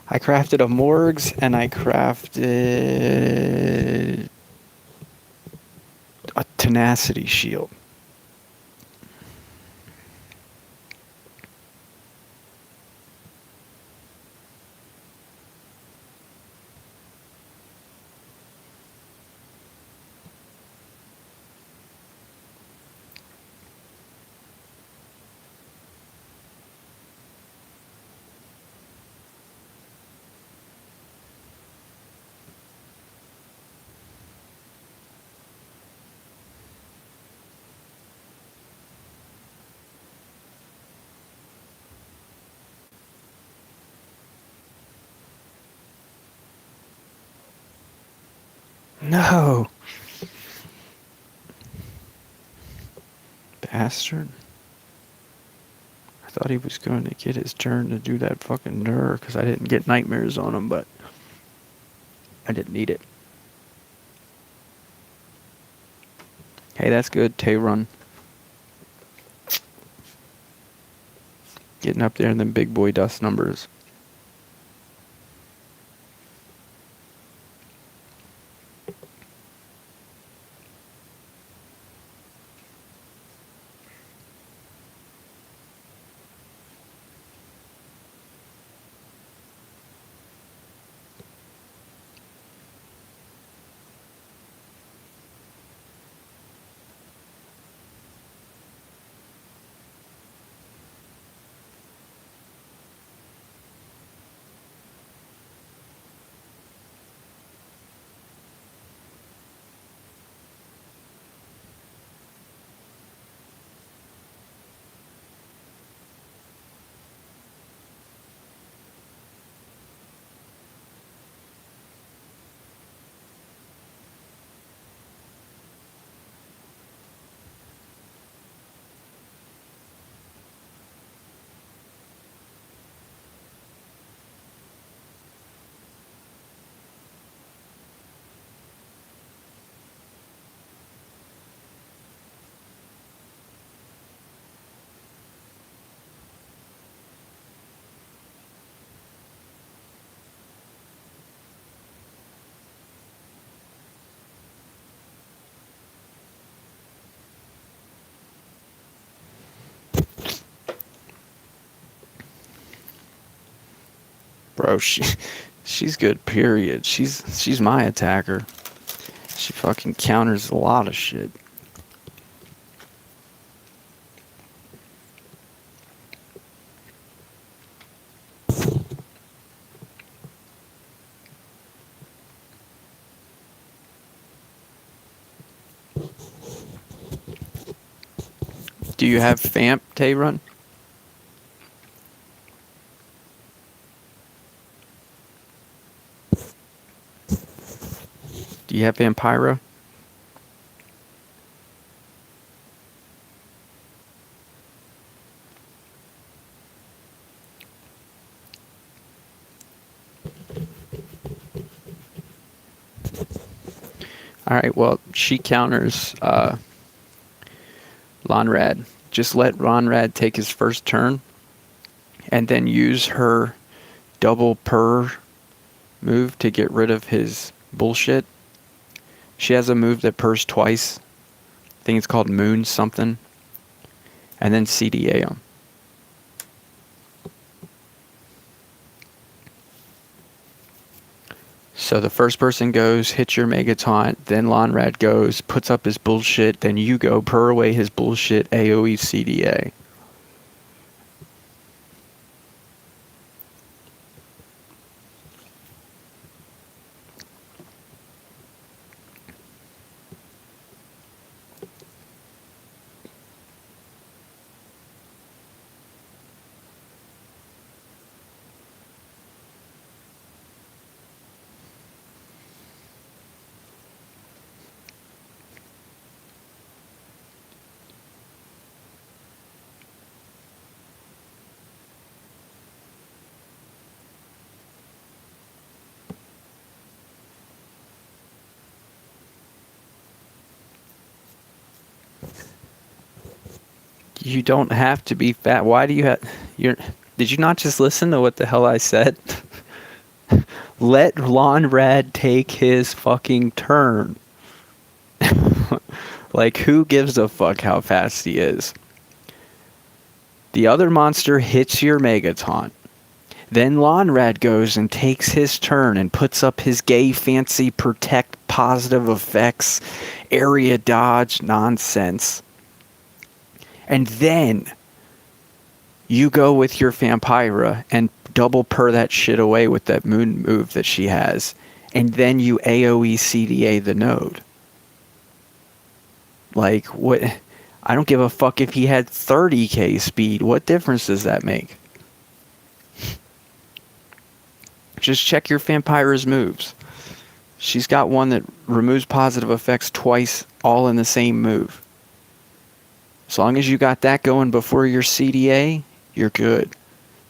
I crafted a Morg's and I crafted a tenacity shield. No! Bastard. I thought he was going to get his turn to do that fucking Nur because I didn't get nightmares on him, but I didn't need it. Hey, that's good. Tay run. Getting up there in them big boy dust numbers. Bro, she's good, period. She's my attacker. She fucking counters a lot of shit. Do you have Famp, Tay-Run? Do you have Vampira? Alright, well, she counters Lonrad. Just let Lonrad take his first turn, and then use her double purr move to get rid of his bullshit. She has a move that purrs twice. I think it's called Moon something. And then CDA him. So the first person goes, hits your Mega Taunt, then Lonrad goes, puts up his bullshit, then you go, purr away his bullshit, AoE CDA. You don't have to be fat. Why do you have... Did you not just listen to what the hell I said? Let Lonrad take his fucking turn. Like, who gives a fuck how fast he is? The other monster hits your Mega Taunt. Then Lonrad goes and takes his turn and puts up his gay fancy protect positive effects area dodge nonsense. And then you go with your Vampira and double purr that shit away with that moon move that she has. And then you AoE CDA the node. Like, what? I don't give a fuck if he had 30k speed. What difference does that make? Just check your Vampira's moves. She's got one that removes positive effects twice, all in the same move. As long as you got that going before your CDA, you're good.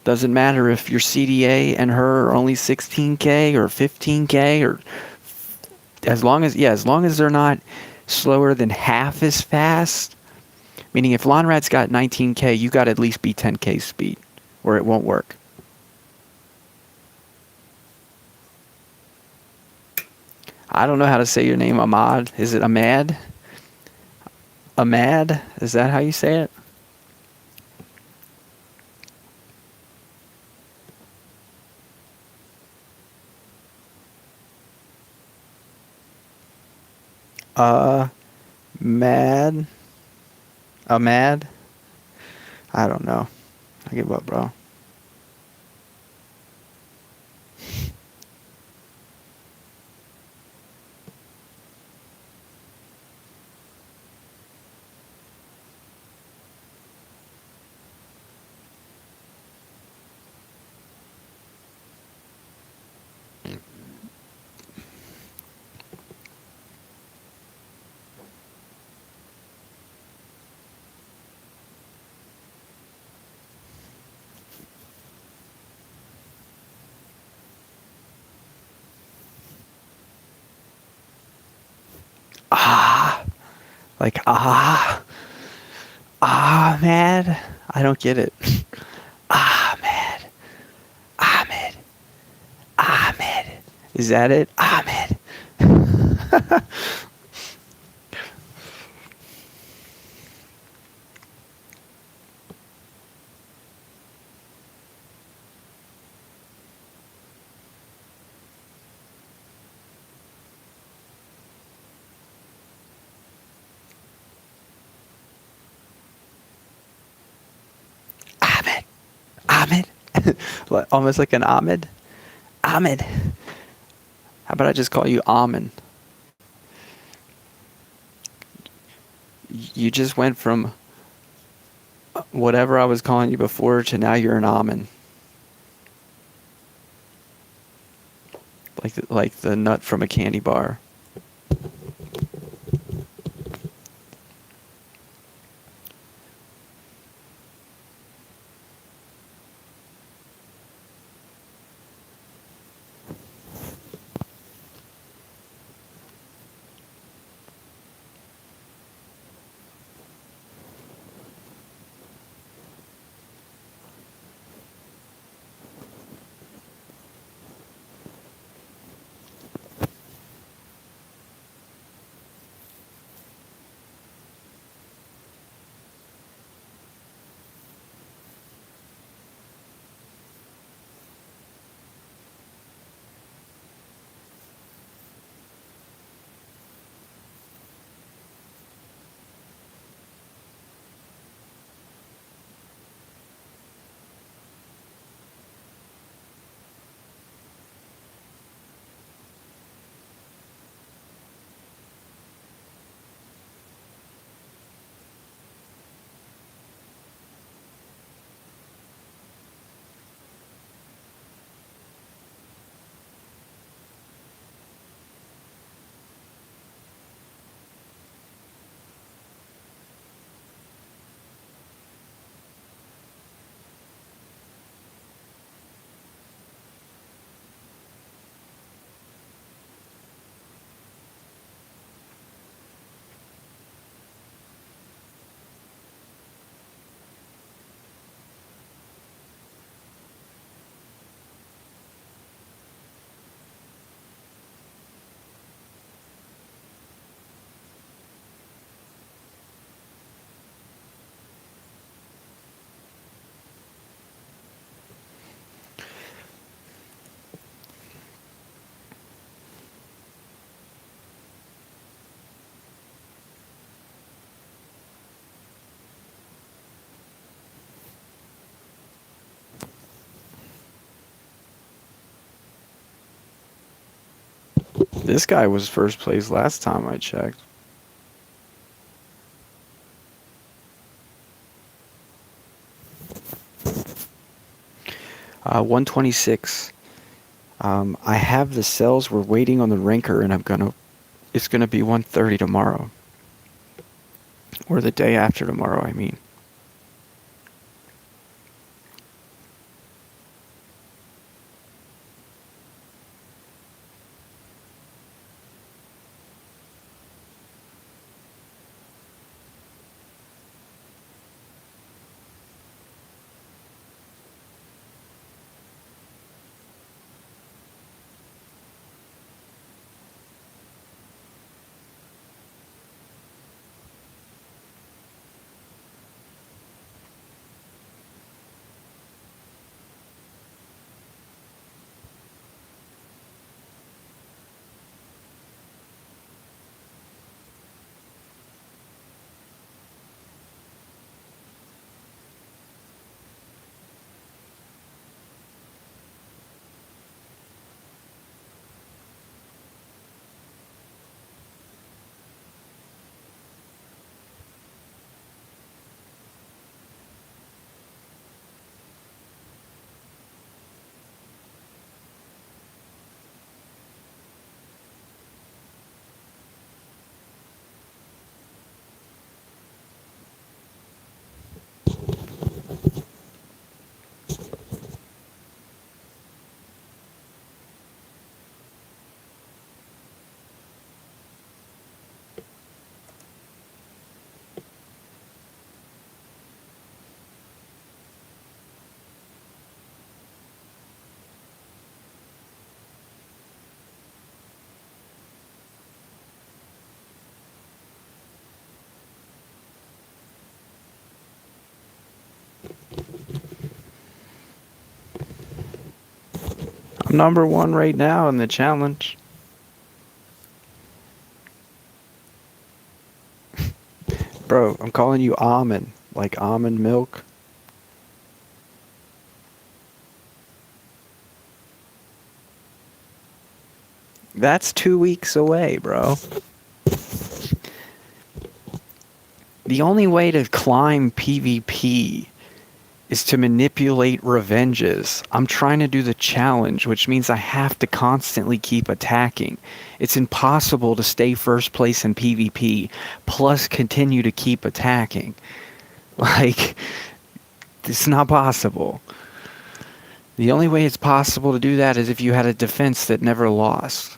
Doesn't matter if your CDA and her are only 16k or 15k, or as long as they're not slower than half as fast. Meaning if Lonrad's got 19k, you got to at least be 10k speed, or it won't work. I don't know how to say your name, Ahmad. Is it Ahmad? Ahmad? Is that how you say it? Mad? Ahmad? I don't know. I give up, bro. Ahmad. I don't get it. Ahmed. Is that it? Ahmed. Ahmed. Almost like an Ahmed. Ahmed. How about I just call you Amen? You just went from whatever I was calling you before to now you're an Amen. Like the nut from a candy bar. This guy was first place last time I checked. 126. I have the cells. We're waiting on the ranker, and it's gonna be 1:30 tomorrow, or the day after tomorrow. I mean. I'm number one right now in the challenge. Bro, I'm calling you almond, like almond milk. That's 2 weeks away, bro. The only way to climb PvP is to manipulate revenges. I'm trying to do the challenge, which means I have to constantly keep attacking. It's impossible to stay first place in PvP, plus continue to keep attacking. Like, it's not possible. The only way it's possible to do that is if you had a defense that never lost.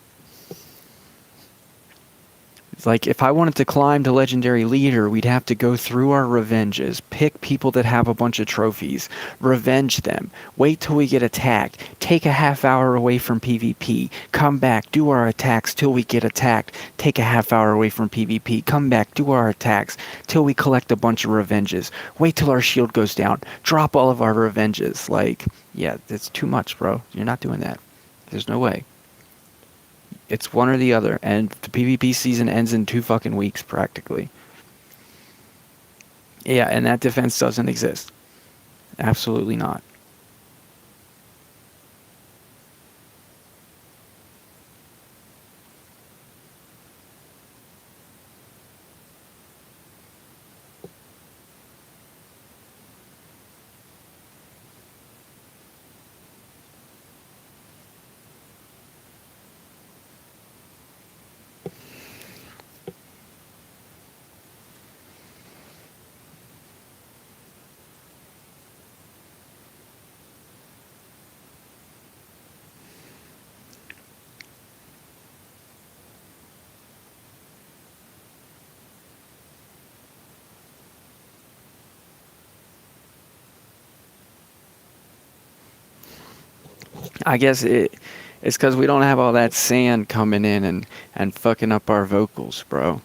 Like, if I wanted to climb to Legendary Leader, we'd have to go through our revenges, pick people that have a bunch of trophies, revenge them, wait till we get attacked, take a half hour away from PvP, come back, do our attacks till we get attacked, take a half hour away from PvP, come back, do our attacks till we collect a bunch of revenges, wait till our shield goes down, drop all of our revenges. Like, yeah, it's too much, bro. You're not doing that. There's no way. It's one or the other, and the PvP season ends in 2 fucking weeks, practically. Yeah, and that defense doesn't exist. Absolutely not. I guess it's because we don't have all that sand coming in and fucking up our vocals, bro.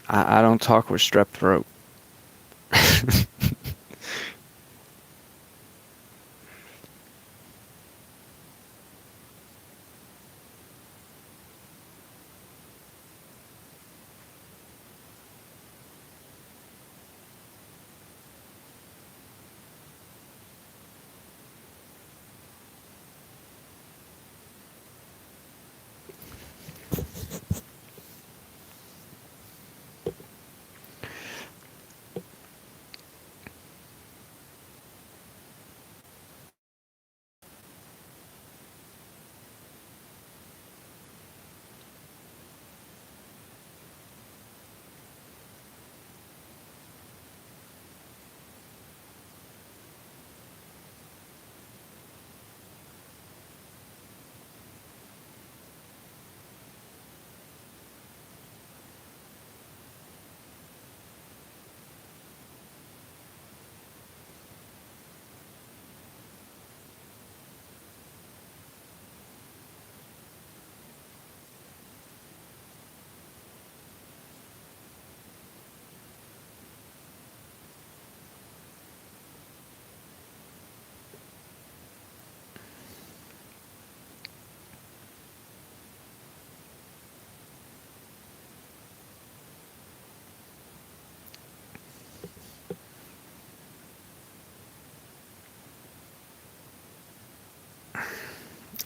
I don't talk with strep throat.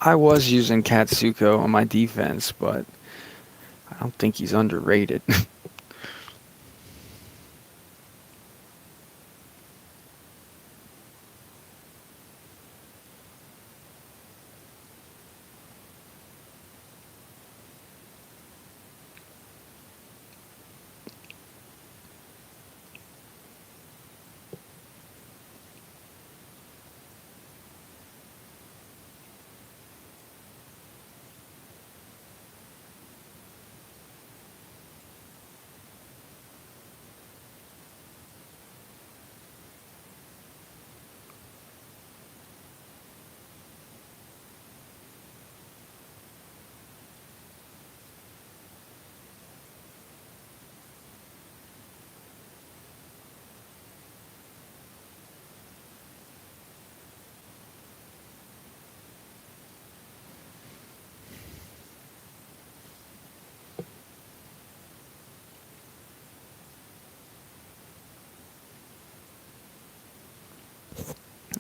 I was using Katsuko on my defense, but I don't think he's underrated.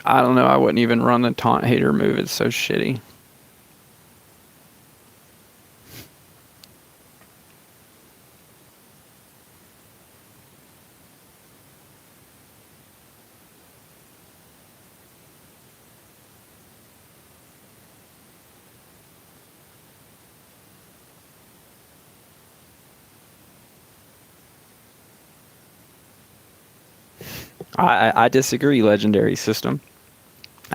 I don't know. I wouldn't even run the taunt hater move. It's so shitty. I disagree, legendary system.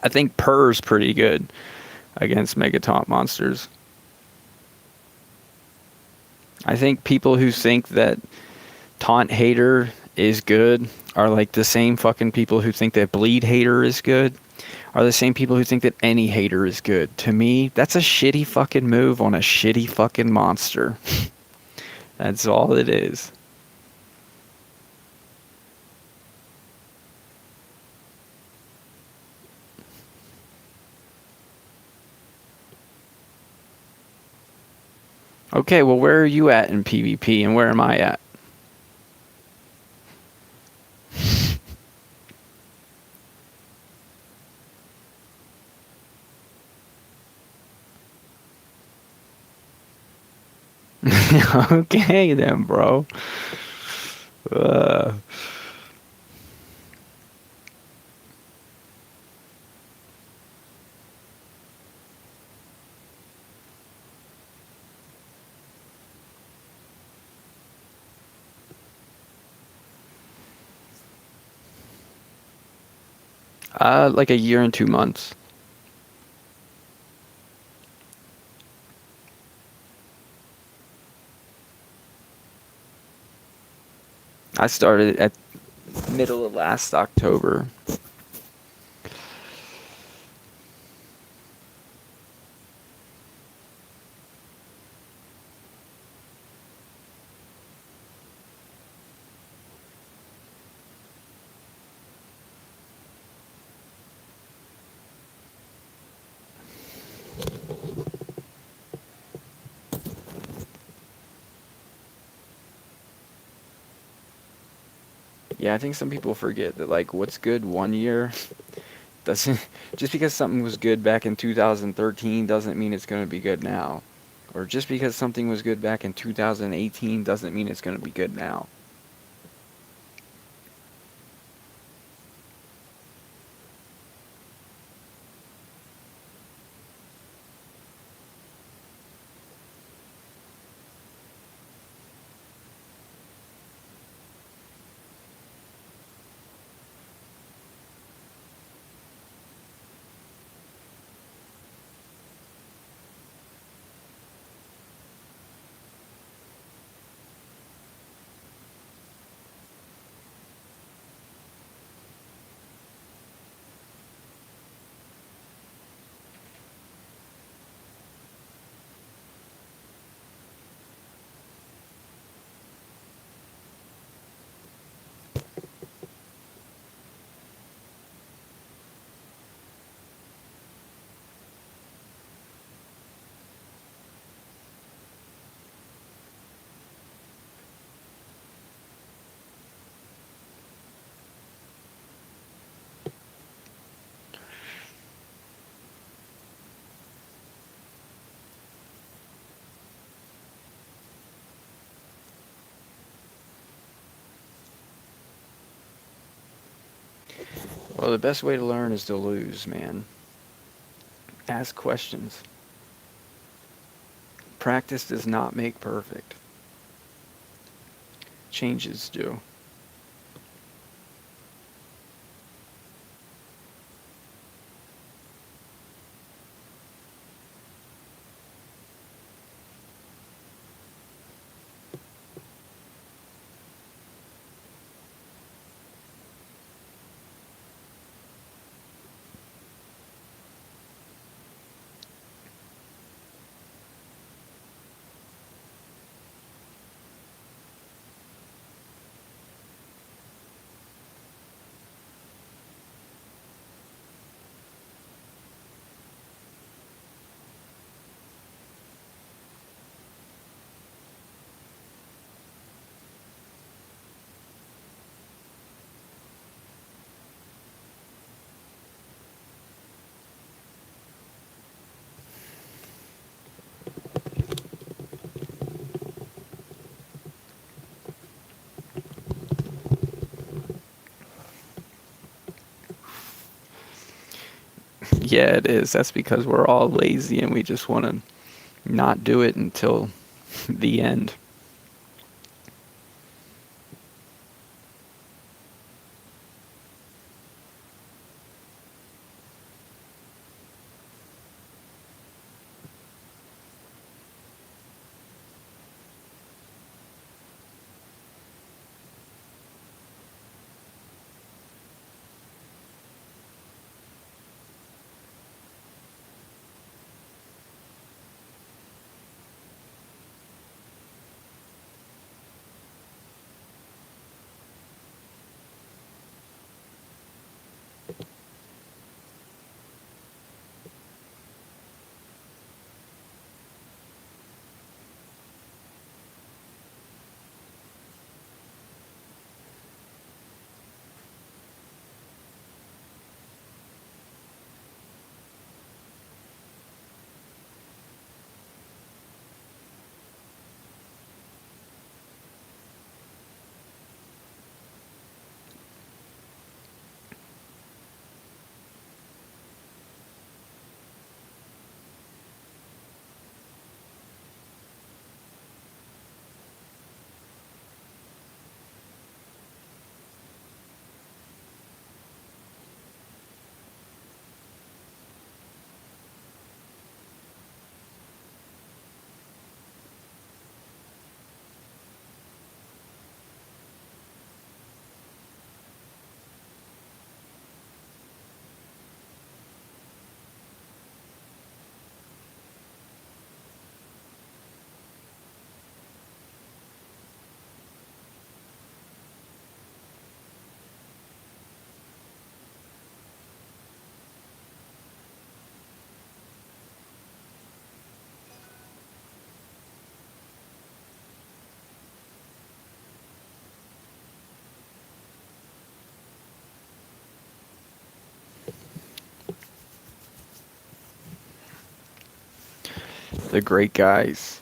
I think Purr's pretty good against Megataunt monsters. I think people who think that Taunt Hater is good are like the same fucking people who think that Bleed Hater is good, are the same people who think that any hater is good. To me, that's a shitty fucking move on a shitty fucking monster. That's all it is. Okay, well, where are you at in PvP and where am I at? Okay, then, bro. Uh, like a year and 2 months. I started at middle of last October. Yeah, I think some people forget that like what's good one year doesn't just because something was good back in 2013 doesn't mean it's going to be good now. Or just because something was good back in 2018 doesn't mean it's going to be good now. Well, the best way to learn is to lose, man. Ask questions. Practice does not make perfect. Changes do. Yeah, it is. That's because we're all lazy and we just want to not do it until the end. The great guys.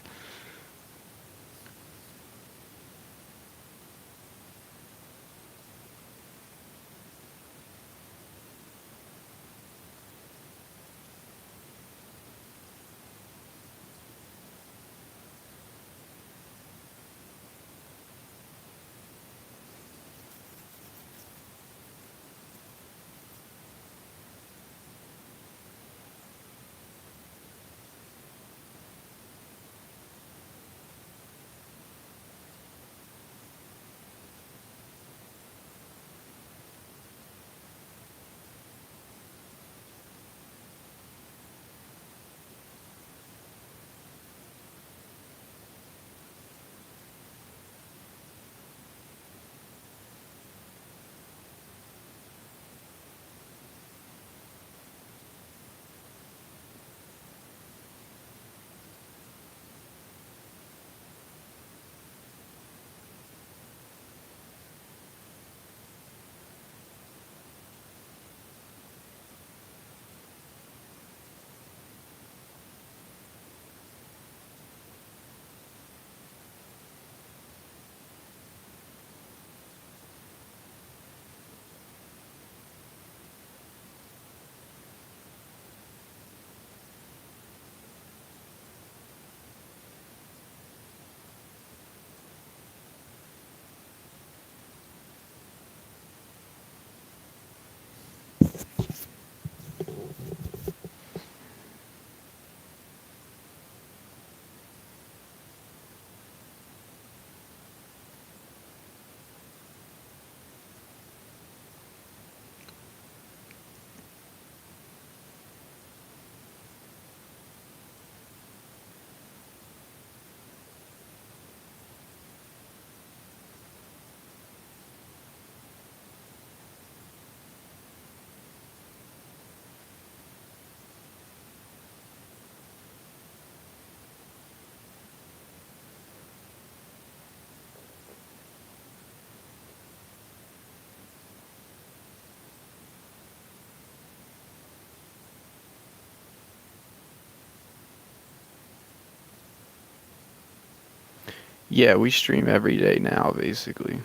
Yeah, we stream every day now, basically.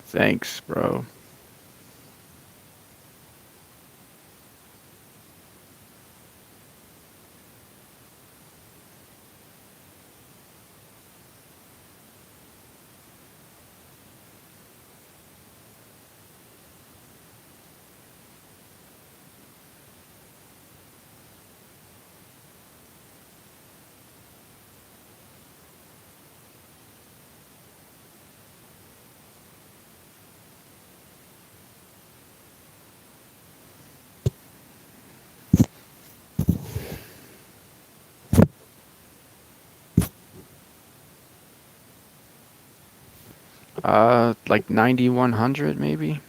Thanks, bro. Like 9100 maybe?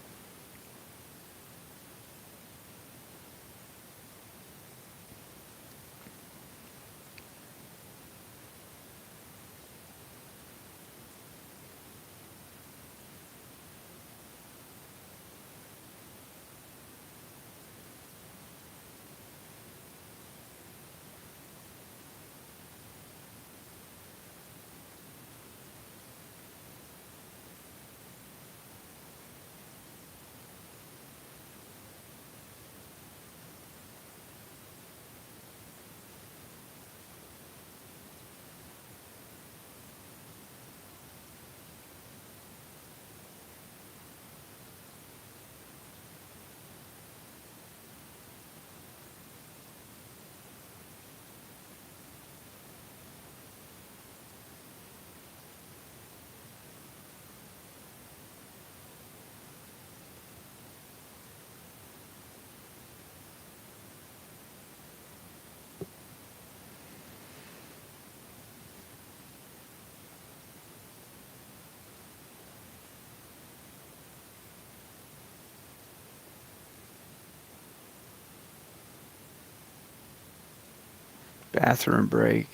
bathroom break.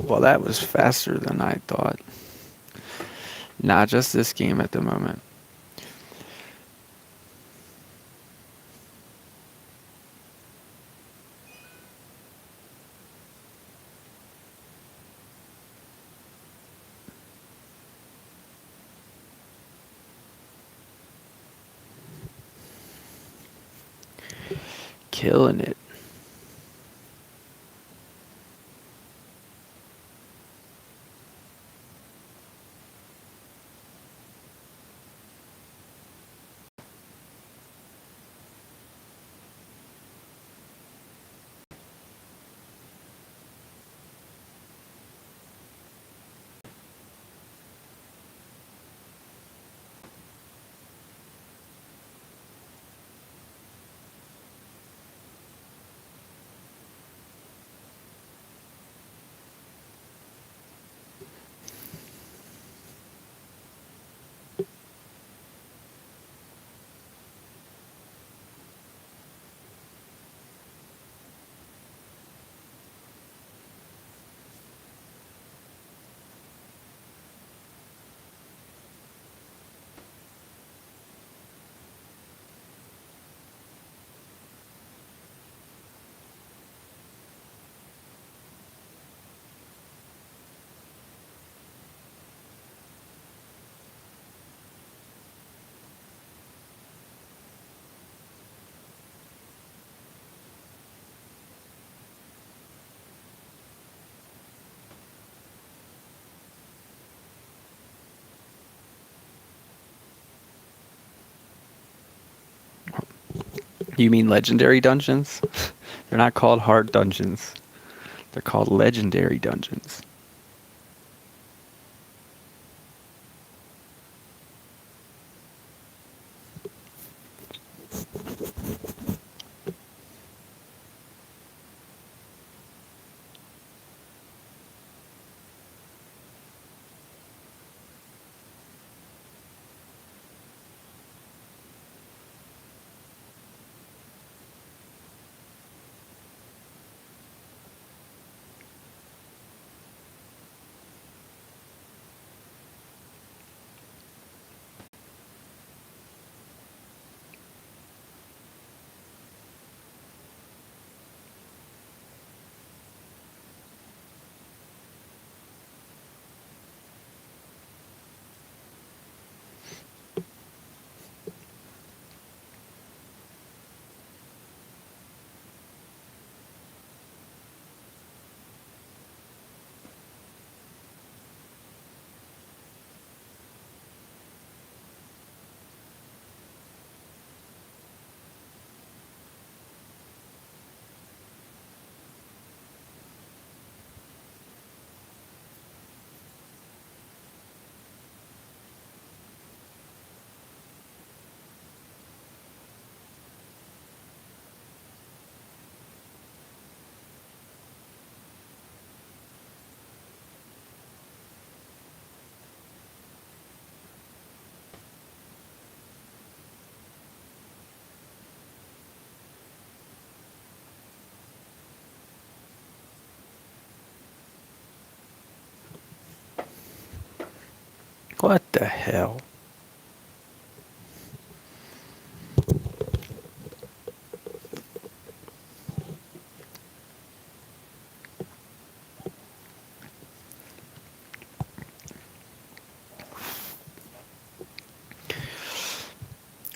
Well, that was faster than I thought. Not just this game at the moment. Killing it. You mean legendary dungeons? They're not called hard dungeons. They're called legendary dungeons. What the hell?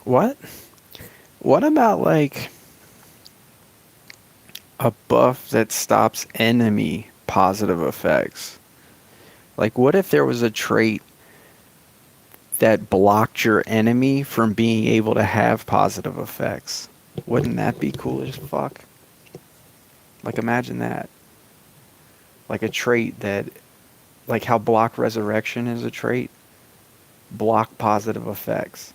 What? What about like a buff that stops enemy positive effects? Like, what if there was a trait that blocked your enemy from being able to have positive effects? Wouldn't that be cool as fuck? Like, imagine that. Like a trait that, like how block resurrection is a trait, block positive effects.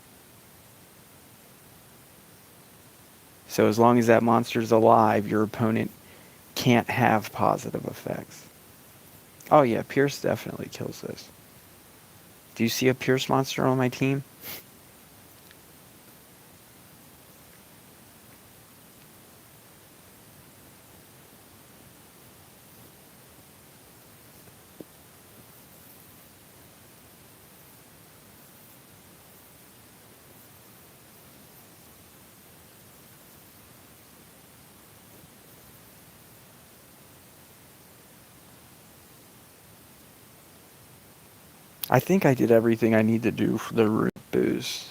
So as long as that monster's alive, your opponent can't have positive effects. Oh yeah, Pierce definitely kills this. Do you see a Pierce monster on my team? I think I did everything I need to do for the root boost.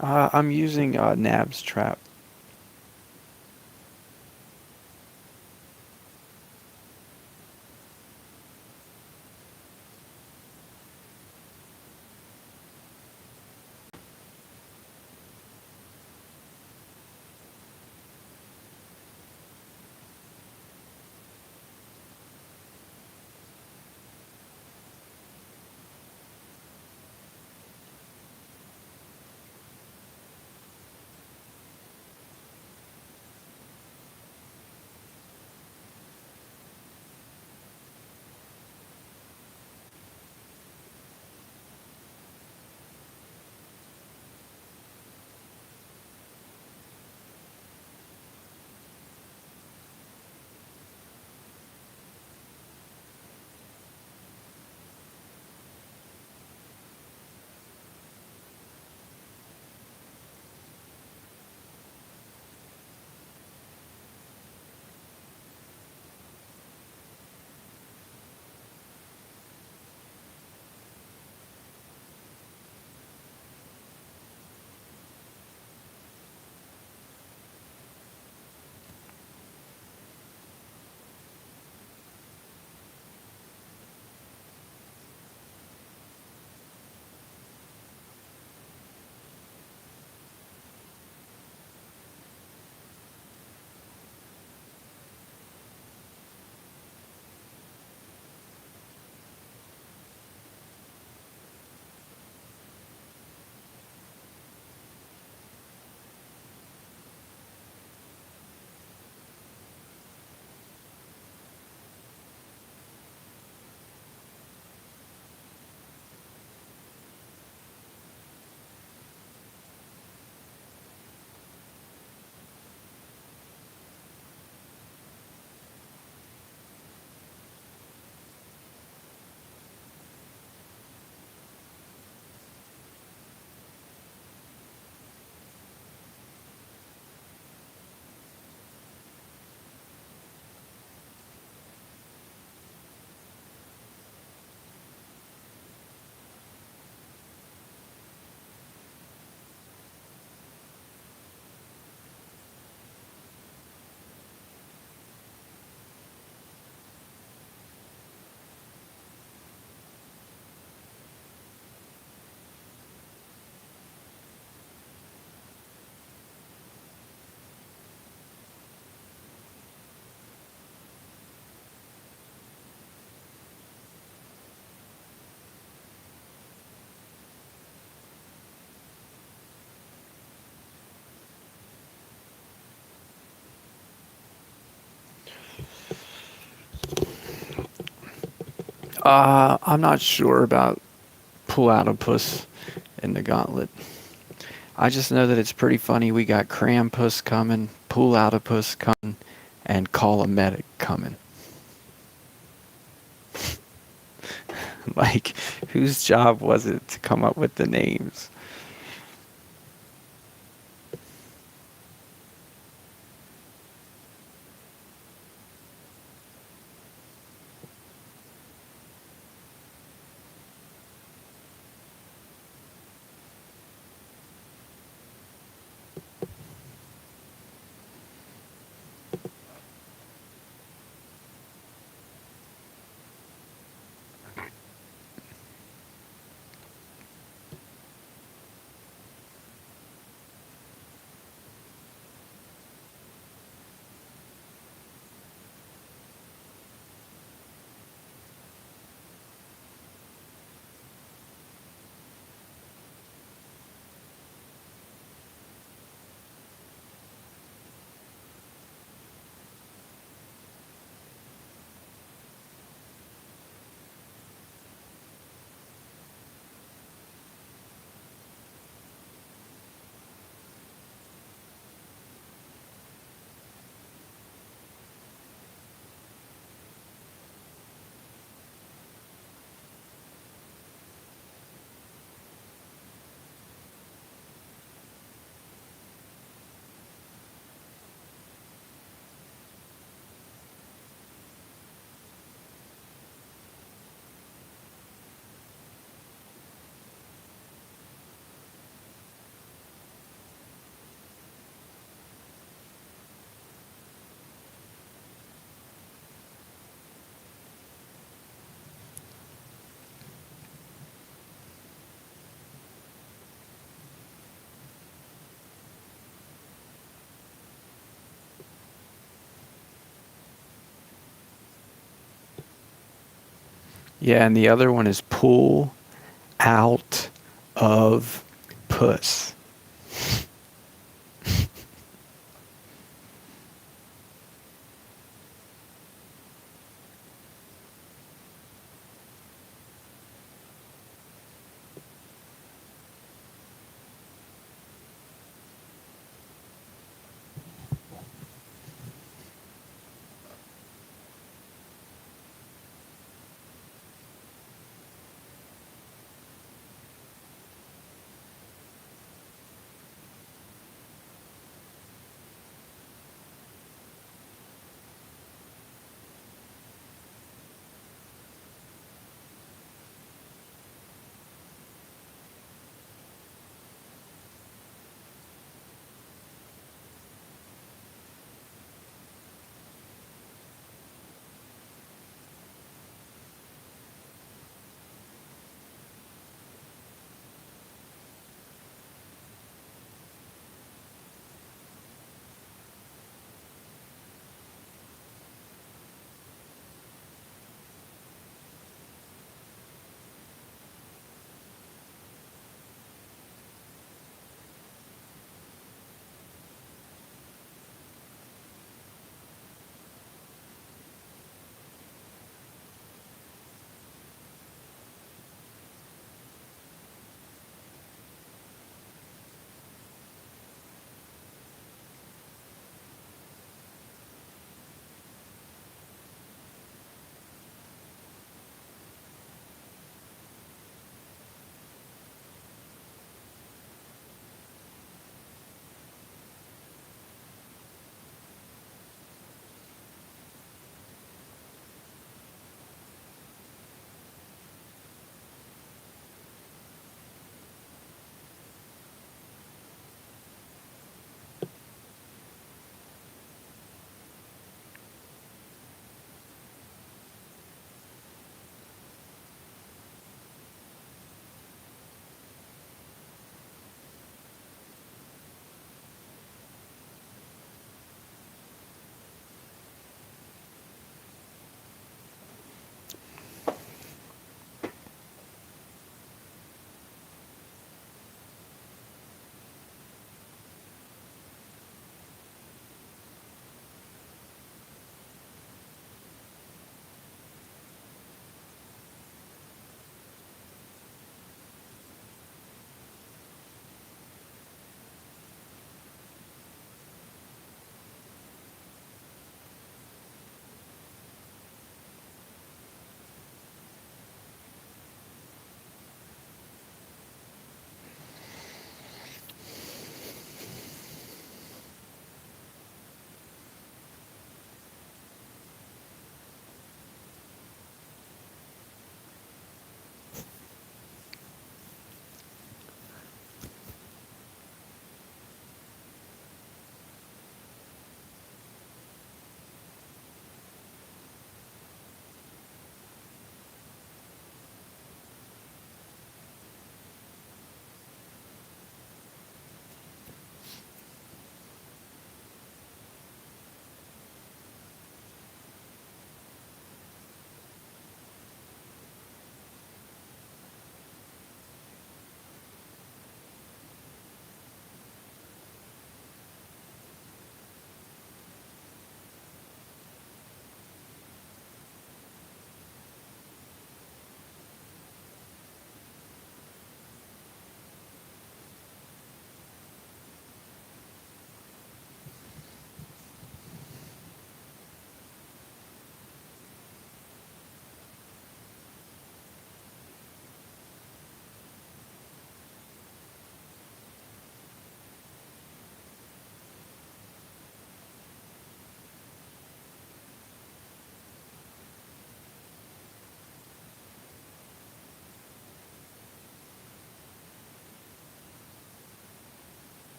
I'm using Nab's trap. I'm not sure about pull out a puss in the gauntlet. I just know that it's pretty funny. We got Krampus coming, pull out a puss coming, and call a medic coming. Like, whose job was it to come up with the names? Yeah, and the other one is pull out of puss.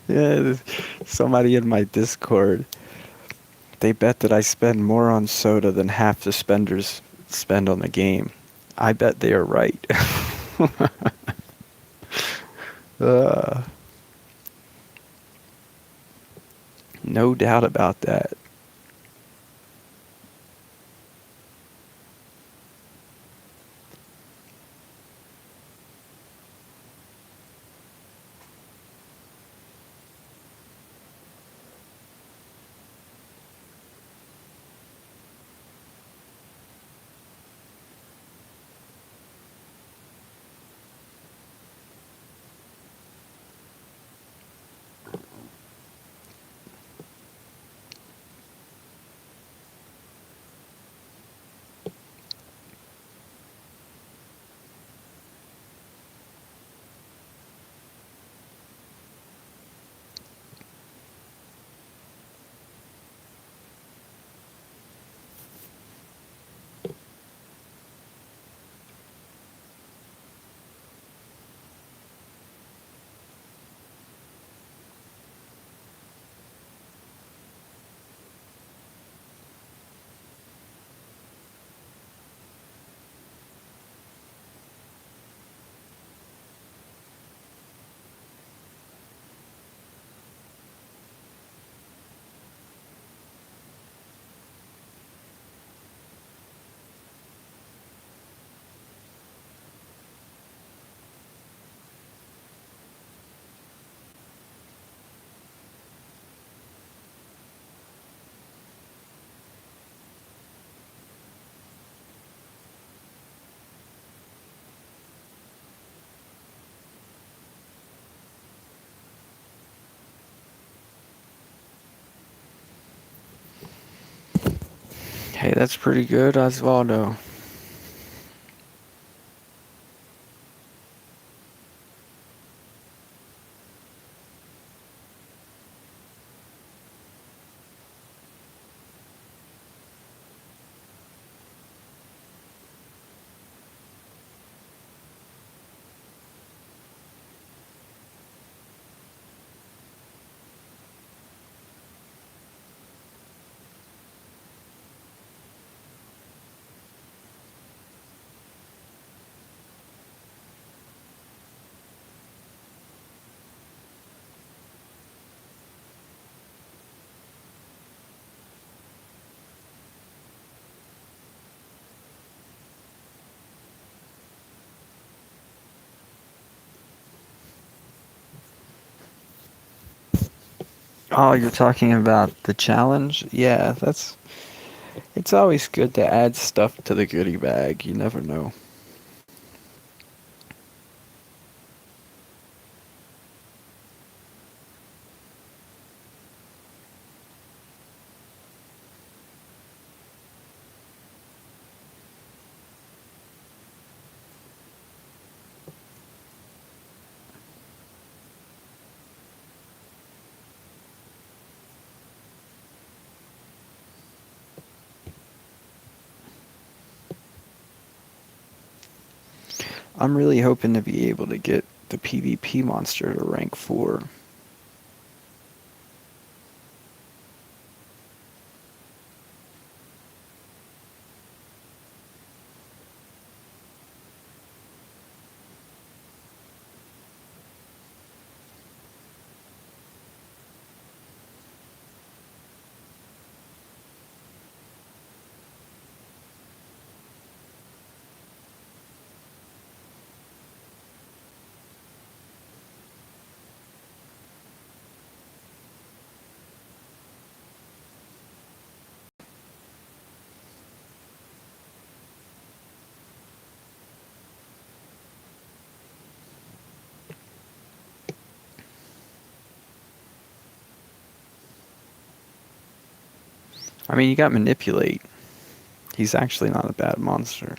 Yeah, somebody in my Discord, they bet that I spend more on soda than half the spenders spend on the game. I bet they are right. uh, no doubt about that. Hey, that's pretty good, Osvaldo. Oh, you're talking about the challenge? Yeah, that's. It's always good to add stuff to the goodie bag. You never know. I'm really hoping to be able to get the PvP monster to rank 4. I mean, you got Manipulate. He's actually not a bad monster.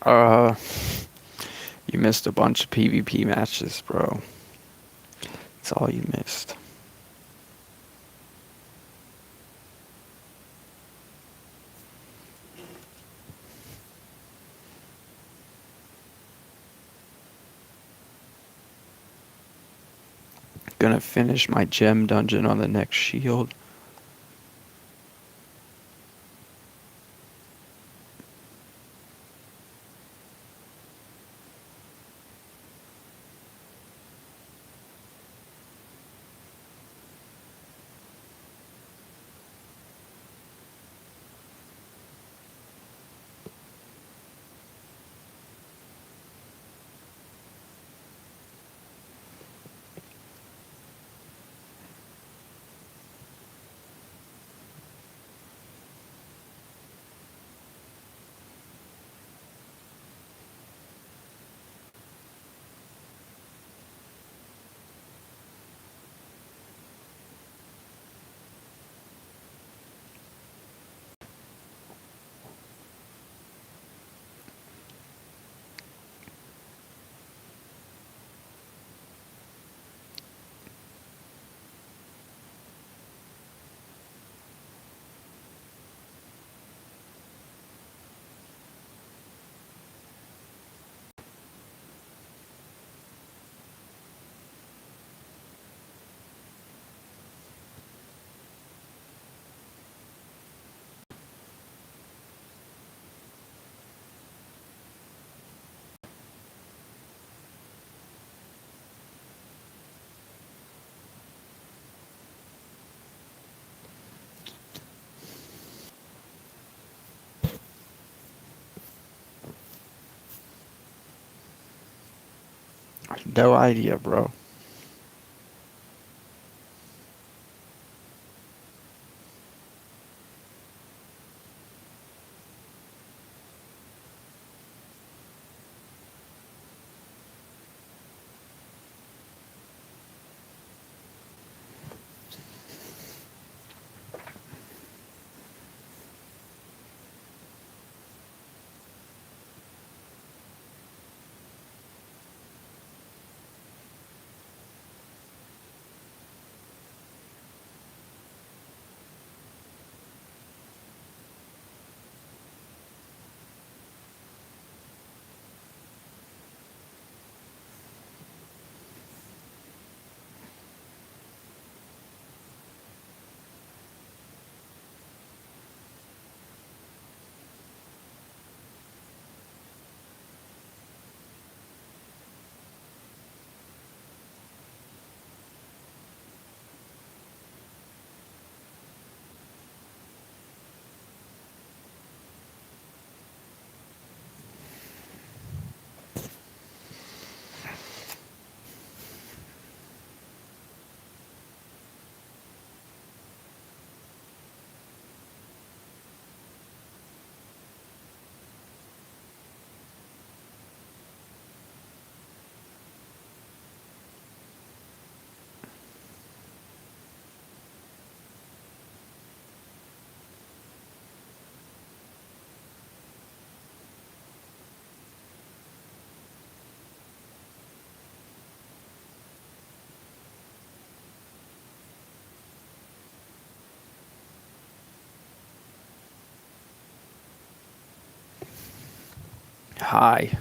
Uh, you missed a bunch of PvP matches, bro. That's all you missed. Gonna finish my gem dungeon on the next shield. No idea, bro. Hi.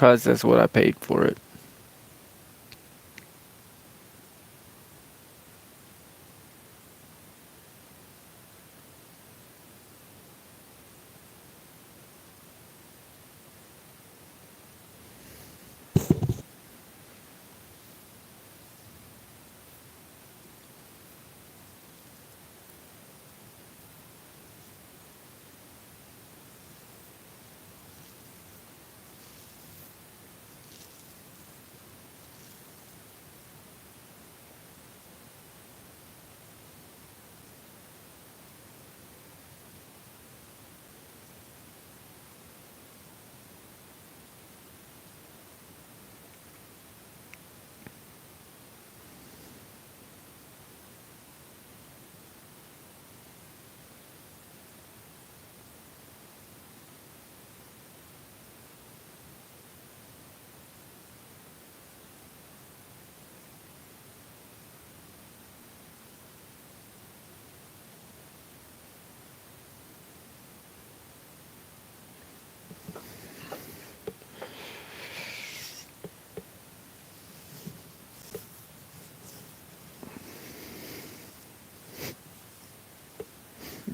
Cause that's what I paid for it.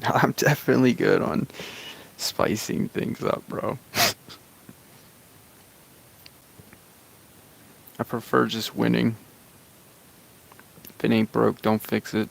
I'm definitely good on spicing things up, bro. I prefer just winning. If it ain't broke, don't fix it.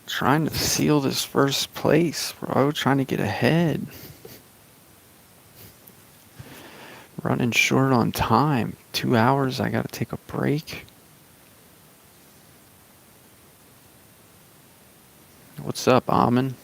Trying to seal this first place, bro. Trying to get ahead. Running short on time. 2 hours, I gotta take a break. What's up, Amin?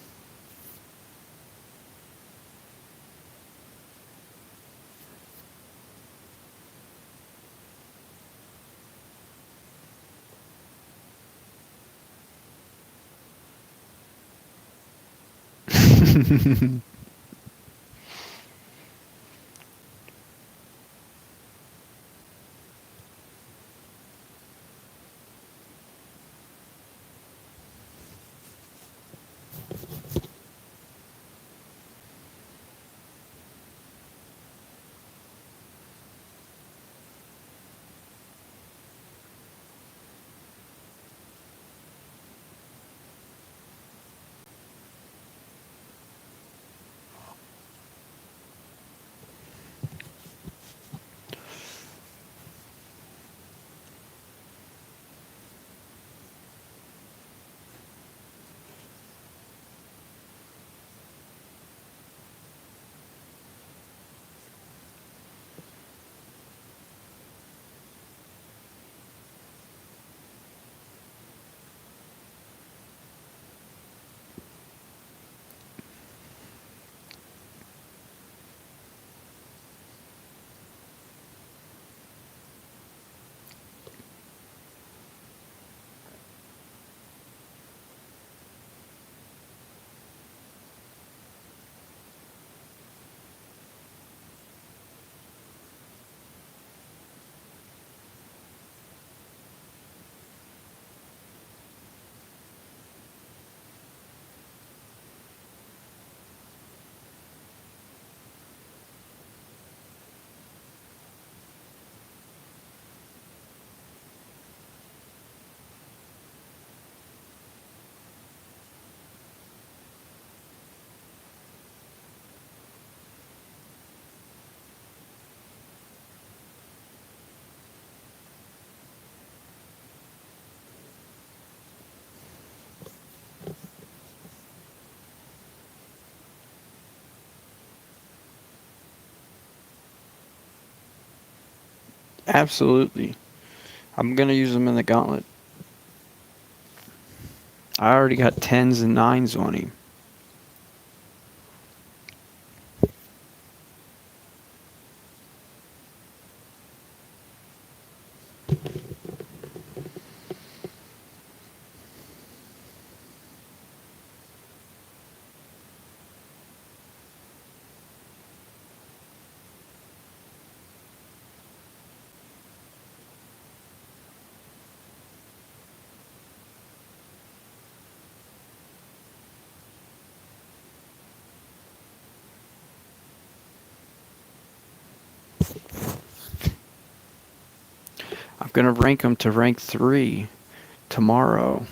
Absolutely. I'm gonna use them in the gauntlet. I already got 10s and 9s on him. I'm gonna rank them to rank 3 tomorrow.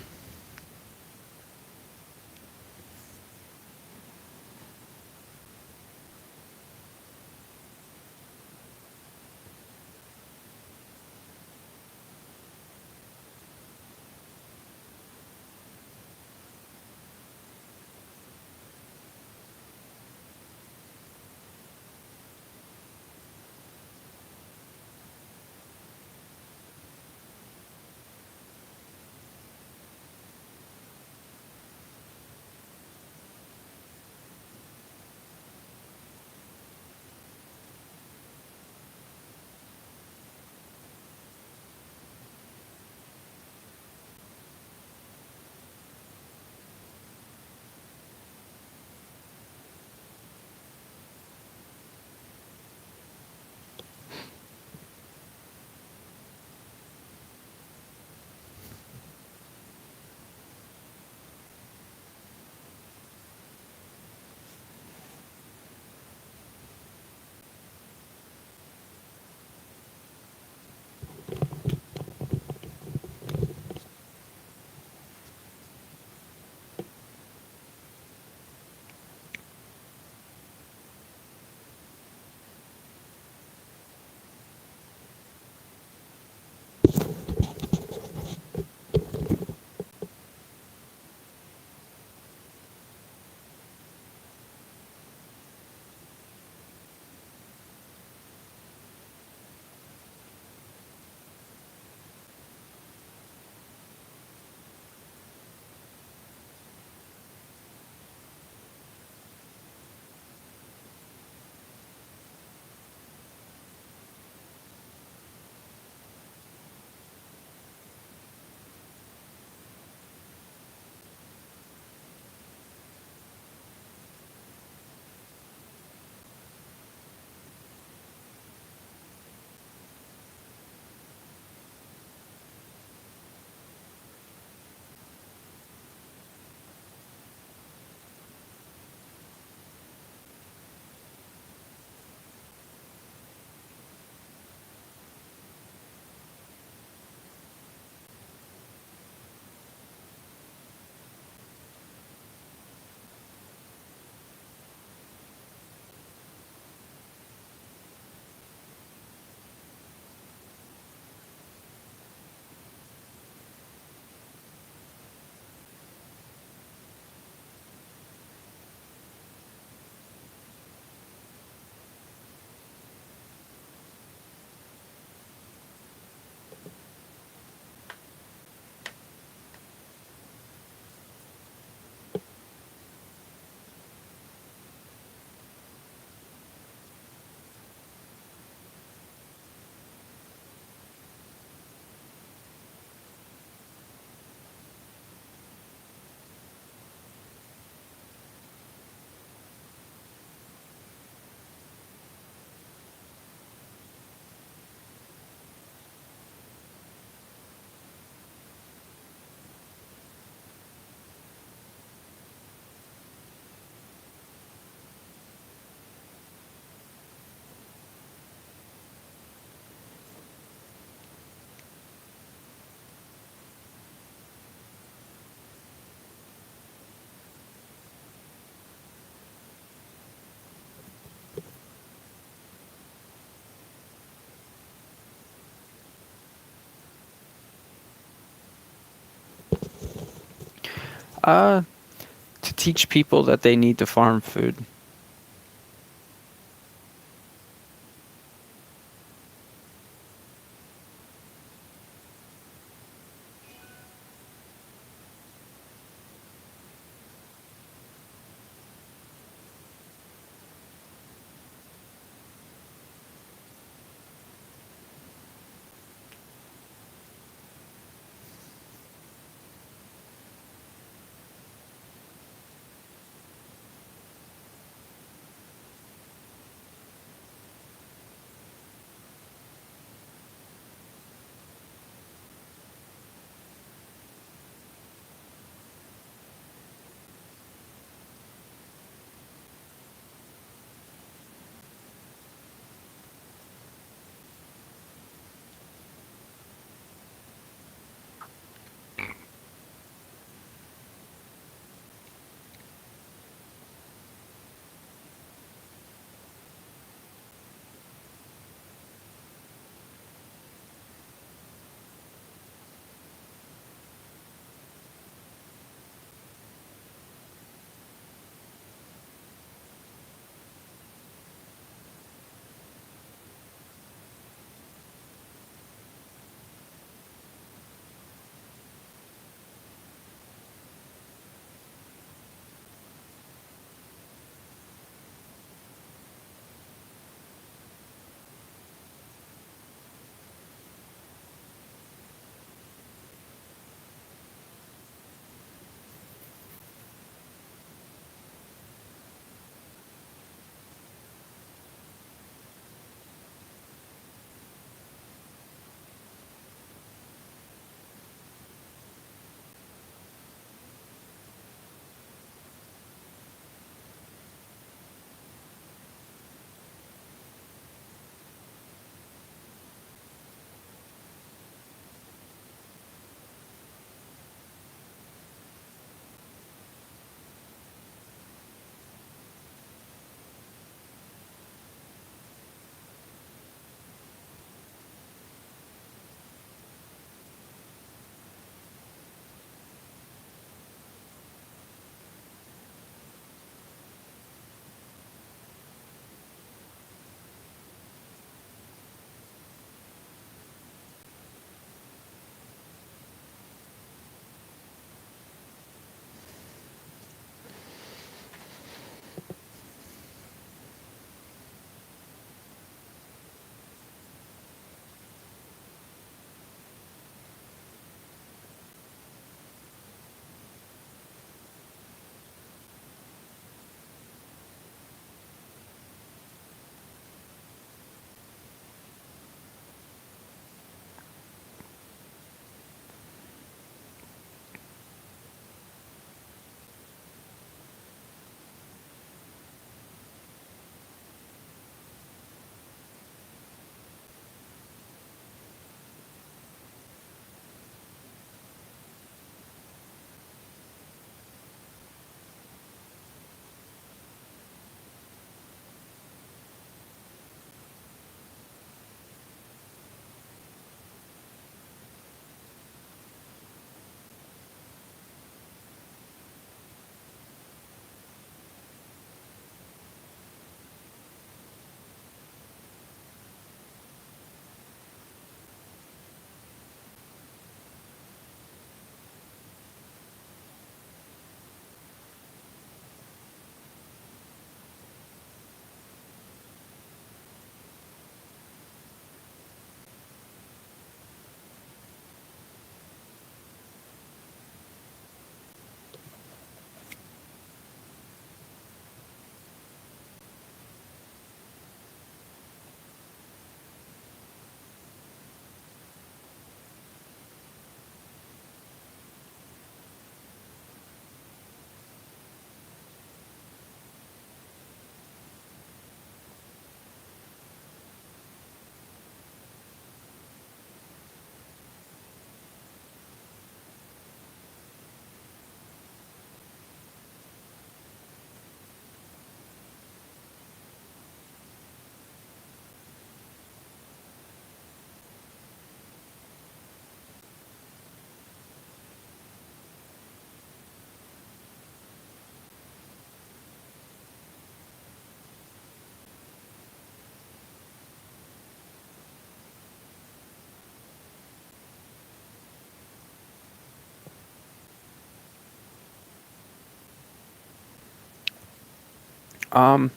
Uh, to teach people that they need to farm food. Um,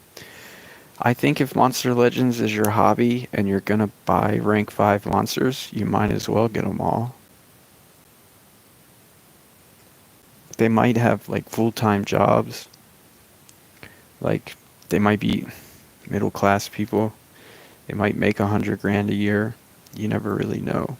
I think if Monster Legends is your hobby and you're gonna buy rank 5 monsters, you might as well get them all. They might have like full-time jobs, like they might be middle class people. They might make 100 grand a year. You never really know.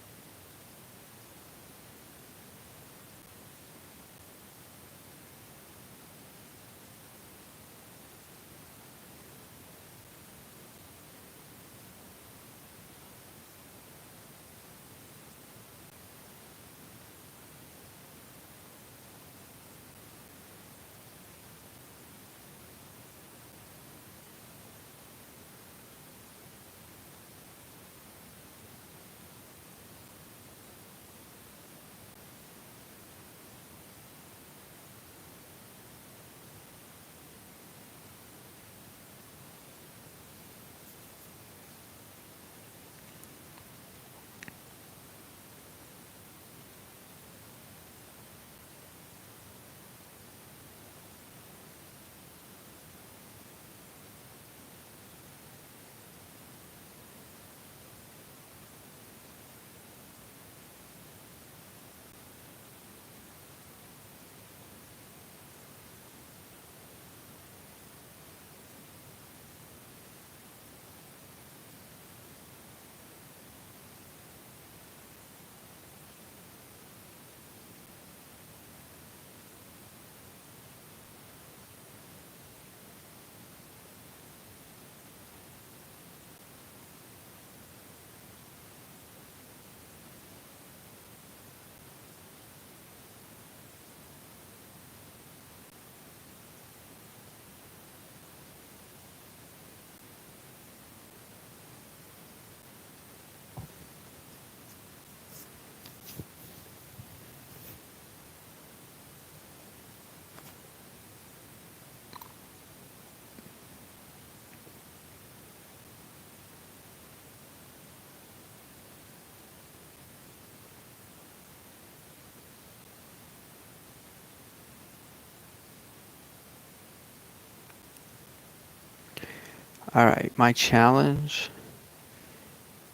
Alright, my challenge.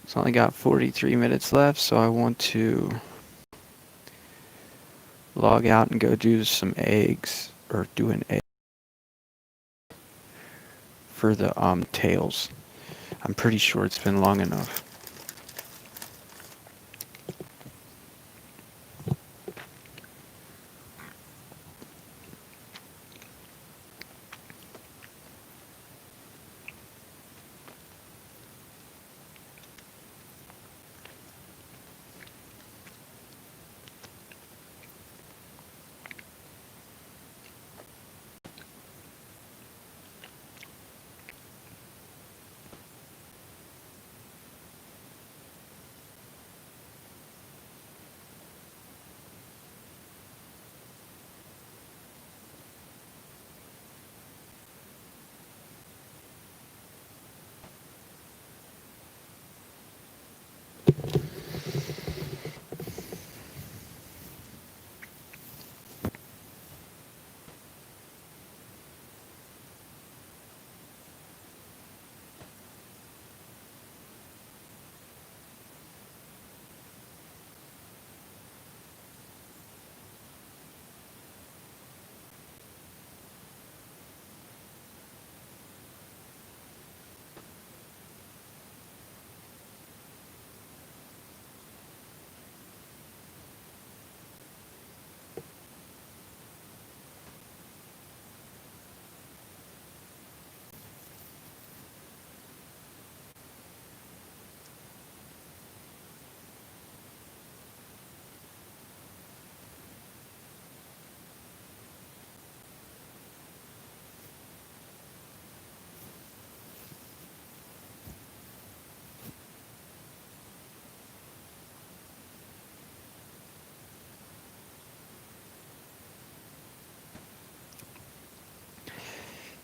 It's only got 43 minutes left, so I want to log out and go do some eggs, or do an egg for the tails. I'm pretty sure it's been long enough.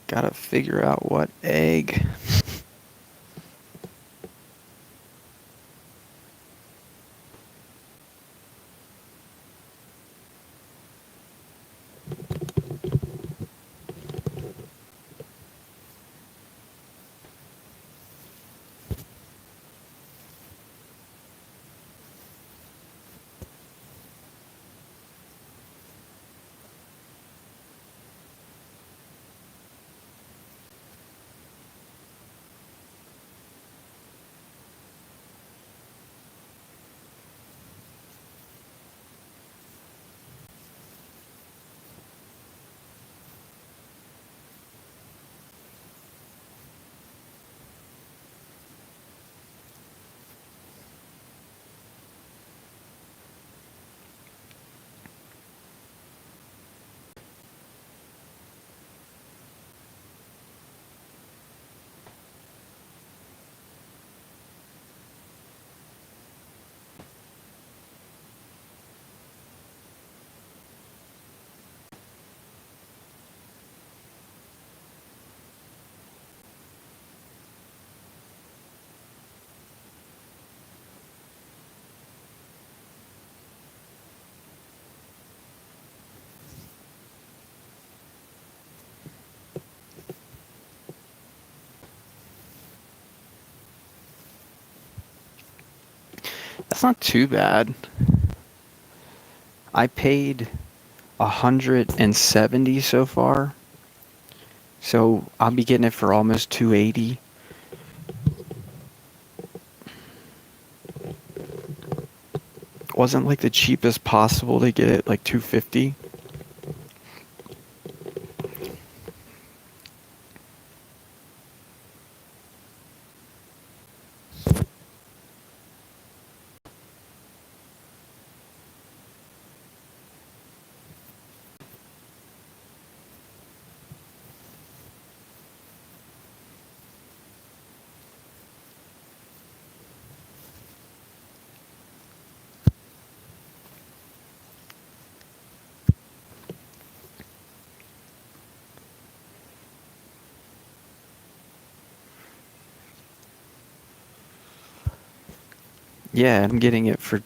Gotta figure out what egg. That's not too bad. I paid 170 so far. So I'll be getting it for almost 280. Wasn't like the cheapest possible to get it like 250. Yeah, I'm getting it for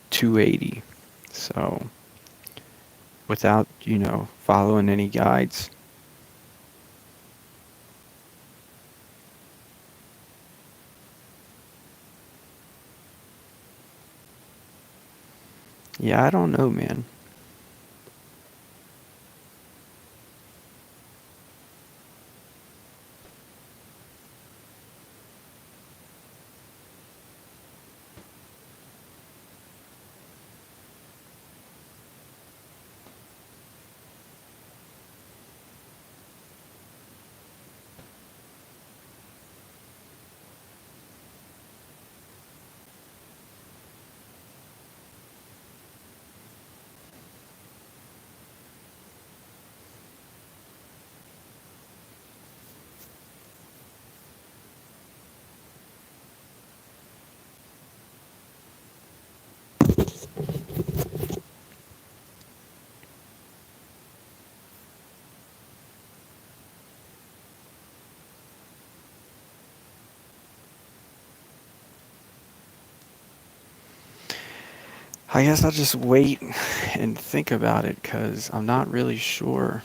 280. So without, following any guides. Yeah, I don't know, man. I guess I'll just wait and think about it because I'm not really sure.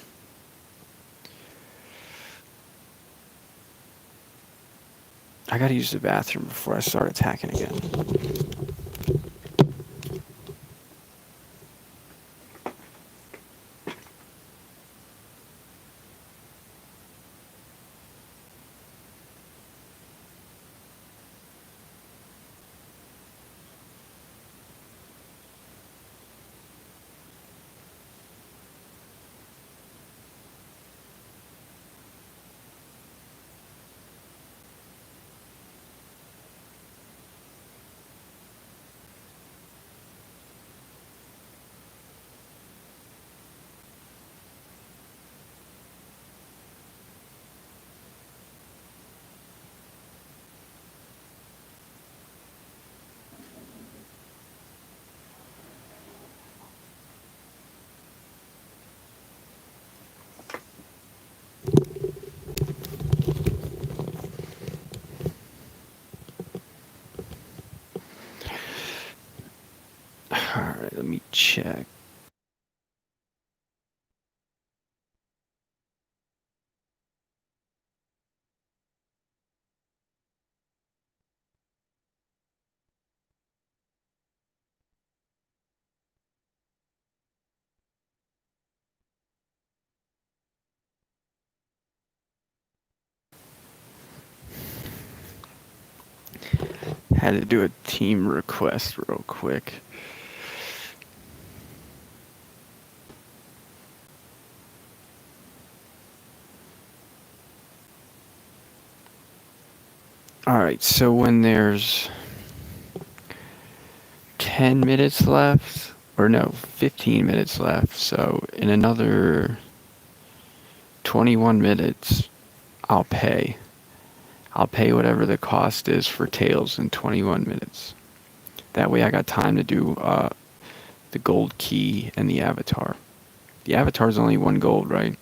I gotta use the bathroom before I start attacking again. Alright, let me check. Had to do a team request real quick. Alright, so when there's 10 minutes left, or no, 15 minutes left, so in another 21 minutes, I'll pay. I'll pay whatever the cost is for Tails in 21 minutes. That way I got time to do the gold key and the avatar. The avatar's only 1 gold, right?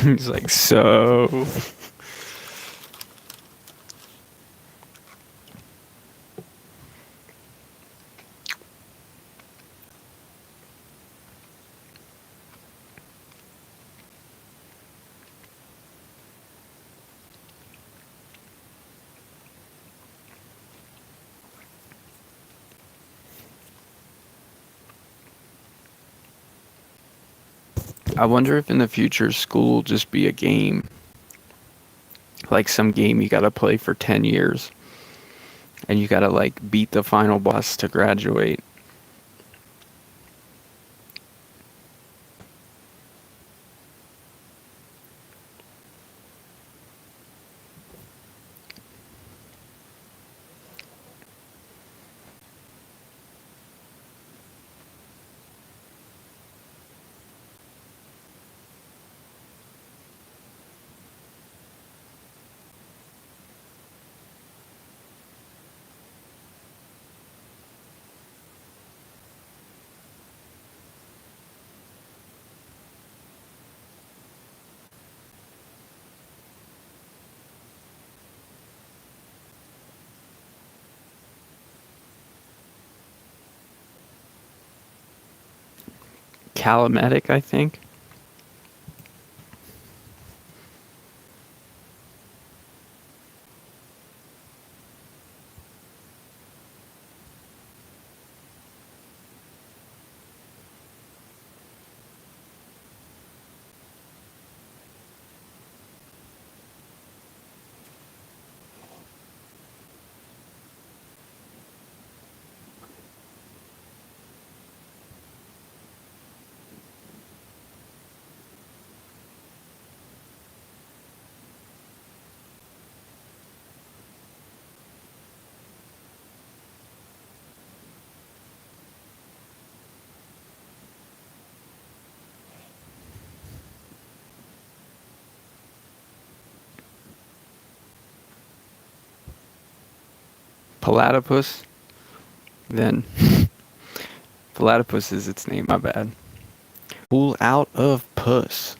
He's like, so. I wonder if in the future school will just be a game. Like some game you gotta play for 10 years. And you gotta, like, beat the final boss to graduate. Calumetic, I think. Platypus. Then. Platypus is its name, my bad. Pull out of puss.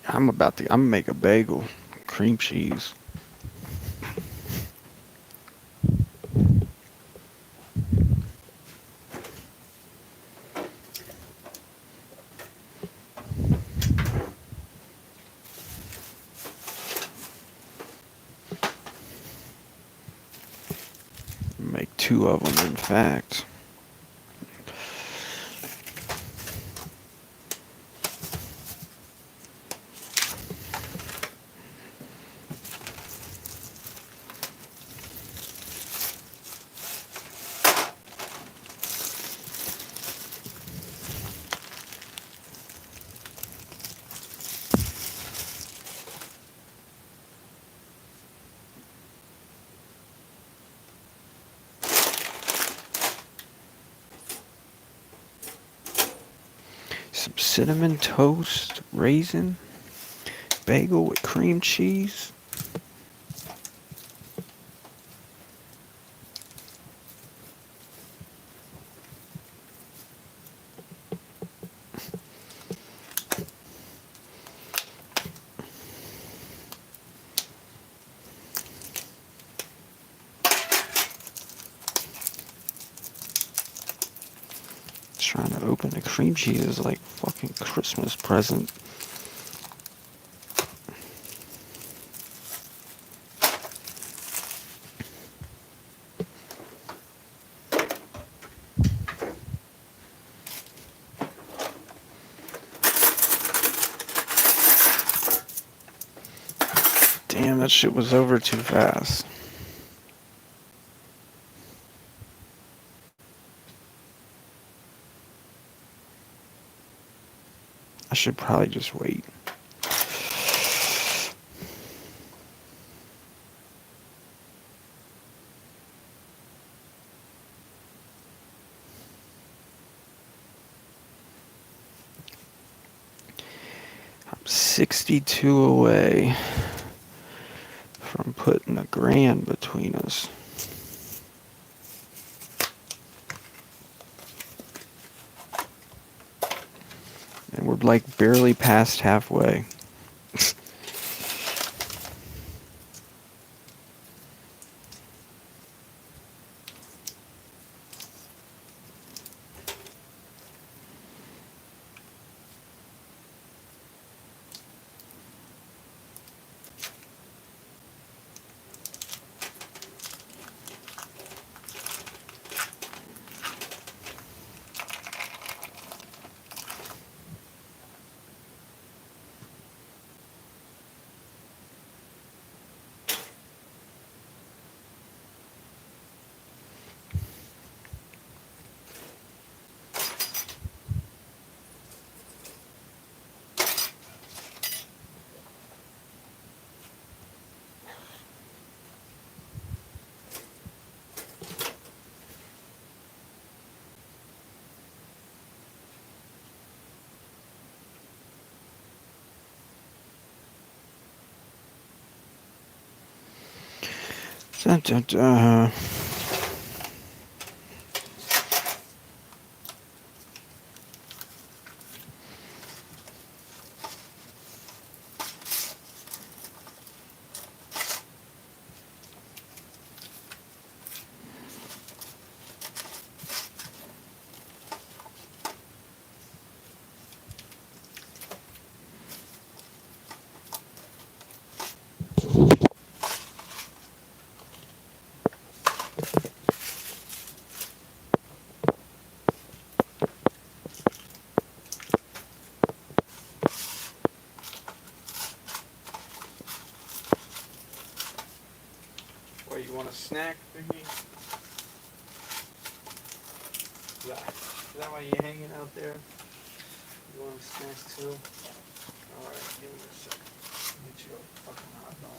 I'm gonna make a bagel. Cream cheese. Make two of them, in fact. Some cinnamon toast, raisin, bagel with cream cheese. trying to open the cream cheese like fucking Christmas present. Damn, that shit was over too fast. I should probably just wait. I'm 62 away from putting $1,000 between us. And we're like barely past halfway. Dun, dun, dun. What, you want a snack, Vicky? Is that why you hanging out there? You want a snack too? Alright, give me a second. Get you a fucking hot dog.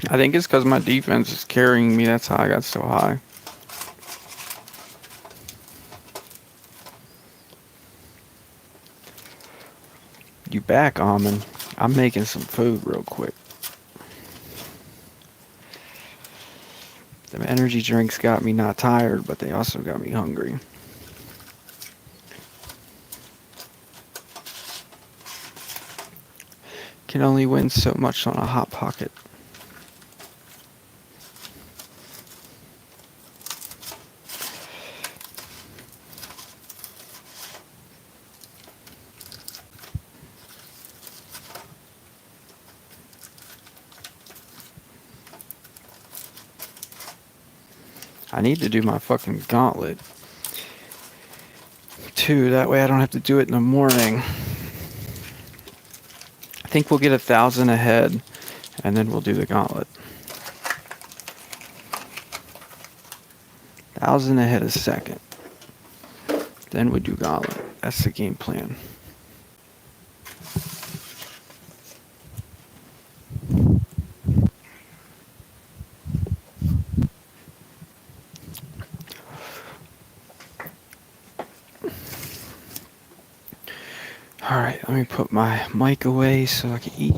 I think it's because my defense is carrying me. That's how I got so high. You back, Almond? I'm making some food real quick. Them energy drinks got me not tired, but they also got me hungry. can only win so much on a hot pocket. I need to do my fucking gauntlet too, that way I don't have to do it in the morning. I think we'll get 1,000 ahead and then we'll do the gauntlet. 1,000 ahead a second. Then we do gauntlet. That's the game plan. Alright, let me put my mic away so I can eat.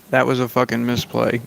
That was a fucking misplay.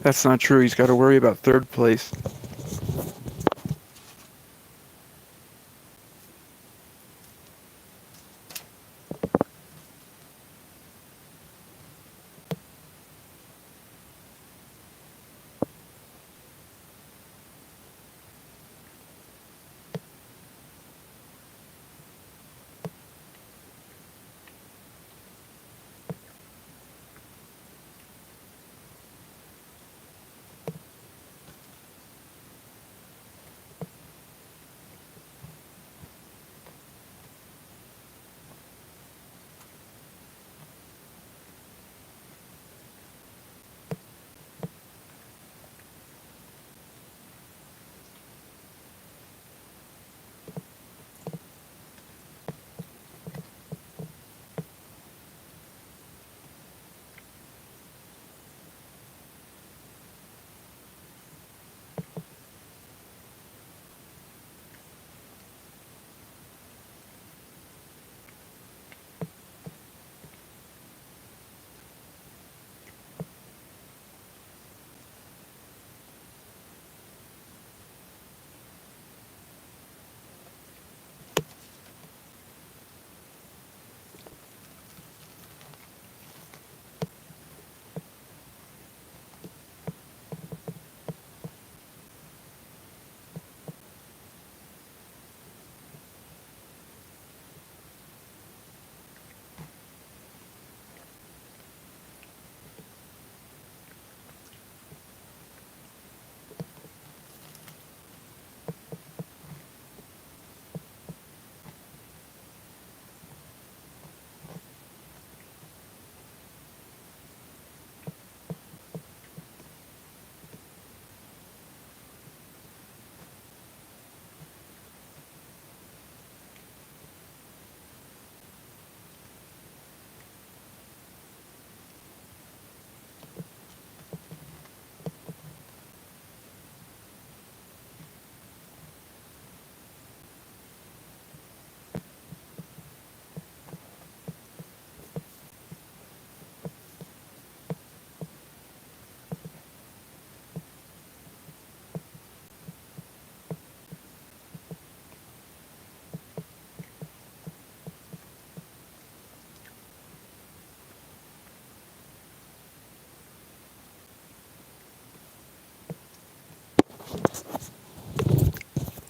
That's not true. He's got to worry about third place.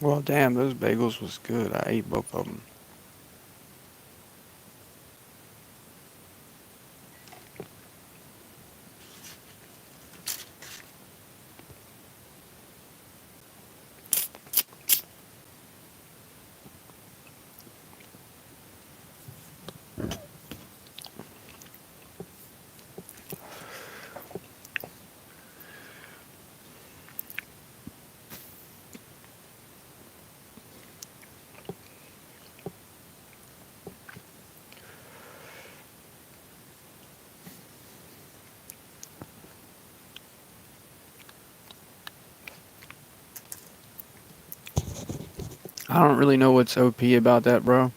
Well, damn, those bagels was good. I ate both of them. I don't really know what's OP about that, bro.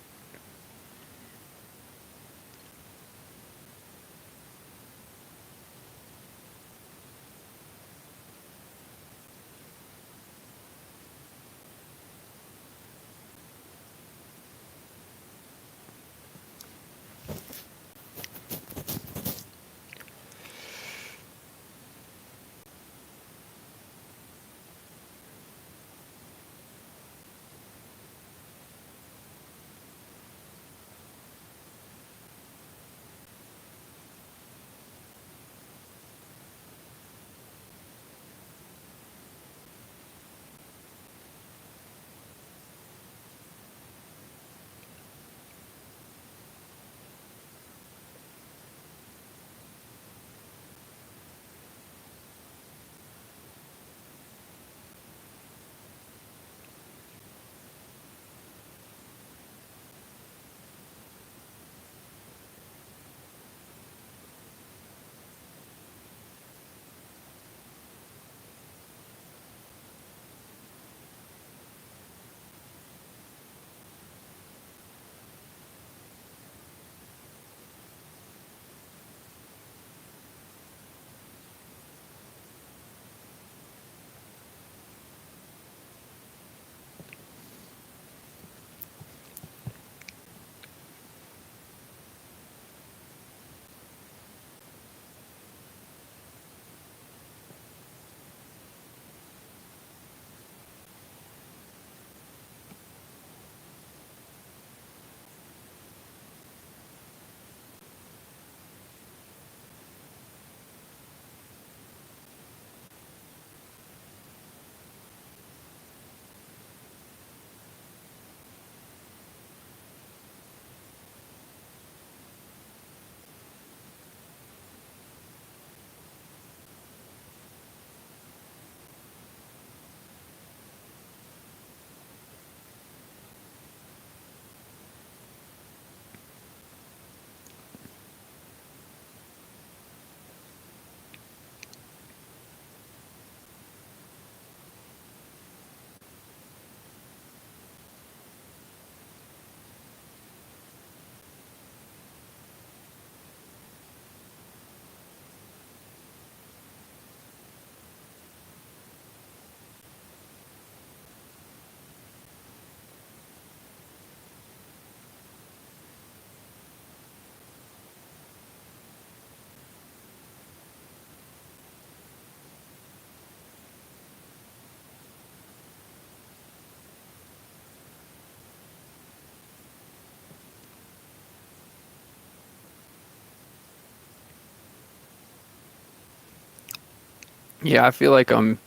Yeah, I feel like I'm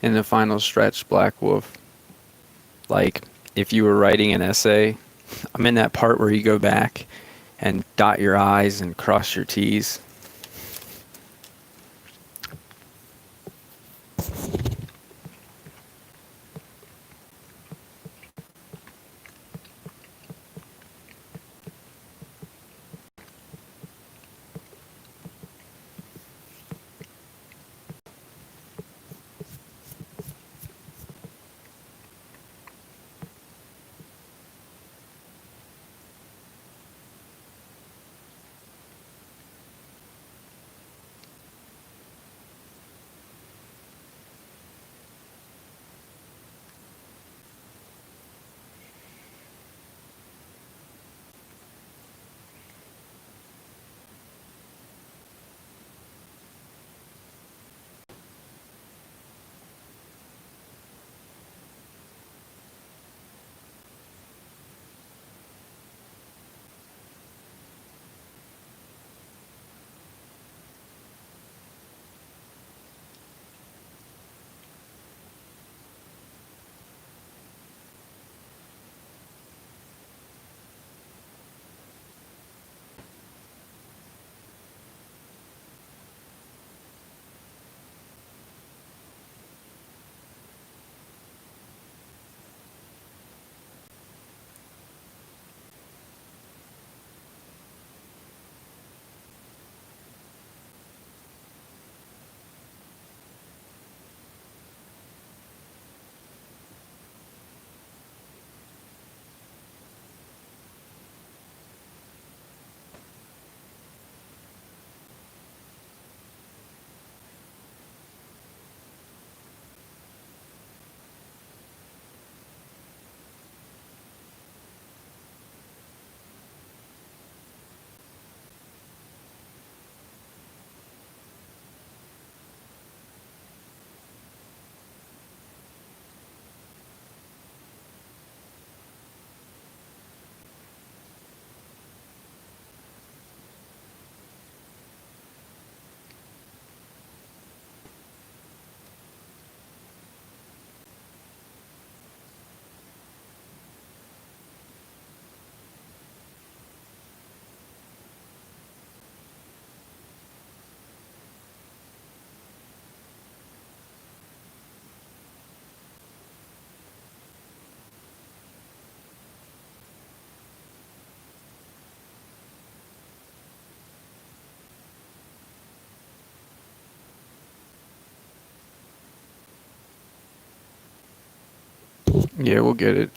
in the final stretch, Black Wolf. Like, if you were writing an essay, I'm in that part where you go back and dot your I's and cross your T's. Yeah, we'll get it.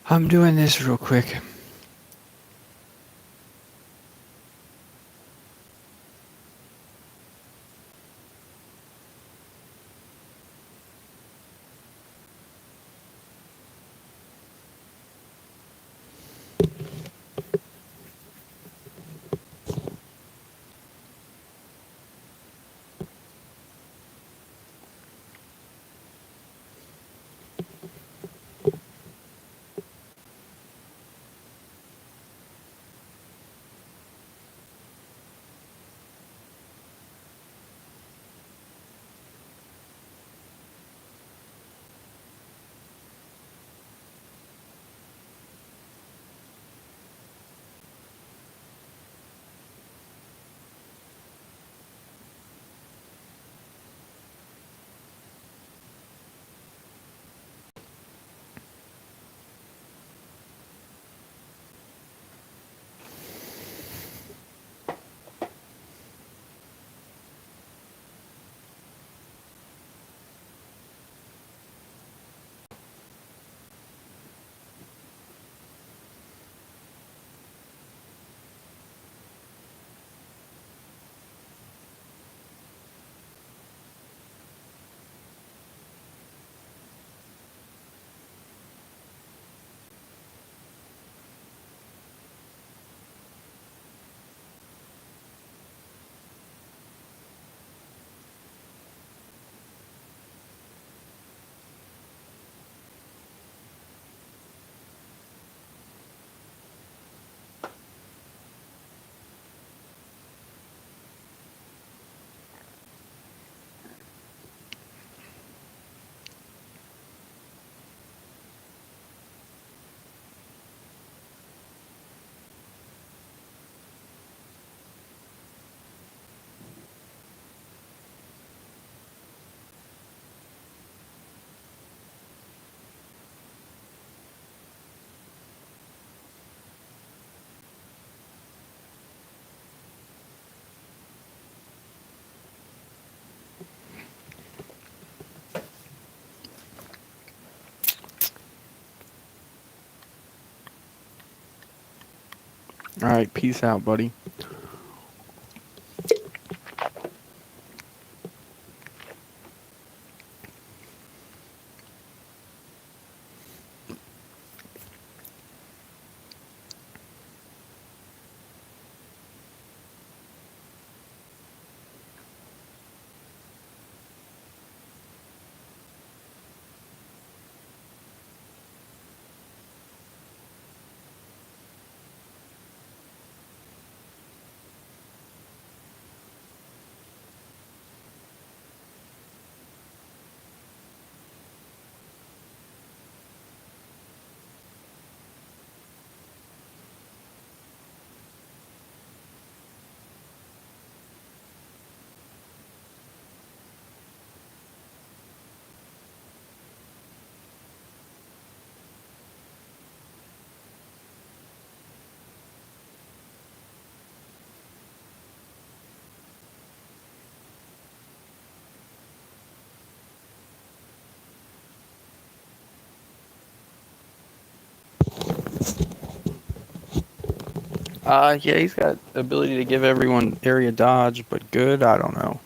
I'm doing this real quick. All right, peace out, buddy. Yeah, he's got the ability to give everyone area dodge, but good, I don't know.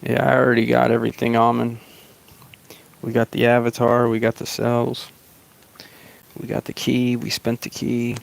Yeah, I already got everything, Almond. We got the avatar, we got the cells, we got the key, we spent the key.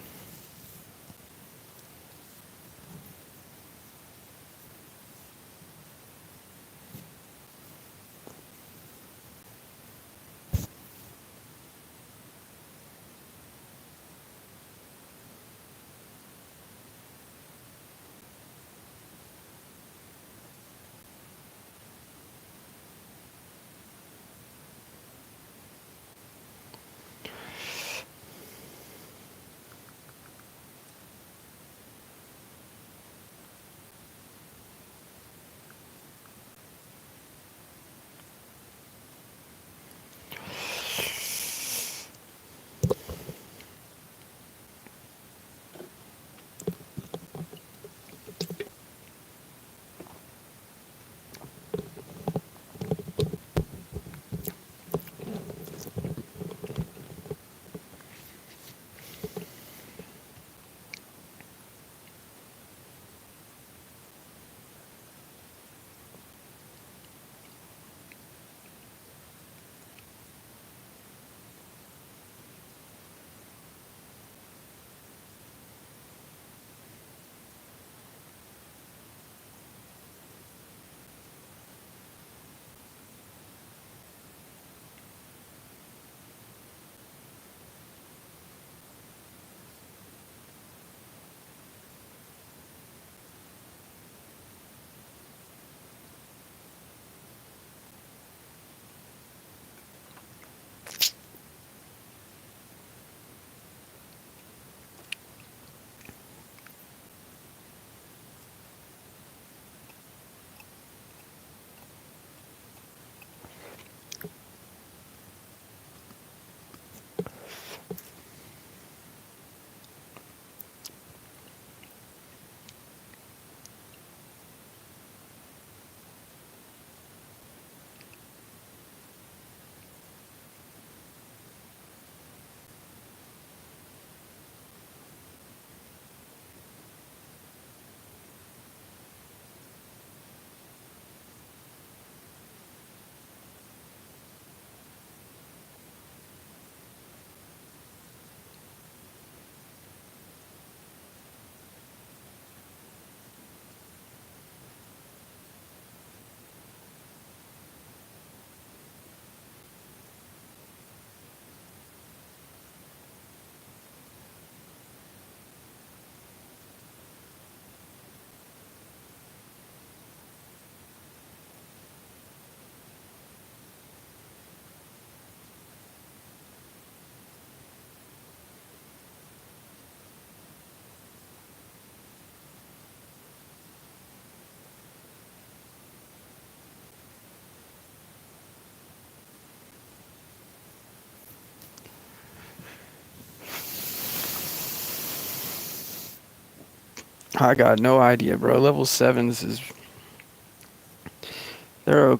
I got no idea, bro. Level 7s is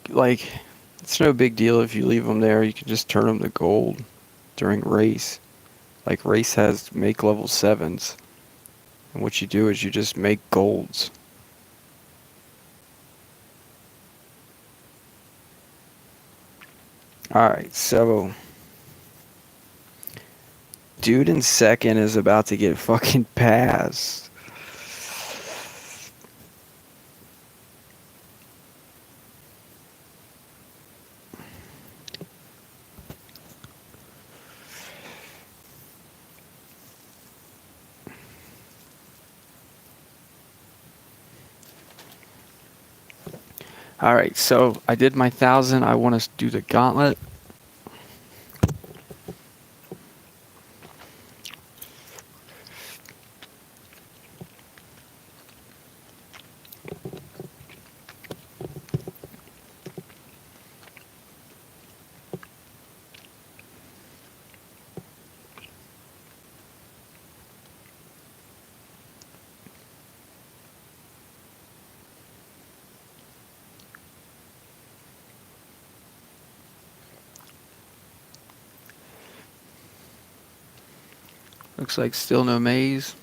like it's no big deal if you leave them there. You can just turn them to gold during race. Like race has make level 7s, and what you do is you just make golds. All right, so dude in second is about to get fucking passed. All right, so I did my 1,000. I want to do the gauntlet. Looks like still no maze.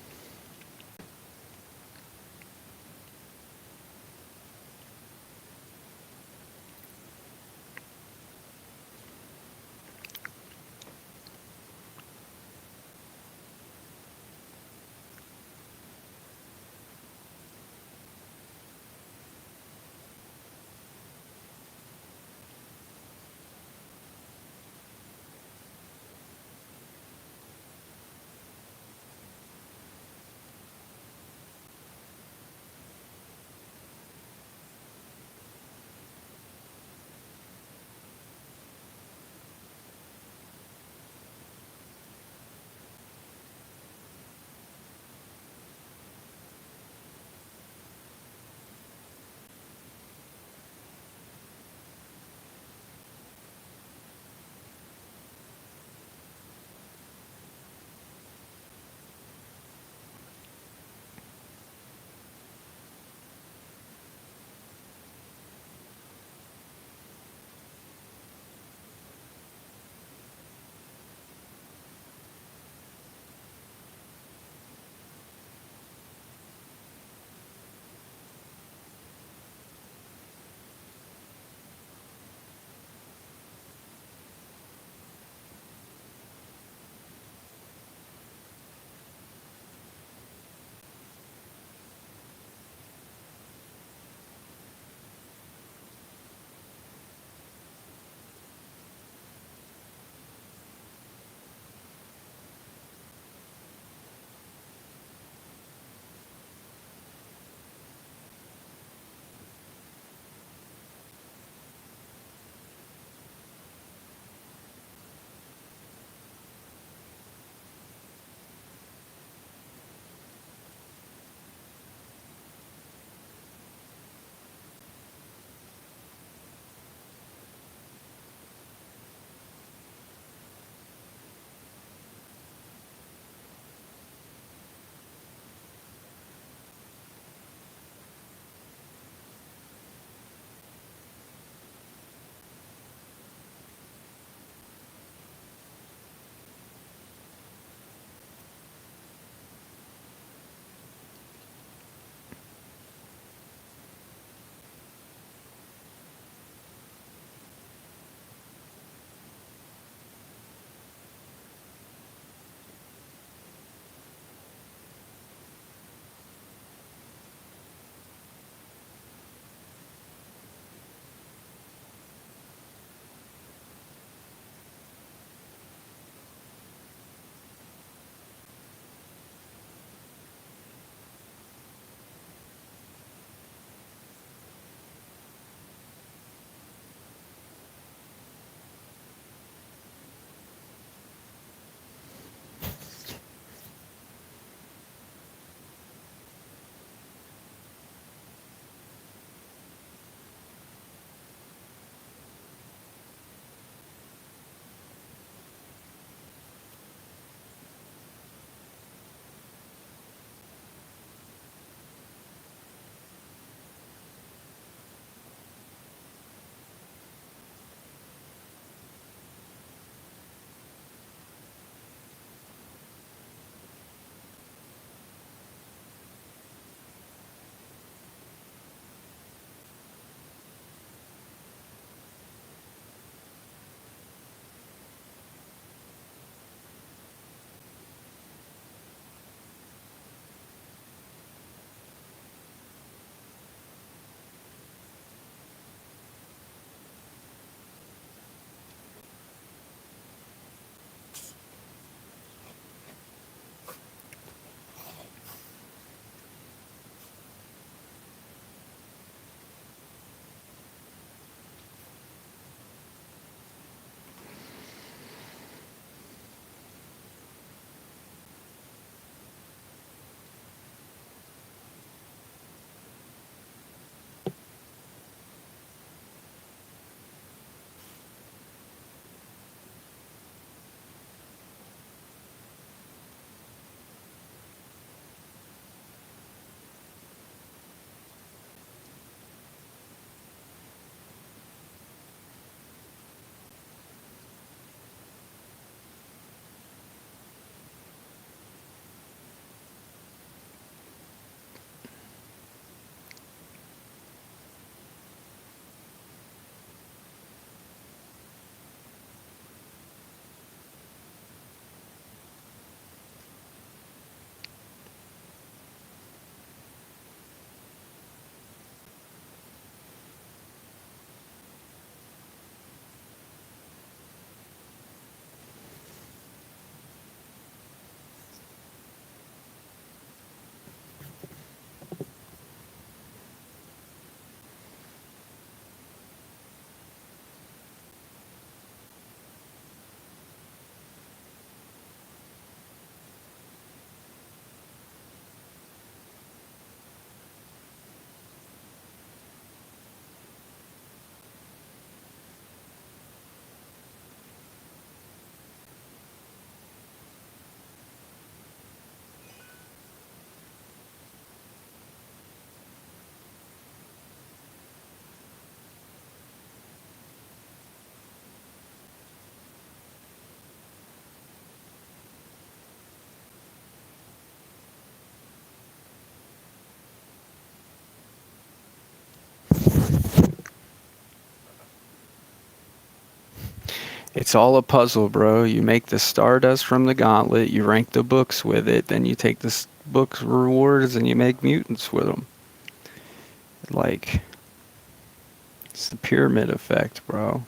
It's all a puzzle, bro. You make the stardust from the gauntlet, you rank the books with it, then you take the books rewards and you make mutants with them. Like, it's the pyramid effect, bro.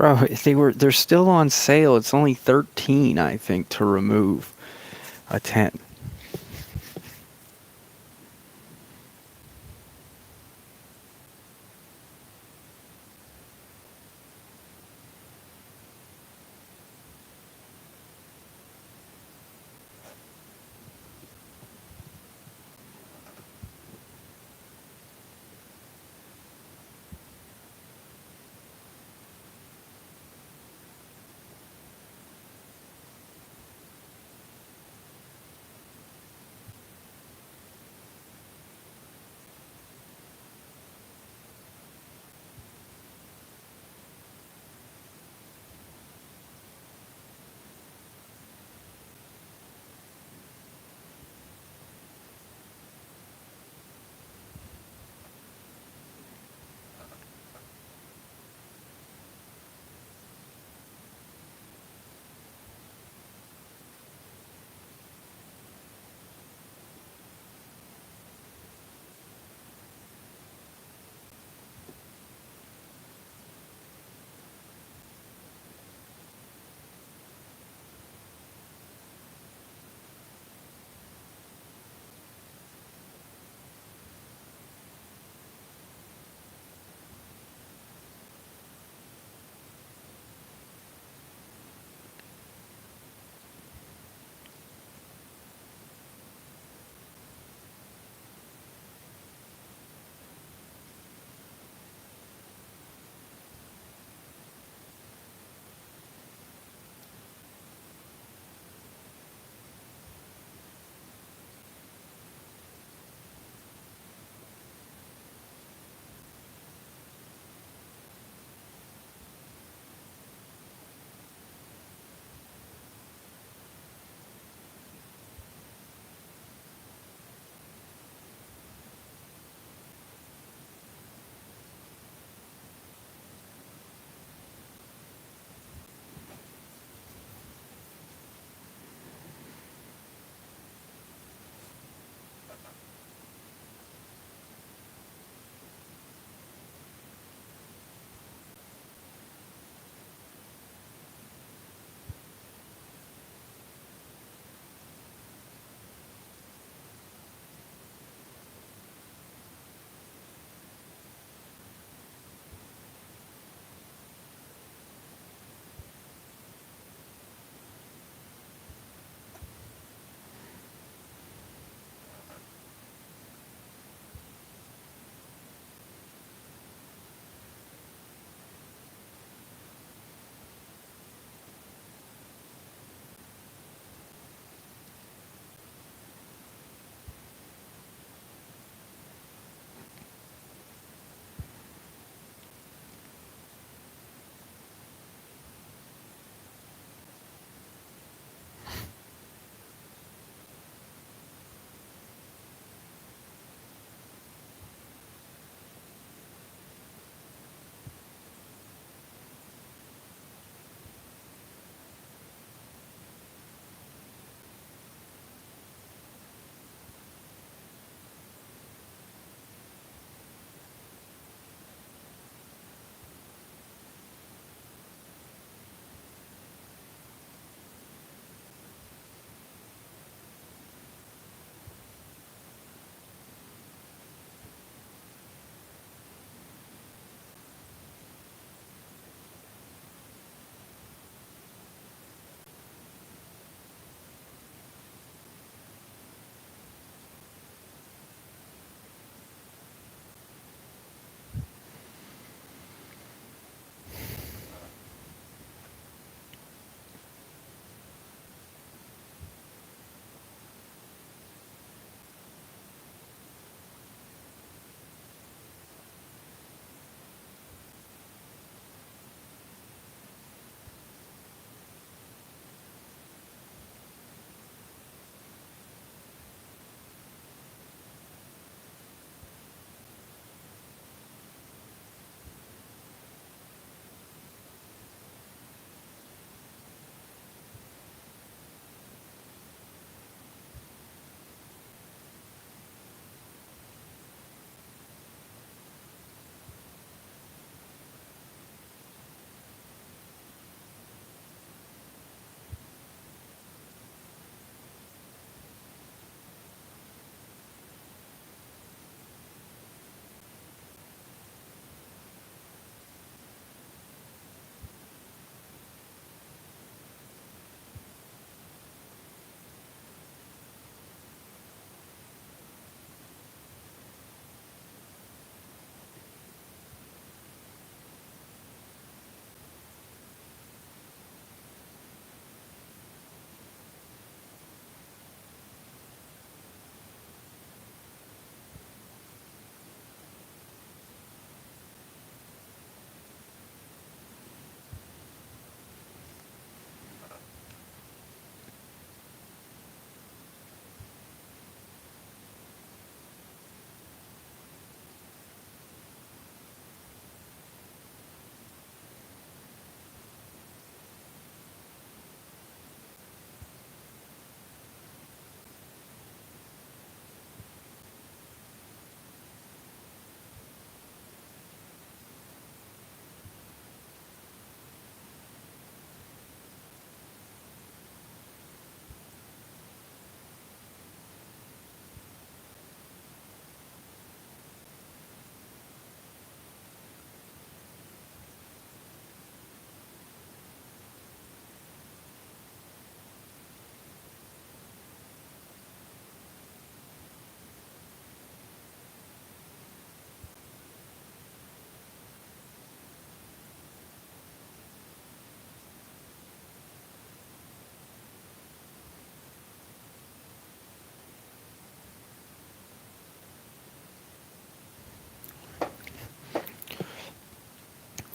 Bro, they're still on sale. It's only 13, I think, to remove a 10.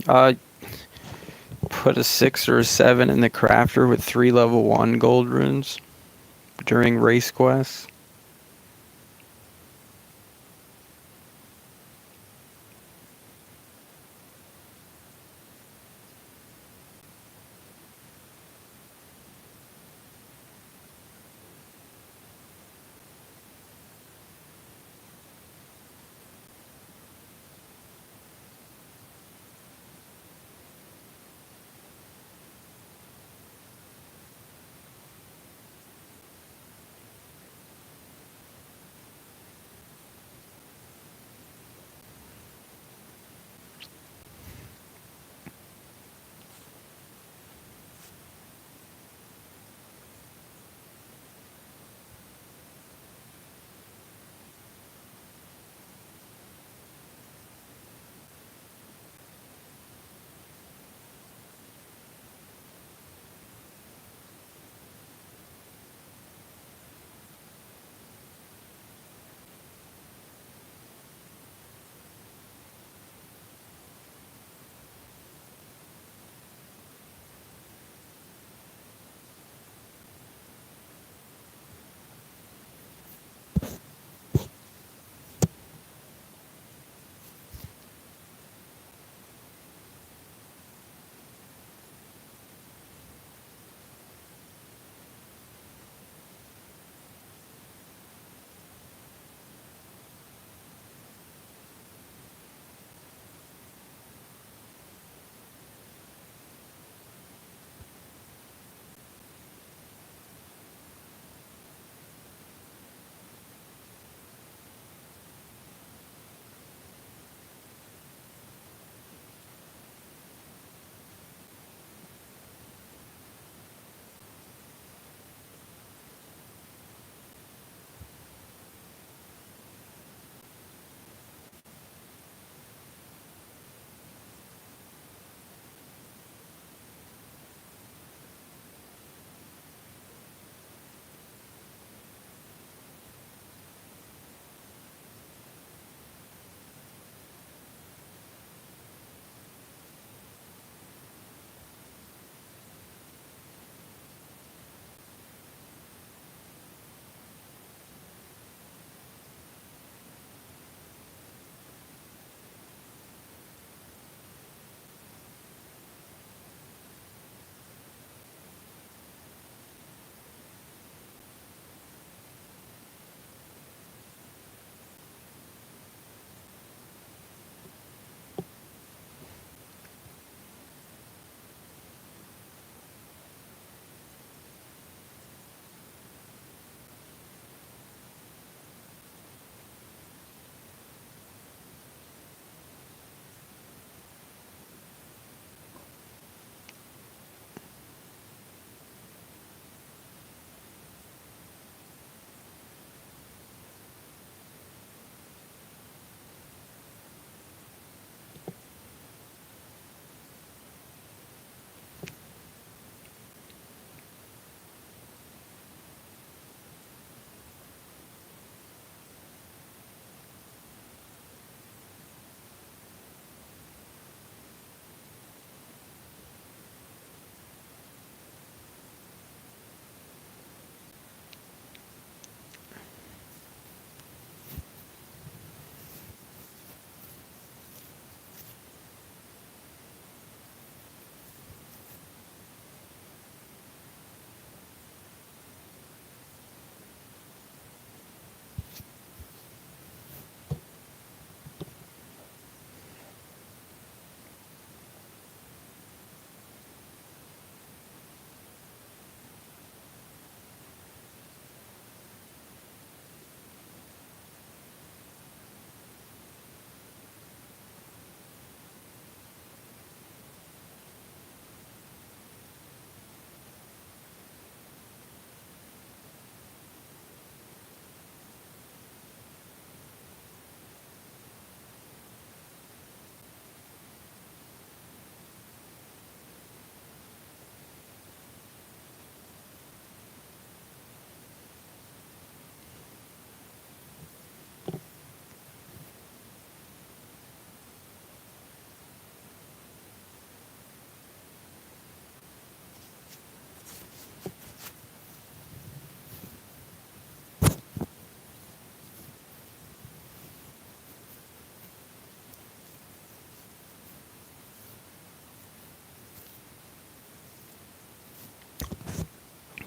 Uh, put a 6 or a 7 in the crafter with 3 level 1 gold runes during race quests.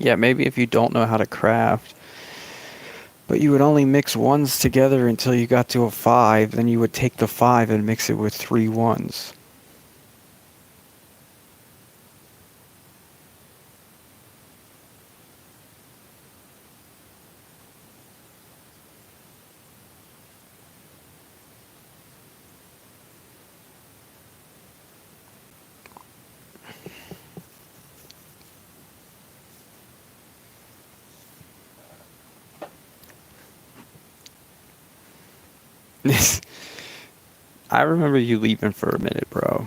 Yeah, maybe if you don't know how to craft, but you would only mix ones together until you got to a 5, then you would take the 5 and mix it with 3 ones. This, I remember you leaving for a minute, bro.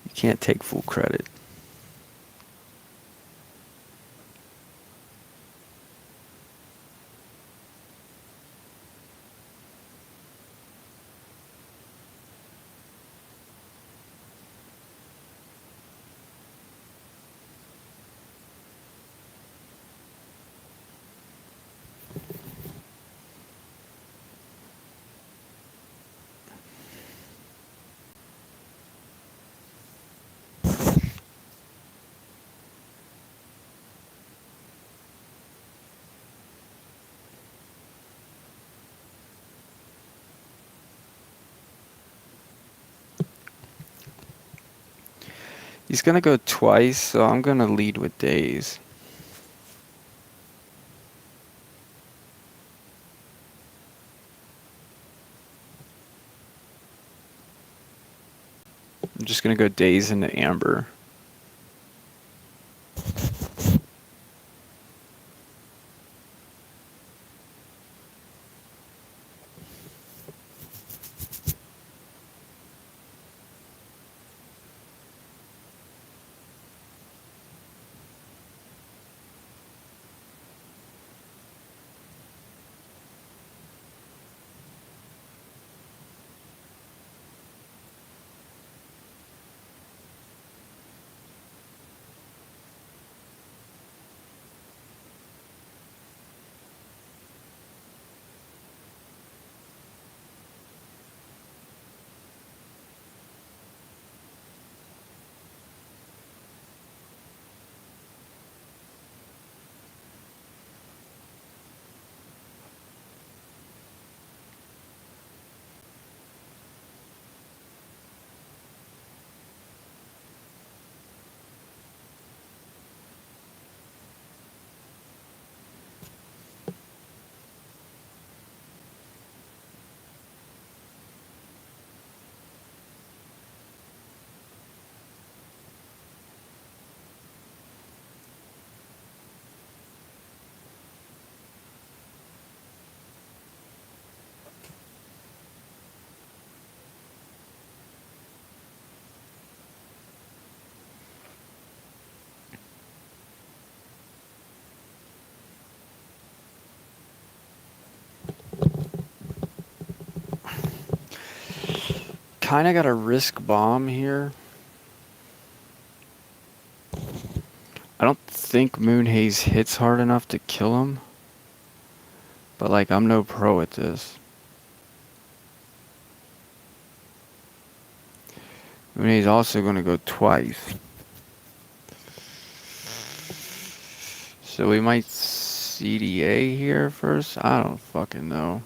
You can't take full credit. He's gonna go twice, so I'm gonna lead with days. I'm just gonna go days into amber. Kinda gotta risk bomb here. I don't think Moonhaze hits hard enough to kill him. But, like, I'm no pro at this. Moonhaze also gonna go twice. So we might CDA here first? I don't fucking know.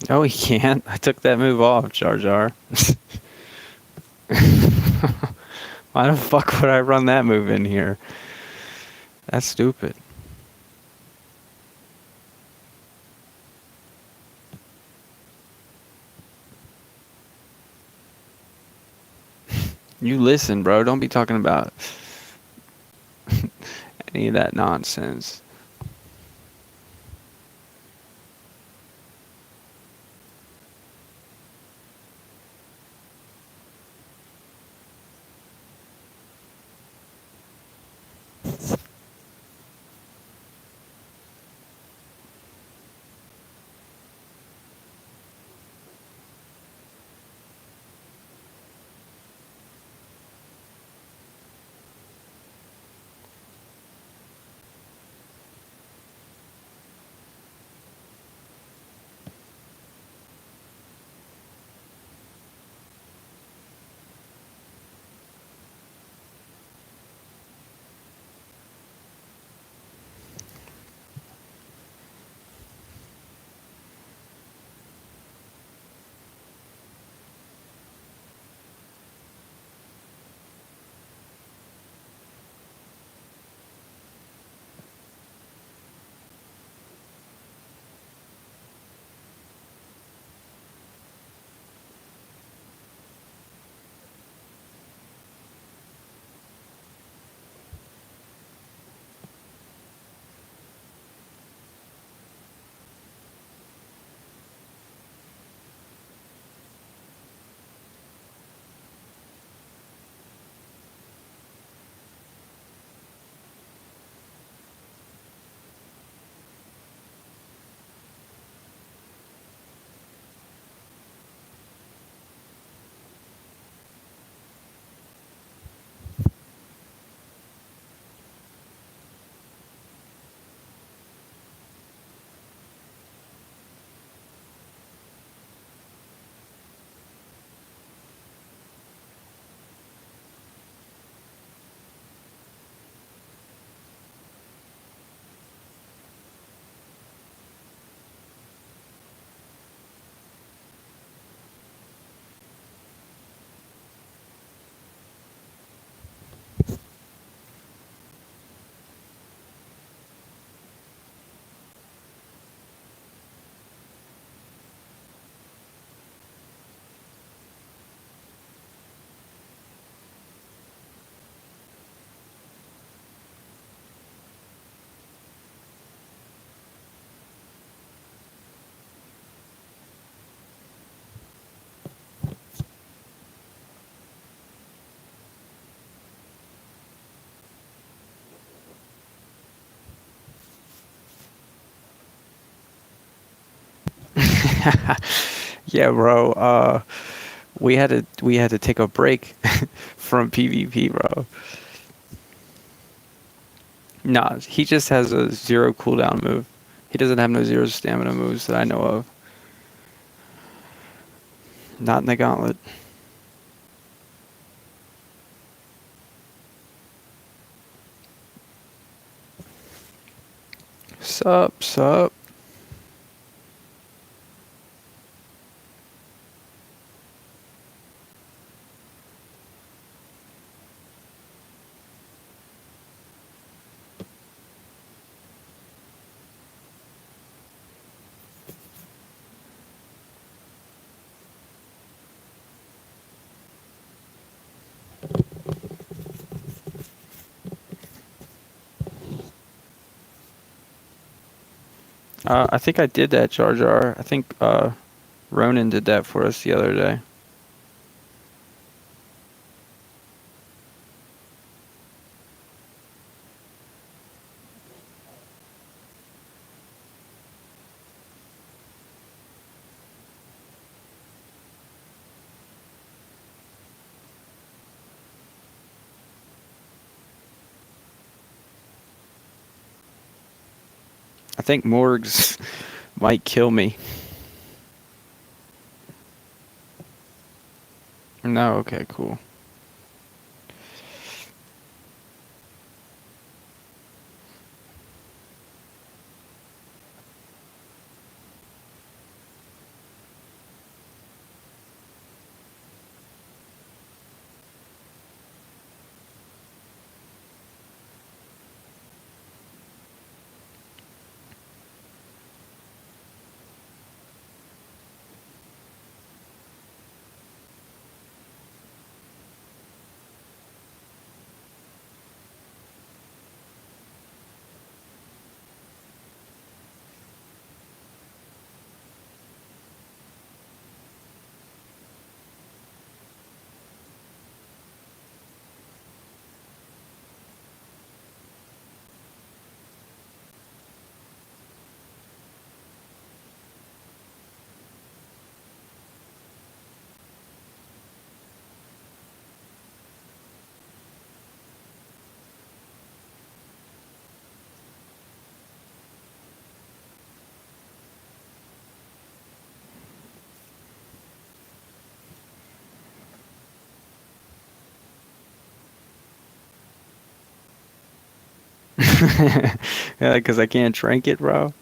No, he can't. I took that move off, Jar Jar. Why the fuck would I run that move in here? That's stupid. You listen, bro. Don't be talking about any of that nonsense. Yeah, bro. We had to take a break from PvP, bro. Nah, he just has a zero cooldown move. He doesn't have no zero stamina moves that I know of. Not in the gauntlet. Sup, sup. I think I did that, Jar Jar. I think Ronan did that for us the other day. I think Morgs might kill me. No, okay, cool. Yeah, because I can't drink it, bro.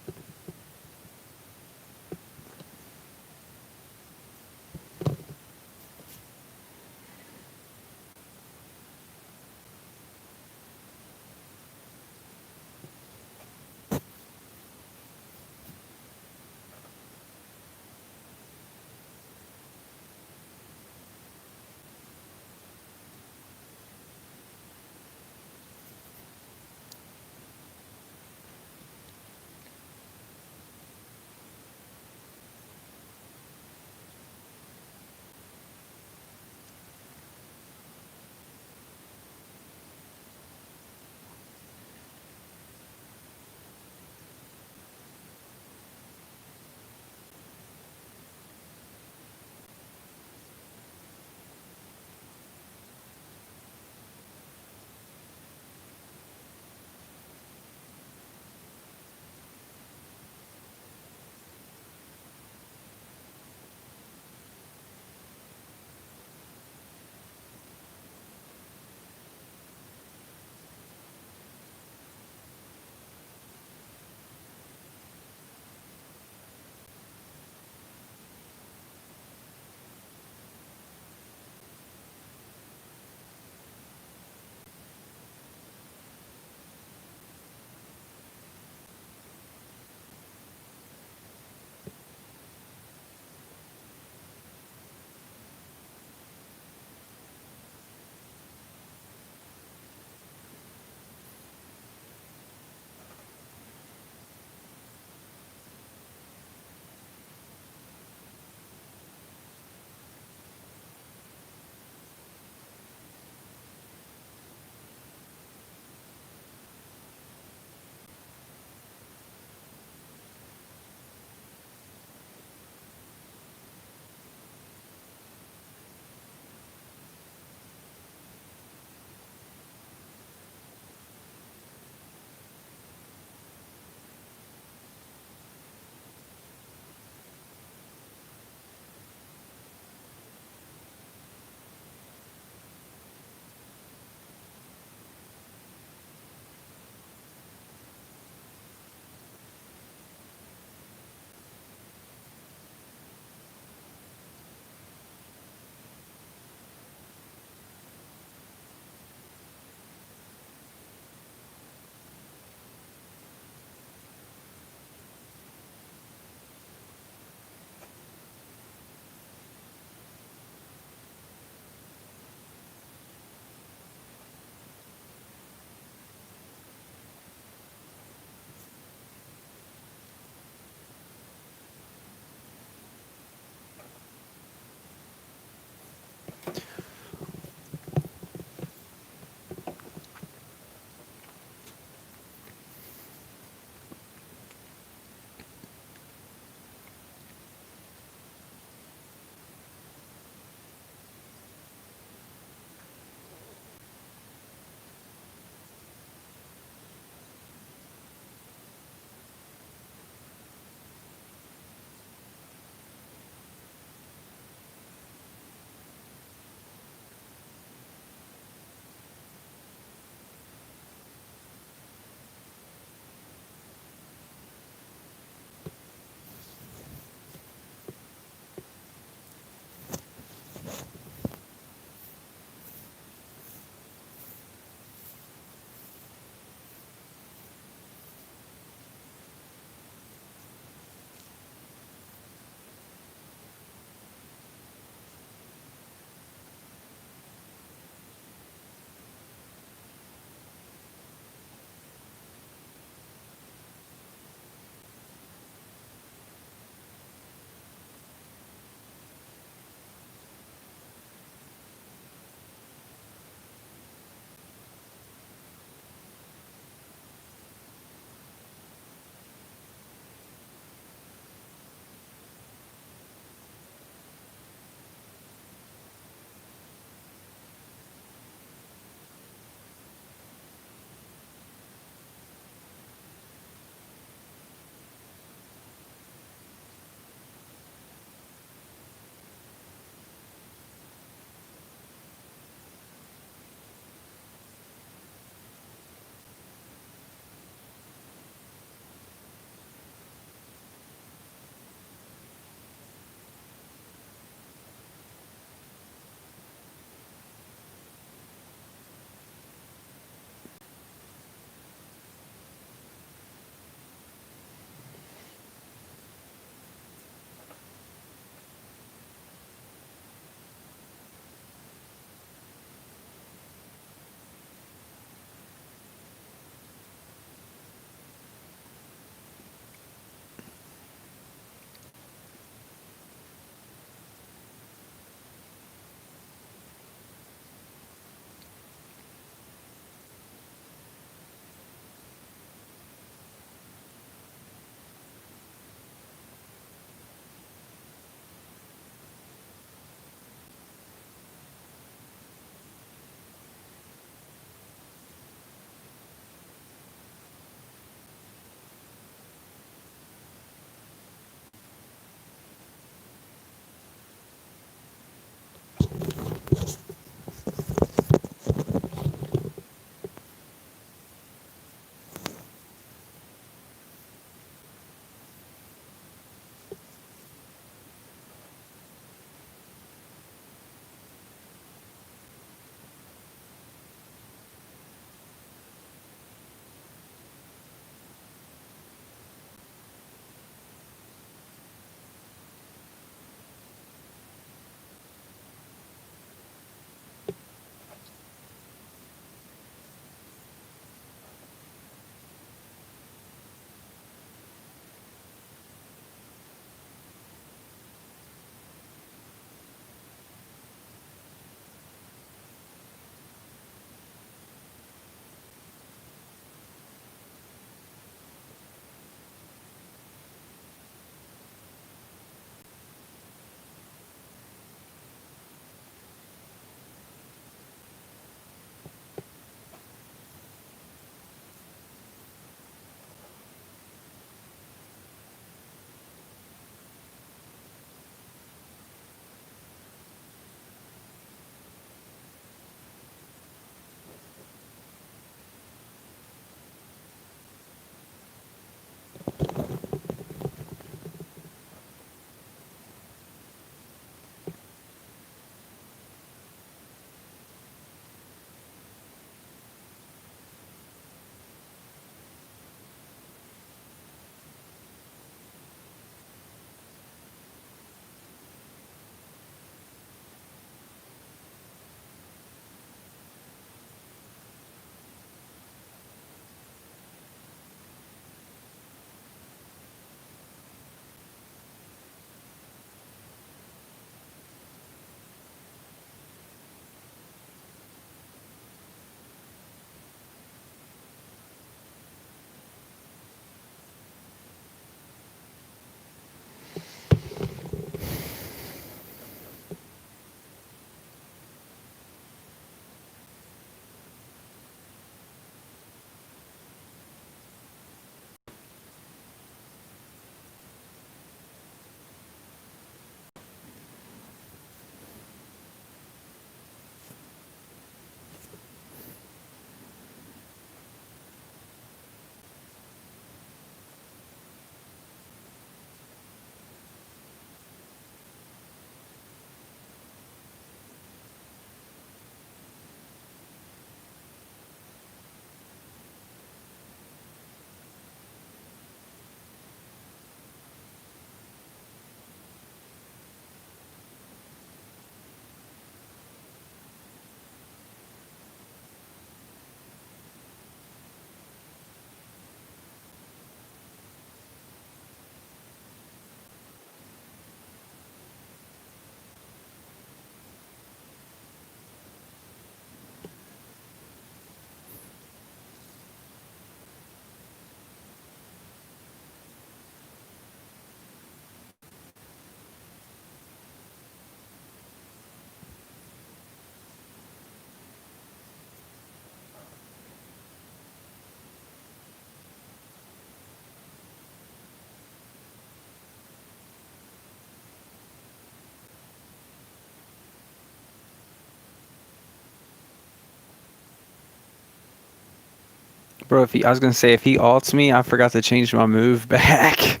Bro, I was gonna say, if he ults me, I forgot to change my move back.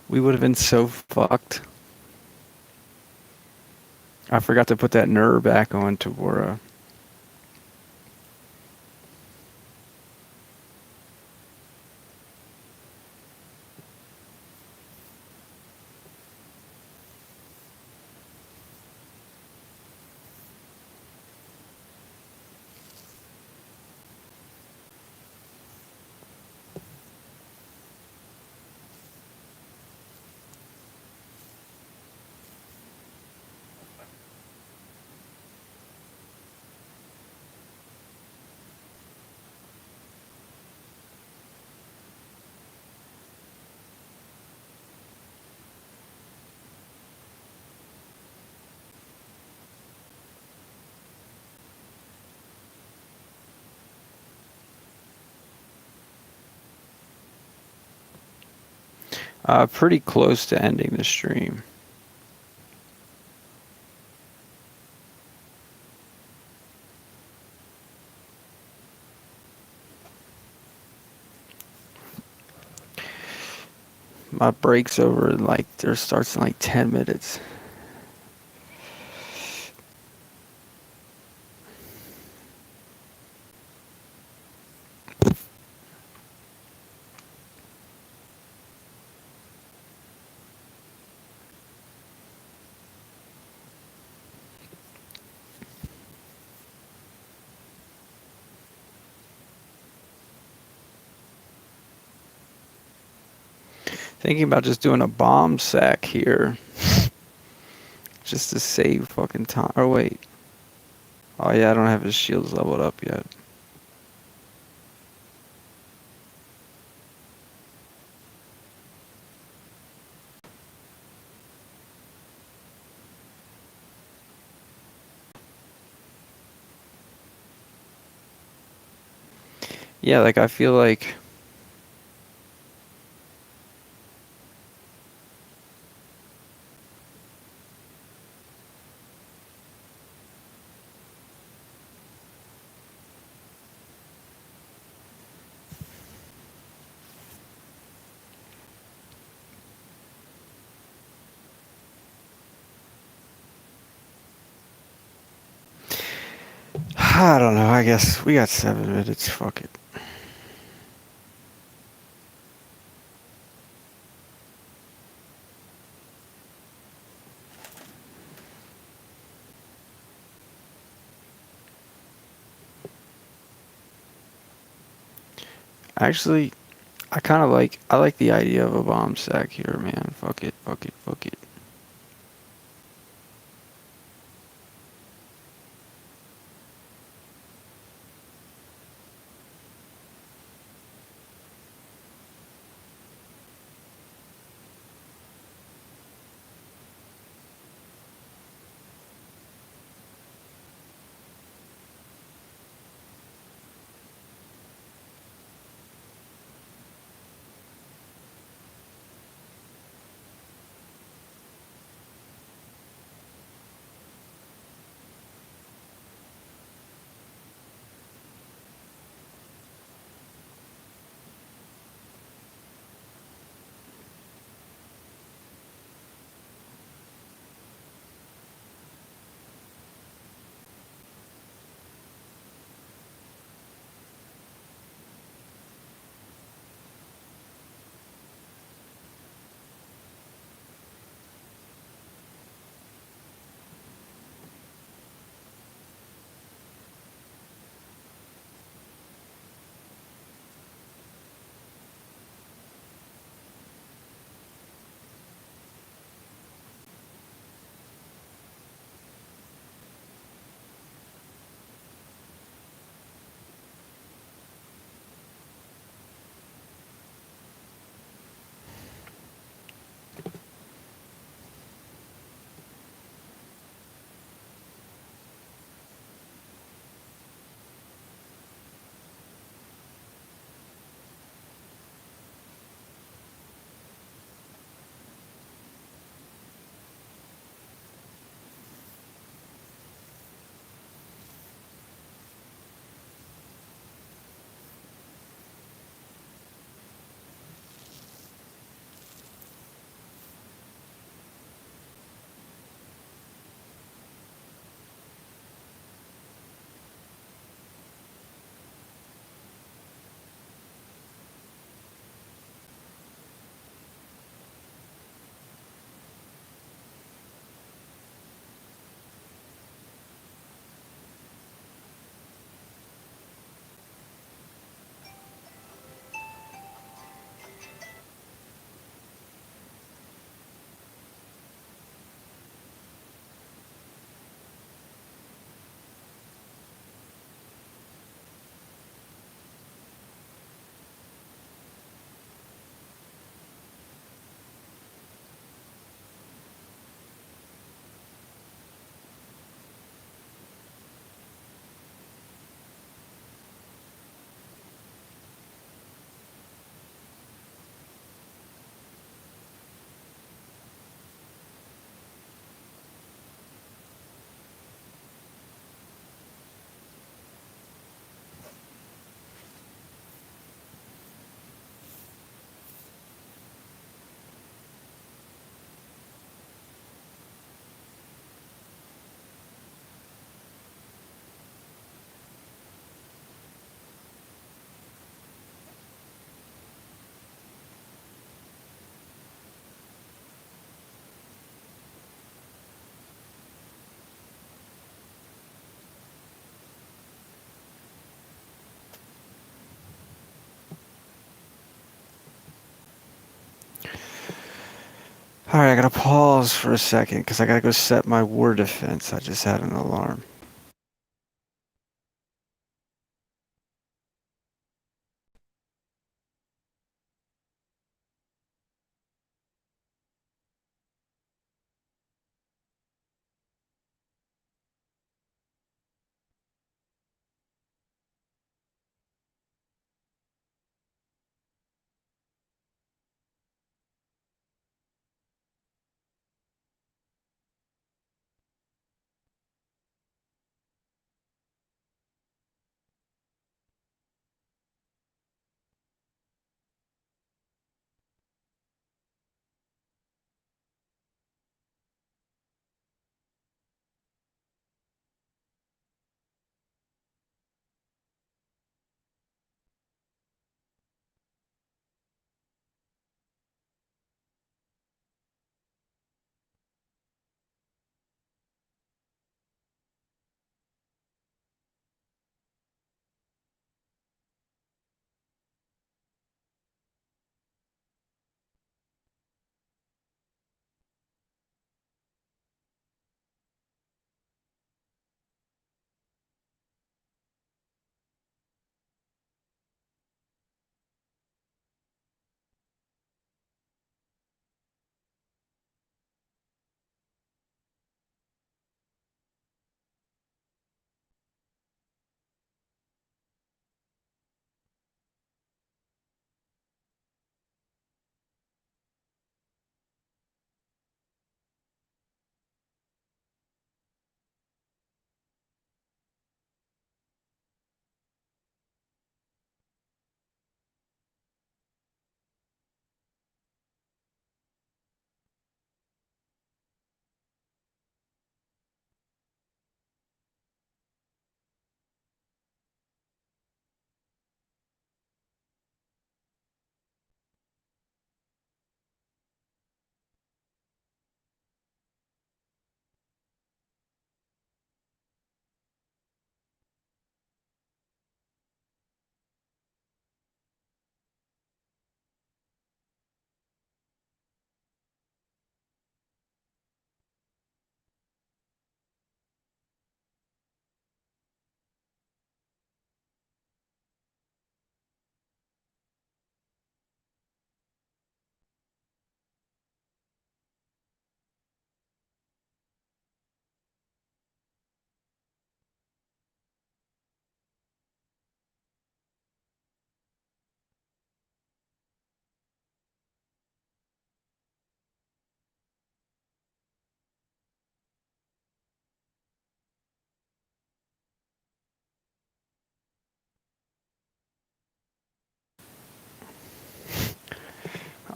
We would have been so fucked. I forgot to put that nerve back on Tabora. Pretty close to ending the stream. My break's over in like, there starts in like 10 minutes. Thinking about just doing a bomb sack here. Just to save fucking time. Oh, wait. Oh, yeah, I don't have his shields leveled up yet. Yeah, like, I feel like... I don't know. I guess we got 7 minutes. Fuck it. Actually, I like the idea of a bomb sack here, man. Fuck it, fuck it, fuck it. Alright, I gotta pause for a second because I gotta go set my war defense. I just had an alarm.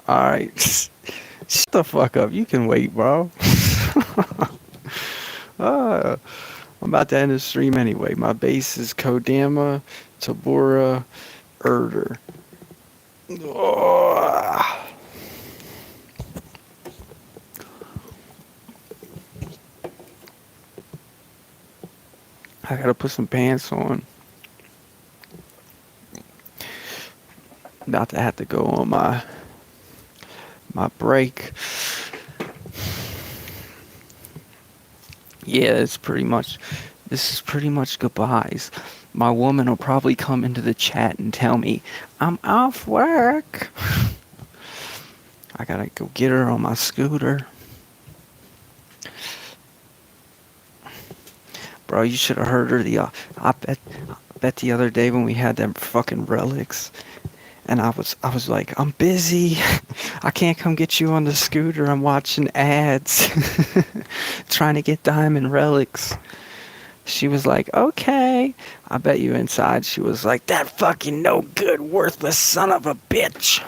Alright. Shut the fuck up. You can wait, bro. uh, I'm about to end the stream anyway. My base is Kodama, Tabora, Erder. Oh, I gotta put some pants on. About to have to go on my break. Yeah, it's pretty much. This is pretty much goodbyes. My woman will probably come into the chat and tell me I'm off work. I gotta go get her on my scooter. Bro, you should have heard her. I bet the other day when we had them fucking relics, and I was like, I'm busy. I can't come get you on the scooter. I'm watching ads, trying to get diamond relics. She was like, okay. I bet you inside she was like, that fucking no good, worthless son of a bitch.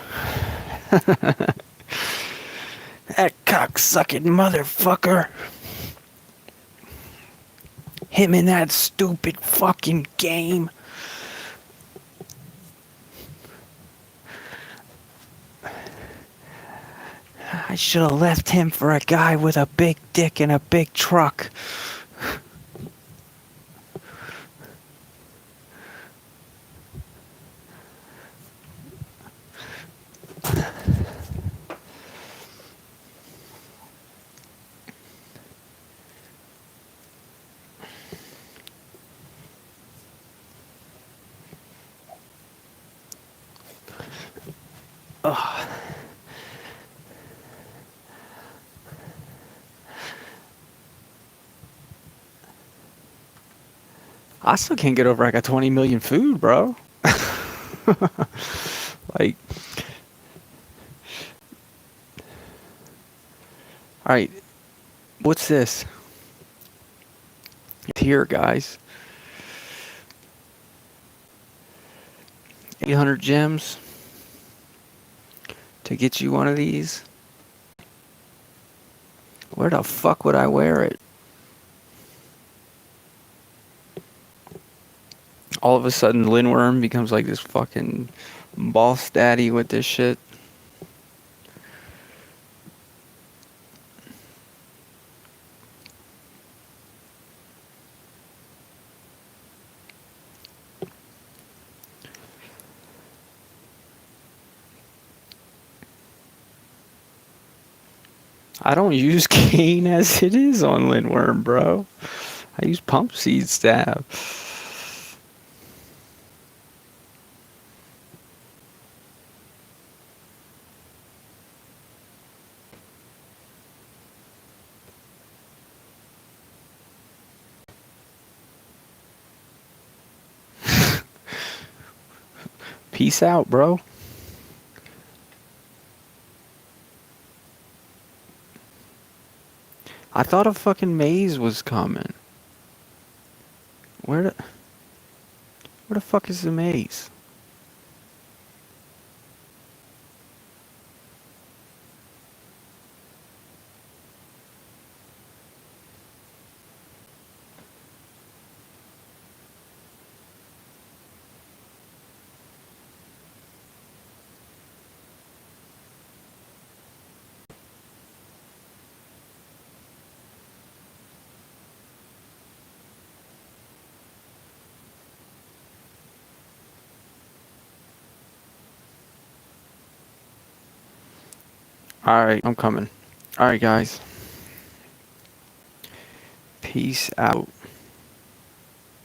That cocksucking motherfucker. Him in that stupid fucking game. I should have left him for a guy with a big dick and a big truck. I still can't get over I got 20 million food, bro. Like, alright, what's this? It's here, guys. 800 gems to get you one of these. Where the fuck would I wear it? All of a sudden, Lindworm becomes like this fucking boss daddy with this shit. I don't use cane as it is on Lindworm, bro. I use pump seed stab. Peace out, bro. I thought a fucking maze was coming. Where the fuck is the maze? Alright, I'm coming. Alright, guys. Peace out.